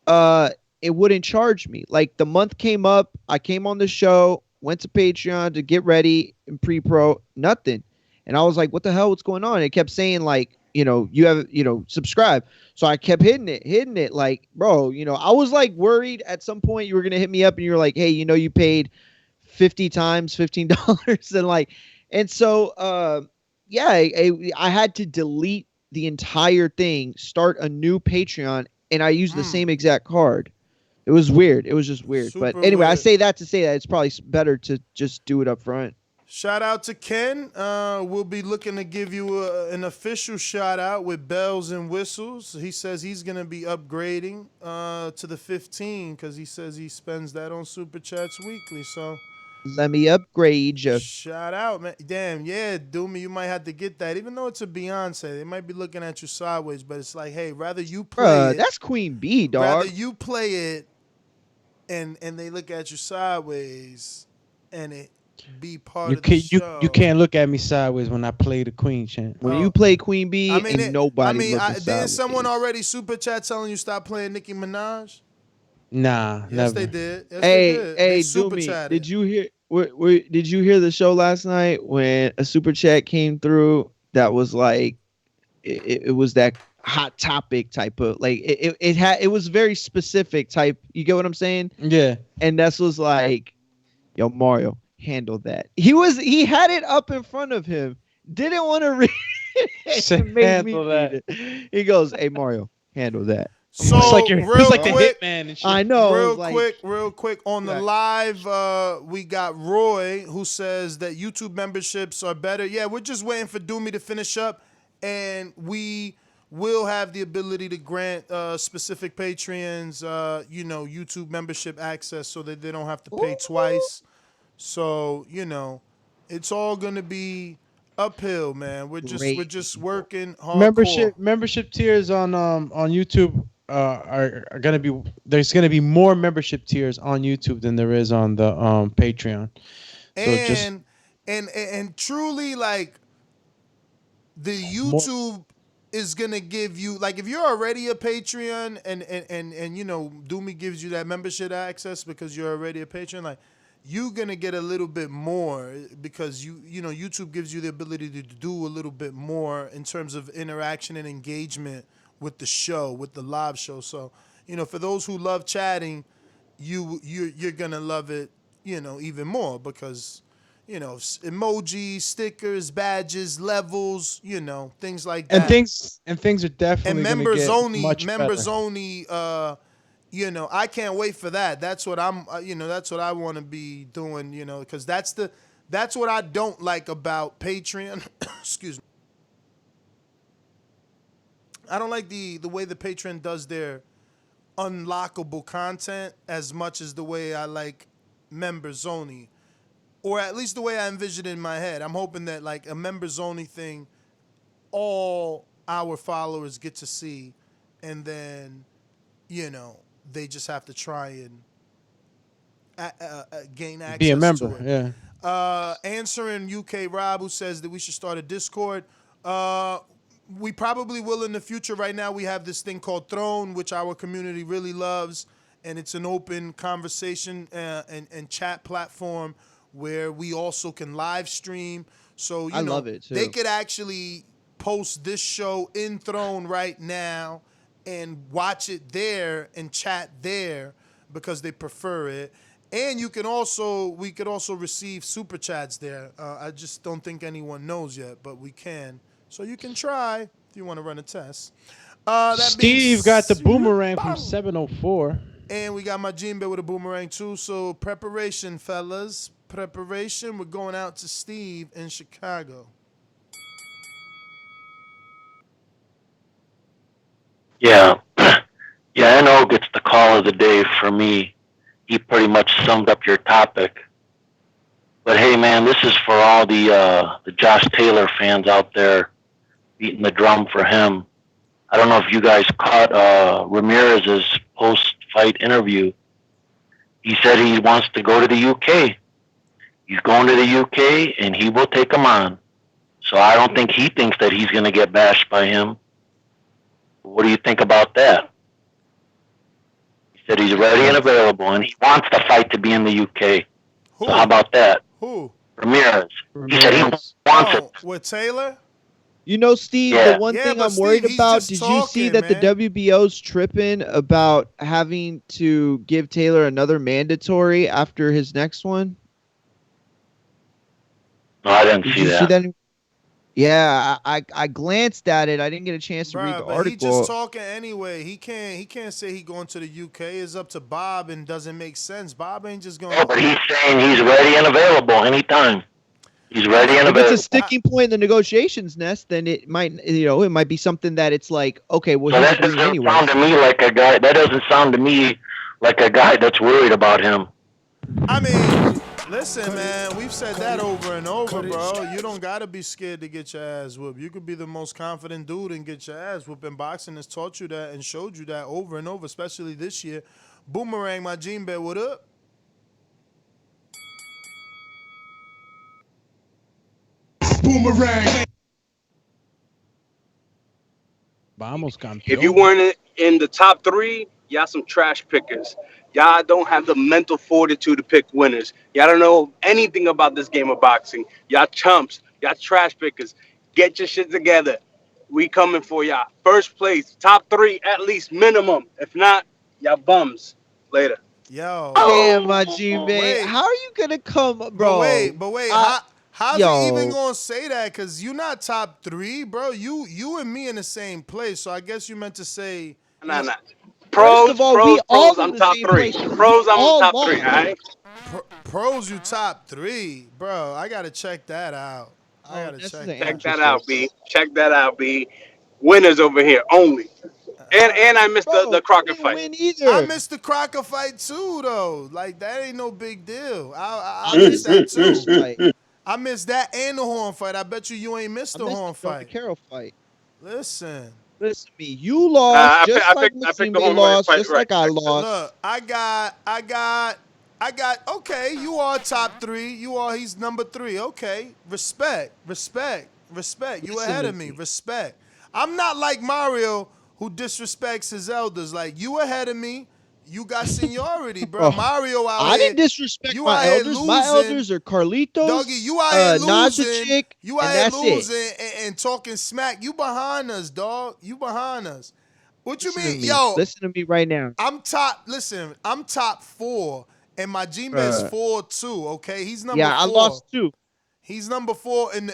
it wouldn't charge me. Like the month came up, I came on the show, went to Patreon to get ready and pre-pro, nothing, and I was like, "What the hell? What's going on?" It kept saying like, you have, subscribe. So I kept hitting it. Like, bro, I was like worried at some point you were gonna hit me up and you're like, hey, you paid 50 times $15 and so yeah, I had to delete the entire thing, start a new Patreon, and I used the same exact card. It was weird. It was just weird. But anyway, I say that to say that it's probably better to just do it up front. Shout out to Ken. We'll be looking to give you an official shout out with bells and whistles. He says he's going to be upgrading to the 15 because he says he spends that on Super Chats weekly. So let me upgrade you. Shout out, man. Damn, yeah, Doomy, you might have to get that. Even though it's a Beyonce, they might be looking at you sideways, but it's like, hey, rather you play it. That's Queen Bee, dog. Rather you play it and they look at you sideways and it be part of the show. You can't look at me sideways when I play the Queen chant. When you play Queen Bee, ain't nobody looking sideways. Didn't someone already super chat telling you stop playing Nicki Minaj? Nah, yes, never. They did. Yes, hey, they did. Hey, super Doomy, did you hear? Did you hear the show last night when a super chat came through that was like, it was that hot topic type of like it was very specific type. You get what I'm saying? Yeah. And that was like, yo, Mario, handle that. He had it up in front of him. Didn't want to read it. Handle that. He goes, hey, Mario, handle that. So it's like the hitman and shit. I know. Real quick on the live, we got Roy who says that YouTube memberships are better. Yeah, we're just waiting for Doomy to finish up, and we will have the ability to grant specific Patreons, YouTube membership access so that they don't have to pay twice. So it's all gonna be uphill, man. We're just working hardcore. Membership tiers on YouTube are gonna be, there's gonna be more membership tiers on YouTube than there is on the Patreon. So and truly, like, the YouTube is gonna give you, like, if you're already a Patreon and Doomy gives you that membership access because you're already a patron, like, you're gonna get a little bit more because YouTube gives you the ability to do a little bit more in terms of interaction and engagement with the show, with the live show. So, for those who love chatting, you're gonna love it, even more because, emojis, stickers, badges, levels, things like that. And things are definitely and members only, much members better. only. I can't wait for that. That's what I'm. That's what I want to be doing. Because that's what I don't like about Patreon. Excuse me. I don't like the way the Patreon does their unlockable content as much as the way I like members only, or at least the way I envision it in my head. I'm hoping that, like, a members only thing, all our followers get to see, and then they just have to try and gain access Be a member, to it. yeah. Answering UK Rob, who says that we should start a Discord. We probably will in the future. Right now, we have this thing called Throne, which our community really loves, and it's an open conversation and chat platform where we also can live stream. So I love it too. They could actually post this show in Throne right now and watch it there and chat there because they prefer it. And we could also receive super chats there. I just don't think anyone knows yet, but we can. So you can try if you want to run a test. Steve got the boomerang from 704. And we got my Jinbe with a boomerang too. So preparation, fellas. Preparation. We're going out to Steve in Chicago. Yeah. Yeah, NO gets the call of the day for me. He pretty much summed up your topic. But hey, man, this is for all the Josh Taylor fans out there beating the drum for him. I don't know if you guys caught Ramirez's post-fight interview. He said he wants to go to the UK. He's going to the UK, and he will take him on. So I don't think he thinks that he's going to get bashed by him. What do you think about that? He said he's ready and available, and he wants the fight to be in the UK. Who? So how about that? Who? Ramirez. He said he wants it. With Taylor? You know, Steve, Yeah. the one Yeah, thing but I'm worried Steve, he's about, just did you see talking, that man. the WBO's tripping about having to give Taylor another mandatory after his next one? No, I didn't Did see you that. see that? Yeah, I glanced at it. I didn't get a chance to read the But he just article. talking anyway. He can't say he going to the UK. It's up to Bob and doesn't make sense. Bob ain't just going. No, but he's saying he's ready and available anytime. He's ready and If it's available. a sticking point in the negotiations, Nest, then it might, it might be something that it's like, okay, well, So he's that agreeing doesn't anyway. sound to me like a guy. That doesn't sound to me like a guy that's worried about him. I mean, listen, man. We've said that over and over, bro. You don't gotta be scared to get your ass whooped. You could be the most confident dude and get your ass whooped. And boxing has taught you that and showed you that over and over, especially this year. Boomerang, my Jinbe, what up? Boomerang. Vamos, campeón. If you weren't in the top 3, y'all some trash pickers. Y'all don't have the mental fortitude to pick winners. Y'all don't know anything about this game of boxing. Y'all chumps. Y'all trash pickers. Get your shit together. We coming for y'all. First place, top 3 at least minimum. If not, y'all bums. Later. Yo. Damn, my G-Man. Wait. How are you going to come, bro? But wait. How's yo. he even gonna say that? Because you're not top 3, bro. You and me in the same place. So I guess you meant to say. Nah. Pros, First of all, pros, we all pros, in I'm the top same 3. place. Pros, I'm all top lost. 3, all right? Pros, you top 3, bro. I gotta check that out. I gotta check that. Check that out, B. Check that out, B. Winners over here only. And I missed the Crockett fight. I missed the Crocker fight too, though. Like that ain't no big deal. I missed that too. I missed that and the Horn fight. I bet you ain't missed the Horn fight. Carroll fight. Listen to me. You lost just like Mazembe lost, fight, just right. like I lost. Look, I got. Okay, you are top 3. You are. He's number 3. Okay, respect. You ahead of me. Respect. I'm not like Mario who disrespects his elders. Like you ahead of me. You got seniority, bro. Mario out I here. didn't disrespect you my out here elders. losing. My elders are Carlitos, Doggy, you out here losing. Naja You out and here that's losing and talking smack. You behind us, dog. You behind us. What you mean? Yo, listen to me right now. I'm top 4, and my Jinbe is 4-2. Okay, he's number 4. Yeah, I lost 2. He's number 4 in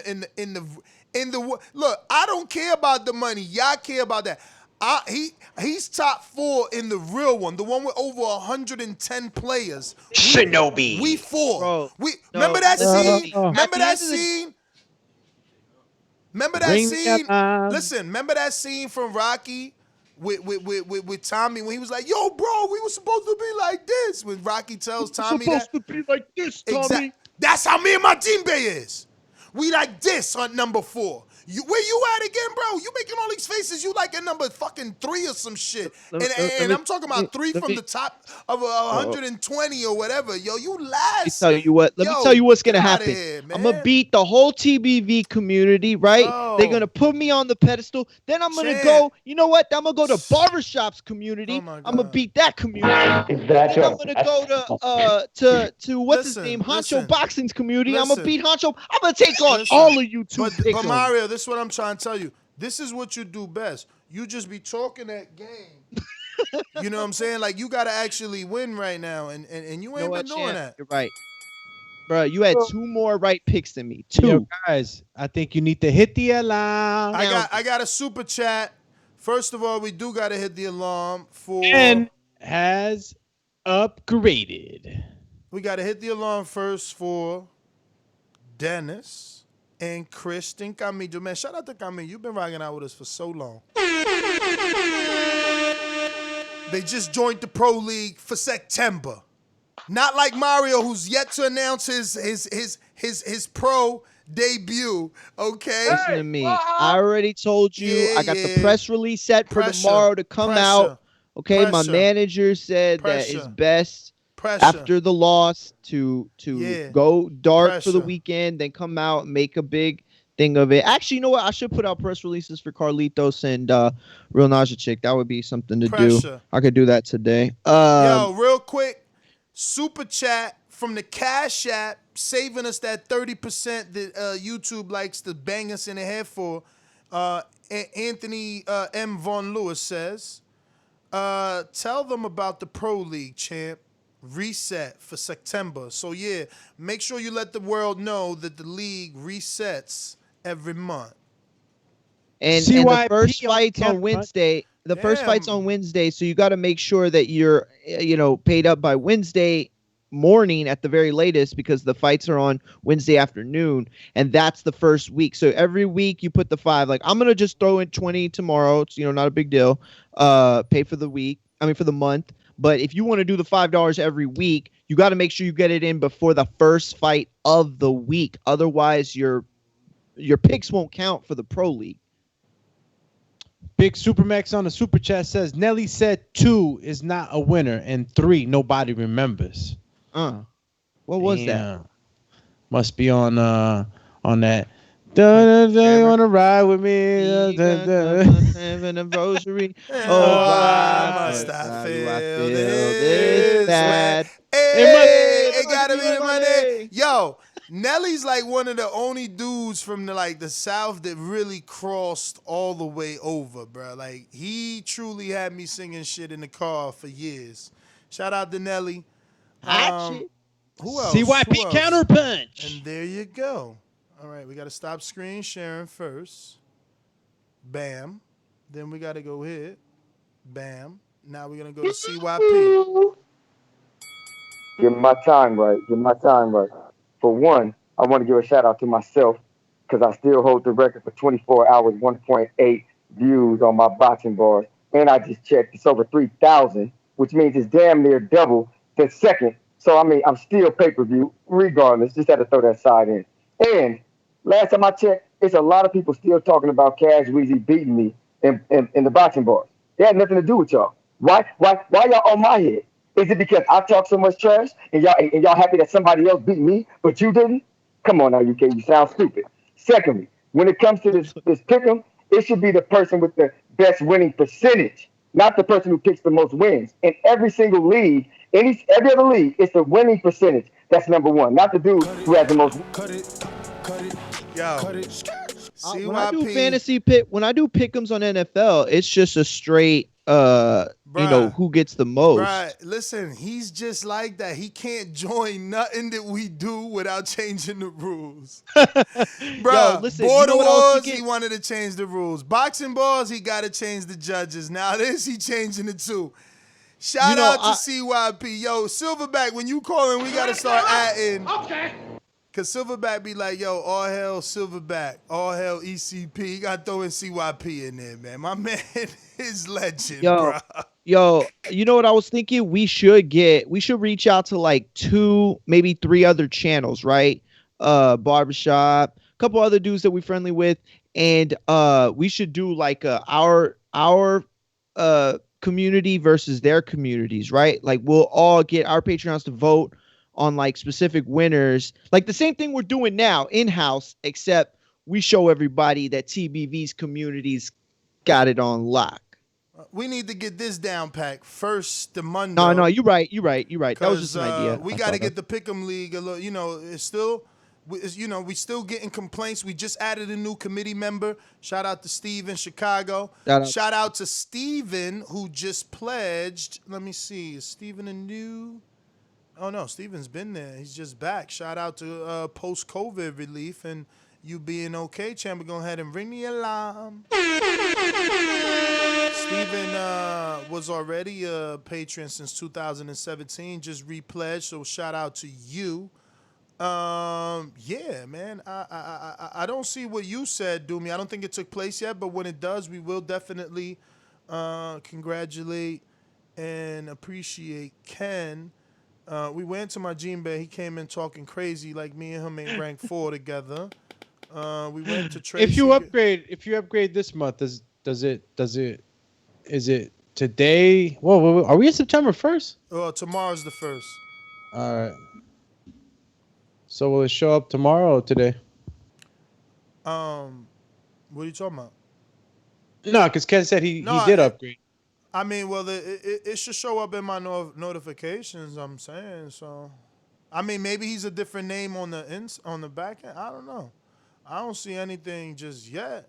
the. Look, I don't care about the money. Y'all care about that. He's top 4 in the real one, the one with over 110 players. Shinobi. We 4. Bro, remember that scene? Remember that scene? Remember that Bring scene? that Listen, remember that scene from Rocky with Tommy when he was like, "Yo, bro, we were supposed to be like this." When Rocky tells Tommy that, supposed to be like this, Tommy. That's how me and my Jinbe is. We like this on number 4. Where you at again, bro? You making all these faces. You like a number fucking 3 or some shit. And I'm talking about 3 from the top of 120 or whatever. Yo, you last. Let me tell you what's gonna happen. I'm gonna beat the whole TBV community, right? Bro. They're gonna put me on the pedestal. Then I'm gonna go. You know what? I'm gonna go to barbershops community. I'm gonna beat that community. Then I'm gonna go to what's his name? Honcho Boxing's community. I'm gonna beat Honcho. I'm gonna take on all of you two. But Mario, this is what I'm trying to tell you. This is what you do best. You just be talking that game. You know what I'm saying? Like you gotta actually win right now, and you ain't been doing that. You're right. bro. You had 2 more right picks than me. 2. Yo, guys, I think you need to hit the alarm. I got a super chat. First of all, we do got to hit the alarm for. And has upgraded. We got to hit the alarm first for Dennis and Christian Camillo. Man, shout out to Camillo. You've been rocking out with us for so long. They just joined the Pro League for September. Not like Mario, who's yet to announce his pro debut. Okay. Listen to me. I already told you. I got the press release set for tomorrow to come out. Okay. My manager said that it's best after the loss to go dark for the weekend, then come out and make a big thing of it. Actually, you know what? I should put out press releases for Carlitos and Real Naja Chick. That would be something to do. I could do that today. Yo, real quick, super chat from the Cash App, saving us that 30% that YouTube likes to bang us in the head for. Anthony M. Von Lewis says, tell them about the Pro League, champ. Reset for September. So, yeah, make sure you let the world know that the league resets every month. And the first fight's on Wednesday. The first fight's on Wednesday, so you got to make sure that you're, paid up by Wednesday morning at the very latest, because the fights are on Wednesday afternoon, and that's the first week. So every week you put the 5. Like, I'm gonna just throw in 20 tomorrow. It's not a big deal. Pay for the week. For the month. But if you want to do the $5 every week, you got to make sure you get it in before the first fight of the week. Otherwise, your picks won't count for the Pro League. Big Supermax on the Super Chat says, Nelly said 2 is not a winner and 3 nobody remembers. What was that? Must be on that. You want to ride with me? Having a rosary. Why must I feel this bad? Hey, it gotta be the money. Yo, Nelly's like one of the only dudes from the South that really crossed all the way over, bro. Like, he truly had me singing shit in the car for years. Shout out to Nelly. Who else? CYP Counterpunch. And there you go. All right, we got to stop screen sharing first. Bam. Then we got to go hit. Bam. Now we're going to go to CYP. Give my time right. For one, I want to give a shout out to myself because I still hold the record for 24 hours, 1.8 views on my boxing bars. And I just checked, it's over 3,000, which means it's damn near double the second. So, I'm still pay-per-view regardless. Just had to throw that side in. And last time I checked, it's a lot of people still talking about Cash Weezy beating me in the boxing bars. It had nothing to do with y'all. Why y'all on my head? Is it because I talk so much trash and y'all happy that somebody else beat me, but you didn't? Come on now, UK, you sound stupid. Secondly, when it comes to this pick'em, it should be the person with the best winning percentage, not the person who picks the most wins. In every single league, every other league, it's the winning percentage that's number one, not the dude who has the most. Yo, when I do fantasy when I do pick'ems on NFL, it's just a straight, who gets the most. Right. Listen, he's just like that. He can't join nothing that we do without changing the rules. Bro, listen, Border Wars, he wanted to change the rules. Boxing balls, he got to change the judges. Now this, he changing it too. Shout out to CYP. Yo, Silverback, when you call in, we got to start adding. Okay. Because Silverback be like, yo, all hell Silverback, all hell ECP. You got to throw in CYP in there, man. My man is legend, bro. Yo, you know what I was thinking? We should reach out to 2, maybe 3 other channels, right? Barbershop, a couple other dudes that we're friendly with. And we should do our community versus their communities, right? We'll all get our Patreons to vote on specific winners, the same thing we're doing now in-house, except we show everybody that TBV's communities got it on lock. We need to get this down pack first. The Monday. No, you're right. That was just an idea. We got to get the Pick'em League. It's still, we still getting complaints. We just added a new committee member. Shout out to Steve in Chicago. Shout out to Steven who just pledged. Let me see. Is Steven a new? Oh no, Steven's been there. He's just back. Shout out to post-COVID relief and you being okay, champ. We're going ahead and ring the alarm. Steven was already a patron since 2017. Just repledged, so shout out to you. Yeah, man. I don't see what you said, Doomy. I don't think it took place yet, but when it does, we will definitely congratulate and appreciate Ken. We went to my gym bed. He came in talking crazy like me and him ain't ranked 4 together. We went to Tracy. If you upgrade this month, is it today? Whoa, are we in September 1st? Tomorrow's the 1st. All right. So will it show up tomorrow or today? What are you talking about? No, because Ken said he did upgrade. I mean, well, it should show up in my notifications. I'm saying so. I mean, maybe he's a different name on the back end. I don't know. I don't see anything just yet.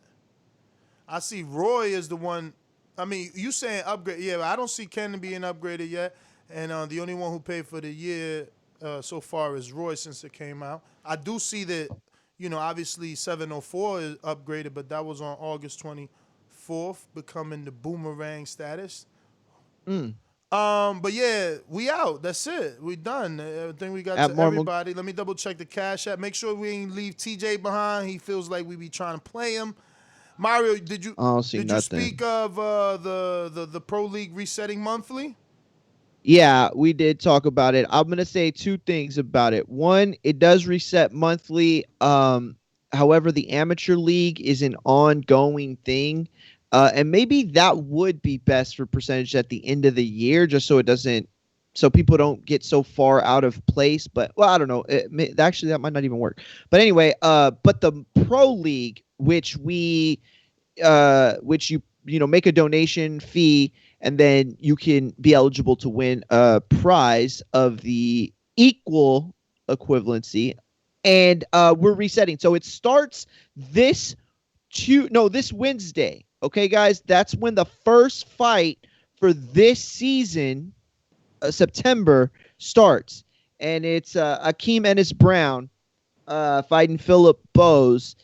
I see Roy is the one. I mean, you saying upgrade? Yeah, but I don't see Ken being upgraded yet. And the only one who paid for the year so far is Roy since it came out. I do see that, obviously 704 is upgraded, but that was on August 24th, becoming the boomerang status. But yeah, we out. That's it. We done. Everything we got to everybody. Let me double check the cash app. Make sure we ain't leave TJ behind. He feels like we be trying to play him. Mario, did you speak of the Pro League resetting monthly? Yeah, we did talk about it. I'm going to say 2 things about it. One, it does reset monthly. However, the Amateur League is an ongoing thing. And maybe that would be best for percentage at the end of the year, just so people don't get so far out of place. But, well, I don't know. Actually, that might not even work. But anyway, but the Pro League, which you make a donation fee, and then you can be eligible to win a prize of the equal equivalency. And we're resetting. So it starts this Wednesday. Okay, guys, that's when the first fight for this season, September, starts. And it's Akeem Ennis-Brown fighting Philip Bose.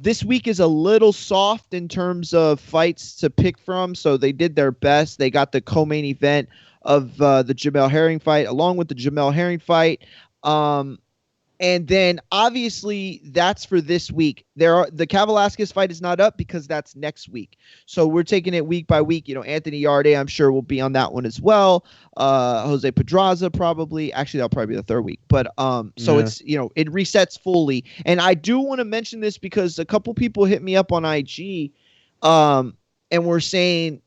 This week is a little soft in terms of fights to pick from, so they did their best. They got the co-main event of the Jamel Herring fight, along with the Jamel Herring fight. And then, obviously, that's for this week. The Kavalauskas fight is not up because that's next week. So we're taking it week by week. Anthony Yarde, I'm sure, will be on that one as well. Jose Pedraza probably. Actually, that'll probably be the third week. But so it's, it resets fully. And I do want to mention this because a couple people hit me up on IG and were saying,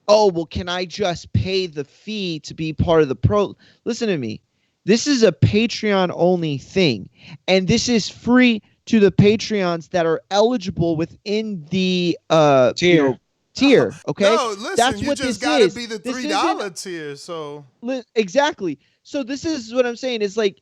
oh, well, can I just pay the fee to be part of the pro? Listen to me. This is a Patreon-only thing, and this is free to the Patreons that are eligible within the tier. Okay, no, listen, that's you what just this gotta is. be the This $3 tier. So exactly. So this is what I'm saying. It's like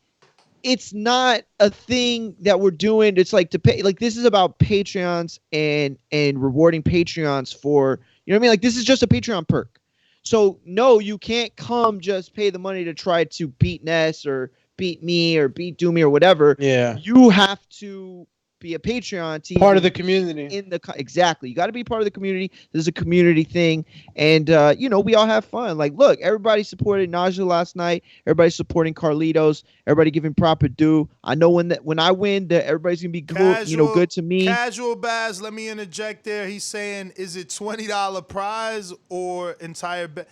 it's not a thing that we're doing. It's like to pay. Like this is about Patreons and rewarding Patreons for what I mean. Like this is just a Patreon perk. So, no, you can't come just pay the money to try to beat Ness or beat me or beat Doomy or whatever. Yeah. You have to be a Patreon team. Part of the community. Exactly. You got to be part of the community. This is a community thing. And, we all have fun. Like, look, everybody supported Naja last night. Everybody's supporting Carlitos. Everybody giving proper due. I know when I win, that everybody's going to be cool, good to me. Casual Baz, let me interject there. He's saying, is it $20 prize or entire bet?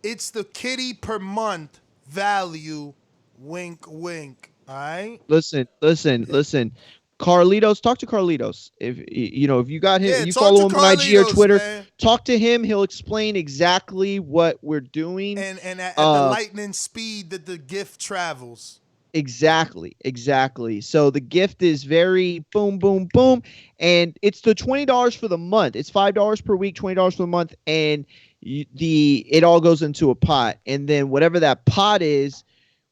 It's the kitty per month value. Wink, wink. All right? Listen. Carlitos, talk to Carlitos. If you got him, you follow him on IG or Twitter. Man. Talk to him. He'll explain exactly what we're doing and at the lightning speed that the gift travels. Exactly. So the gift is very boom, boom, boom, and it's the $20 for the month. It's $5 per week, $20 for the month, and it all goes into a pot, and then whatever that pot is,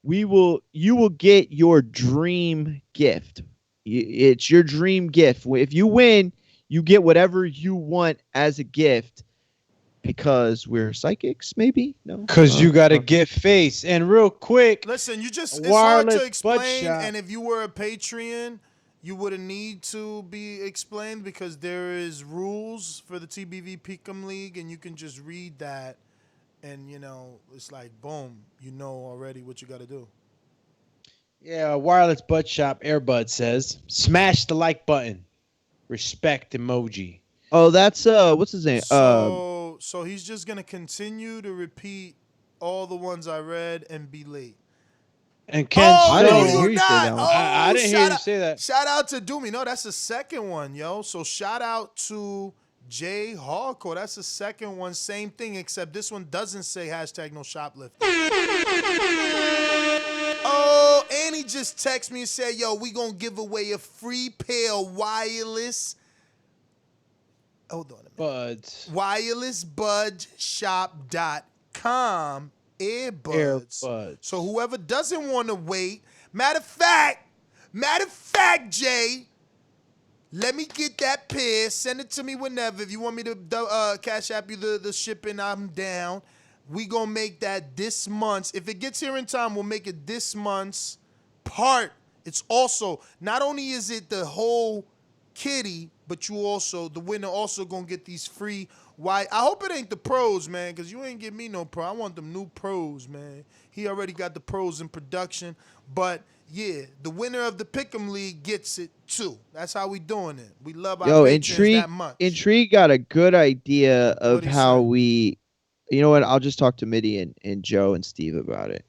you will get your dream gift. It's your dream gift. If you win, you get whatever you want as a gift. because we're psychics, maybe? No. Cause you gotta get face. And real quick, Listen, it's hard to wireless butt explain, shot. and if you were a Patreon, you wouldn't need to be explained because there is rules for the TBV Pick'em League, and you can just read that, and it's like boom, you know already what you got to do. Yeah, wireless butt shop Airbud says, smash the like button. Respect emoji. Oh, that's what's his name? So he's just gonna continue to repeat all the ones I read and be late. And Ken, I didn't even hear you say that one. I didn't hear you say that. Shout out to Doomy. No, that's the second one, yo. So shout out to Jay Hardcore. That's the second one. Same thing, except this one doesn't say hashtag no shoplifting. Oh, and he just texted me and said, yo, we gonna give away a free pair of wireless. Hold on a minute. Buds. Wirelessbudshop.com earbuds. So whoever doesn't want to wait, matter of fact, Jay, let me get that pair. Send it to me whenever. If you want me to cash app you the shipping, I'm down. We gonna make that this month. If it gets here in time, we'll make it this month's part. It's also, not only is it the whole kitty, but the winner also gonna get these free white. I hope it ain't the pros, man, because you ain't give me no pro. I want them new pros, man. He already got the pros in production. But yeah, the winner of the Pick'em League gets it too. That's how we doing it. We love our patrons that much. Intrigue got a good idea of how we. You know what? I'll just talk to Mitty and Joe and Steve about it.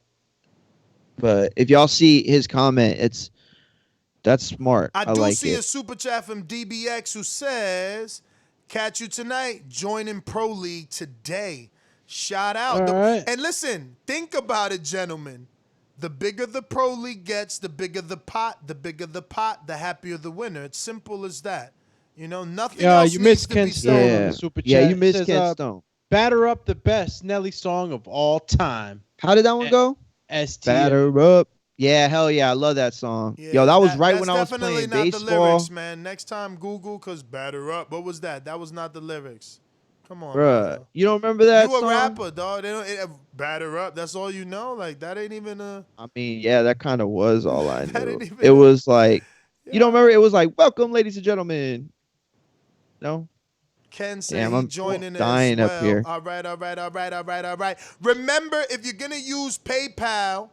But if y'all see his comment, that's smart. I do like see it. a super chat from DBX who says, catch you tonight, joining Pro League today. Shout out. And listen, think about it, gentlemen. The bigger the Pro League gets, the bigger the pot. The bigger the pot, the happier the winner. It's simple as that. Nothing else you needs missed to Ken be Stone said. on the super chat. Yeah, you missed Says, Ken Stone. Batter Up, the best Nelly song of all time. How did that one go? STM. Batter Up. Yeah, hell yeah. I love that song. Yeah, yo, that was right when I was definitely playing not baseball. the lyrics, man. Next time, Google, because Batter Up. What was that? That was not the lyrics. Come on, Bruh. man. You don't remember that You song? a rapper, dog. Batter Up. That's all you know? Like, that ain't even a... I mean, yeah, that kind of was all I knew. It was like, you don't remember? It was like, welcome, ladies and gentlemen. No? Ken said he joining dying as well. up here. All right. Remember, if you're going to use PayPal,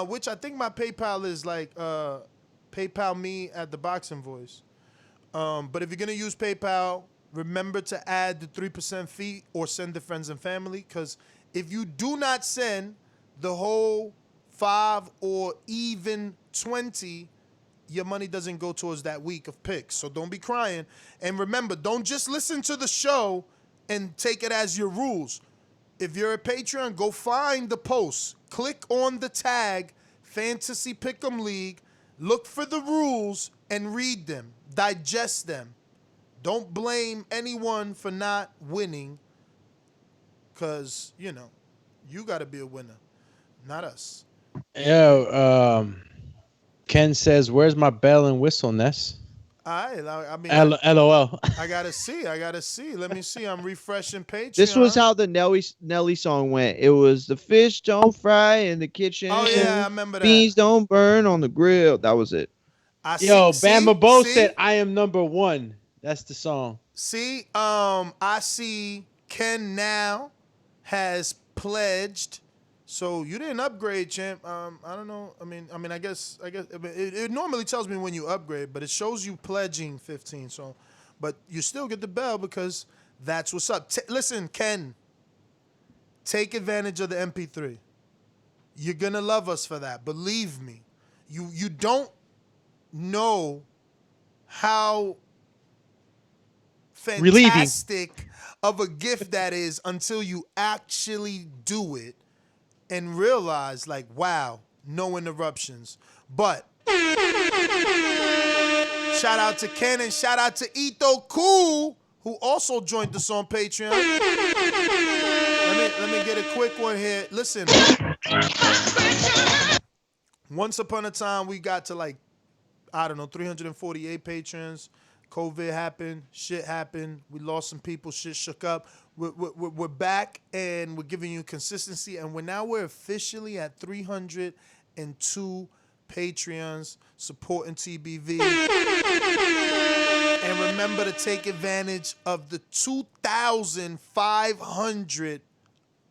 which I think my PayPal is like PayPal me at the Boxing Voice. But if you're going to use PayPal, remember to add the 3% fee or send to friends and family. Because if you do not send the whole 5 or even 20, your money doesn't go towards that week of picks. So don't be crying. And remember, don't just listen to the show and take it as your rules. If you're a Patreon, go find the post. Click on the tag, Fantasy Pick'em League. Look for the rules and read them. Digest them. Don't blame anyone for not winning because, you got to be a winner, not us. Yeah, Ken says, where's my bell and whistle, Ness? I mean, LOL. I gotta see. Let me see. I'm refreshing Patreon. This was how the Nelly song went. It was the fish don't fry in the kitchen. Oh yeah, I remember that. Beans don't burn on the grill. That was it. Bama Bo said, I am number one. That's the song. See, I see Ken now has pledged. So you didn't upgrade, champ. I don't know. I mean, I guess it normally tells me when you upgrade, but it shows you pledging 15. So, but you still get the bell because that's what's up. Listen, Ken, take advantage of the MP3. You're gonna love us for that. Believe me. You don't know how fantastic of a gift that is until you actually do it. And realize, like, wow, no interruptions. But shout out to Ken and shout out to Ito Cool, who also joined us on Patreon. Let me get a quick one here. Listen, once upon a time, we got to 348 patrons. COVID happened, shit happened. We lost some people, shit shook up. We're back and we're giving you consistency. And we're officially at 302 Patreons supporting TBV. And remember to take advantage of the 2,500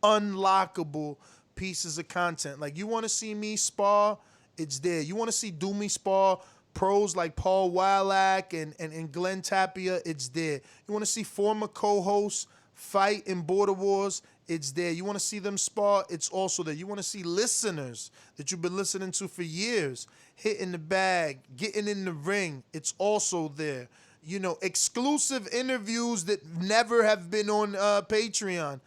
unlockable pieces of content. Like, you want to see me spar, it's there. You want to see Doomy spar pros like Paul Wylak and Glenn Tapia, it's there. You want to see former co-hosts fight in Border Wars, it's there. You want to see them spar, it's also there. You want to see listeners that you've been listening to for years hitting the bag, getting in the ring, it's also there. You know, exclusive interviews that never have been on Patreon,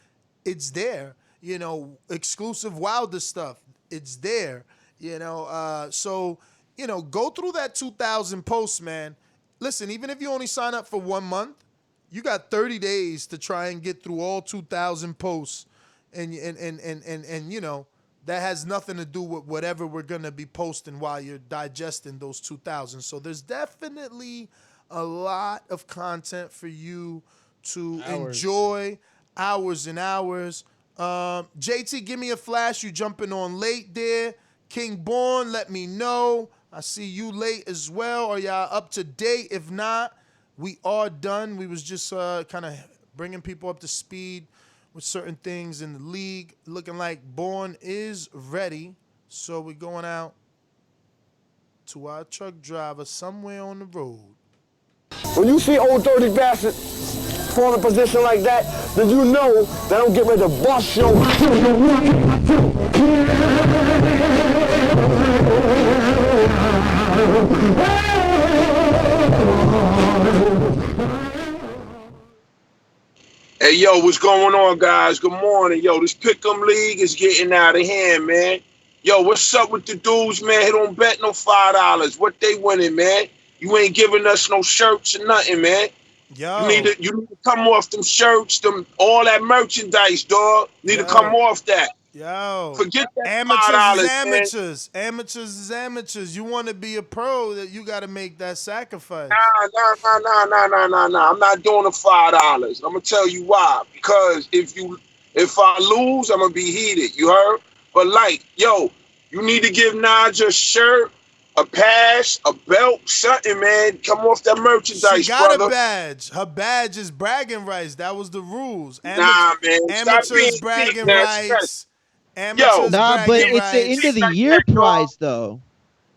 it's there. You know, exclusive Wilder stuff, it's there. You know, so, you know, go through that 2,000 posts, man. Listen, even if you only sign up for 1 month, you got 30 days to try and get through all 2,000 posts. And you know, that has nothing to do with whatever we're going to be posting while you're digesting those 2,000. So there's definitely a lot of content for you to enjoy, hours and hours. JT, give me a flash. You jumping on late there. King Born, let me know. I see you late as well. Are y'all up to date? If not, we are done. We was just kind of bringing people up to speed with certain things in the league. Looking like Born is ready. So we're going out to our truck driver somewhere on the road. When you see old dirty bastard fall in a position like that, then you know that I'm getting ready to bust your. Hey, yo, what's going on, guys? Good morning. Yo, this Pick'em League is getting out of hand, man. Yo, what's up with the dudes, man? They don't bet no $5. What they winning, man? You ain't giving us no shirts or nothing, man. Yo. You need to come off them shirts, all that merchandise, dog. You need to come off that. Yo, forget that amateurs $5, is man. amateurs. Amateurs is amateurs. You want to be a pro, that you got to make that sacrifice. Nah. I'm not doing the $5. I'm gonna tell you why. Because if I lose, I'm gonna be heated. You heard? But like, yo, you need to give Naja a shirt, a pass, a belt, something, man. Come off that merchandise, She got brother. a badge. Her badge is bragging rights. That was the rules. Nah, man. Amateurs bragging rights. Nah, but it's the end of the year prize though.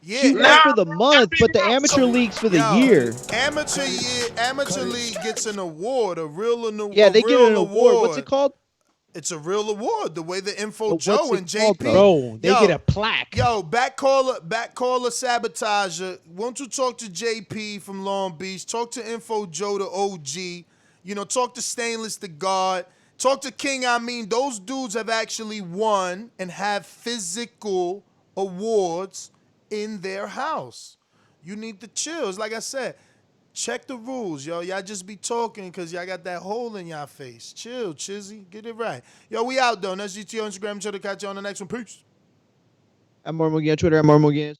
Yeah, She's not for the month, but the amateur league's for the year. Amateur league gets an award, a real award. Yeah, they get an award. What's it called? It's a real award. The way the Info But Joe and what's it called, JP. though? Bro, they get a plaque. Yo, back caller sabotager. Won't you talk to JP from Long Beach? Talk to Info Joe, the OG. You know, talk to Stainless the God. Talk to King. I mean, those dudes have actually won and have physical awards in their house. You need to chill. It's like I said, check the rules, yo. Y'all just be talking because y'all got that hole in y'all face. Chill, Chizzy. Get it right. Yo, we out, though. That's GT on Instagram. Twitter. Catch you on the next one. Peace. I'm Marmogi on Twitter. I'm Marmogi.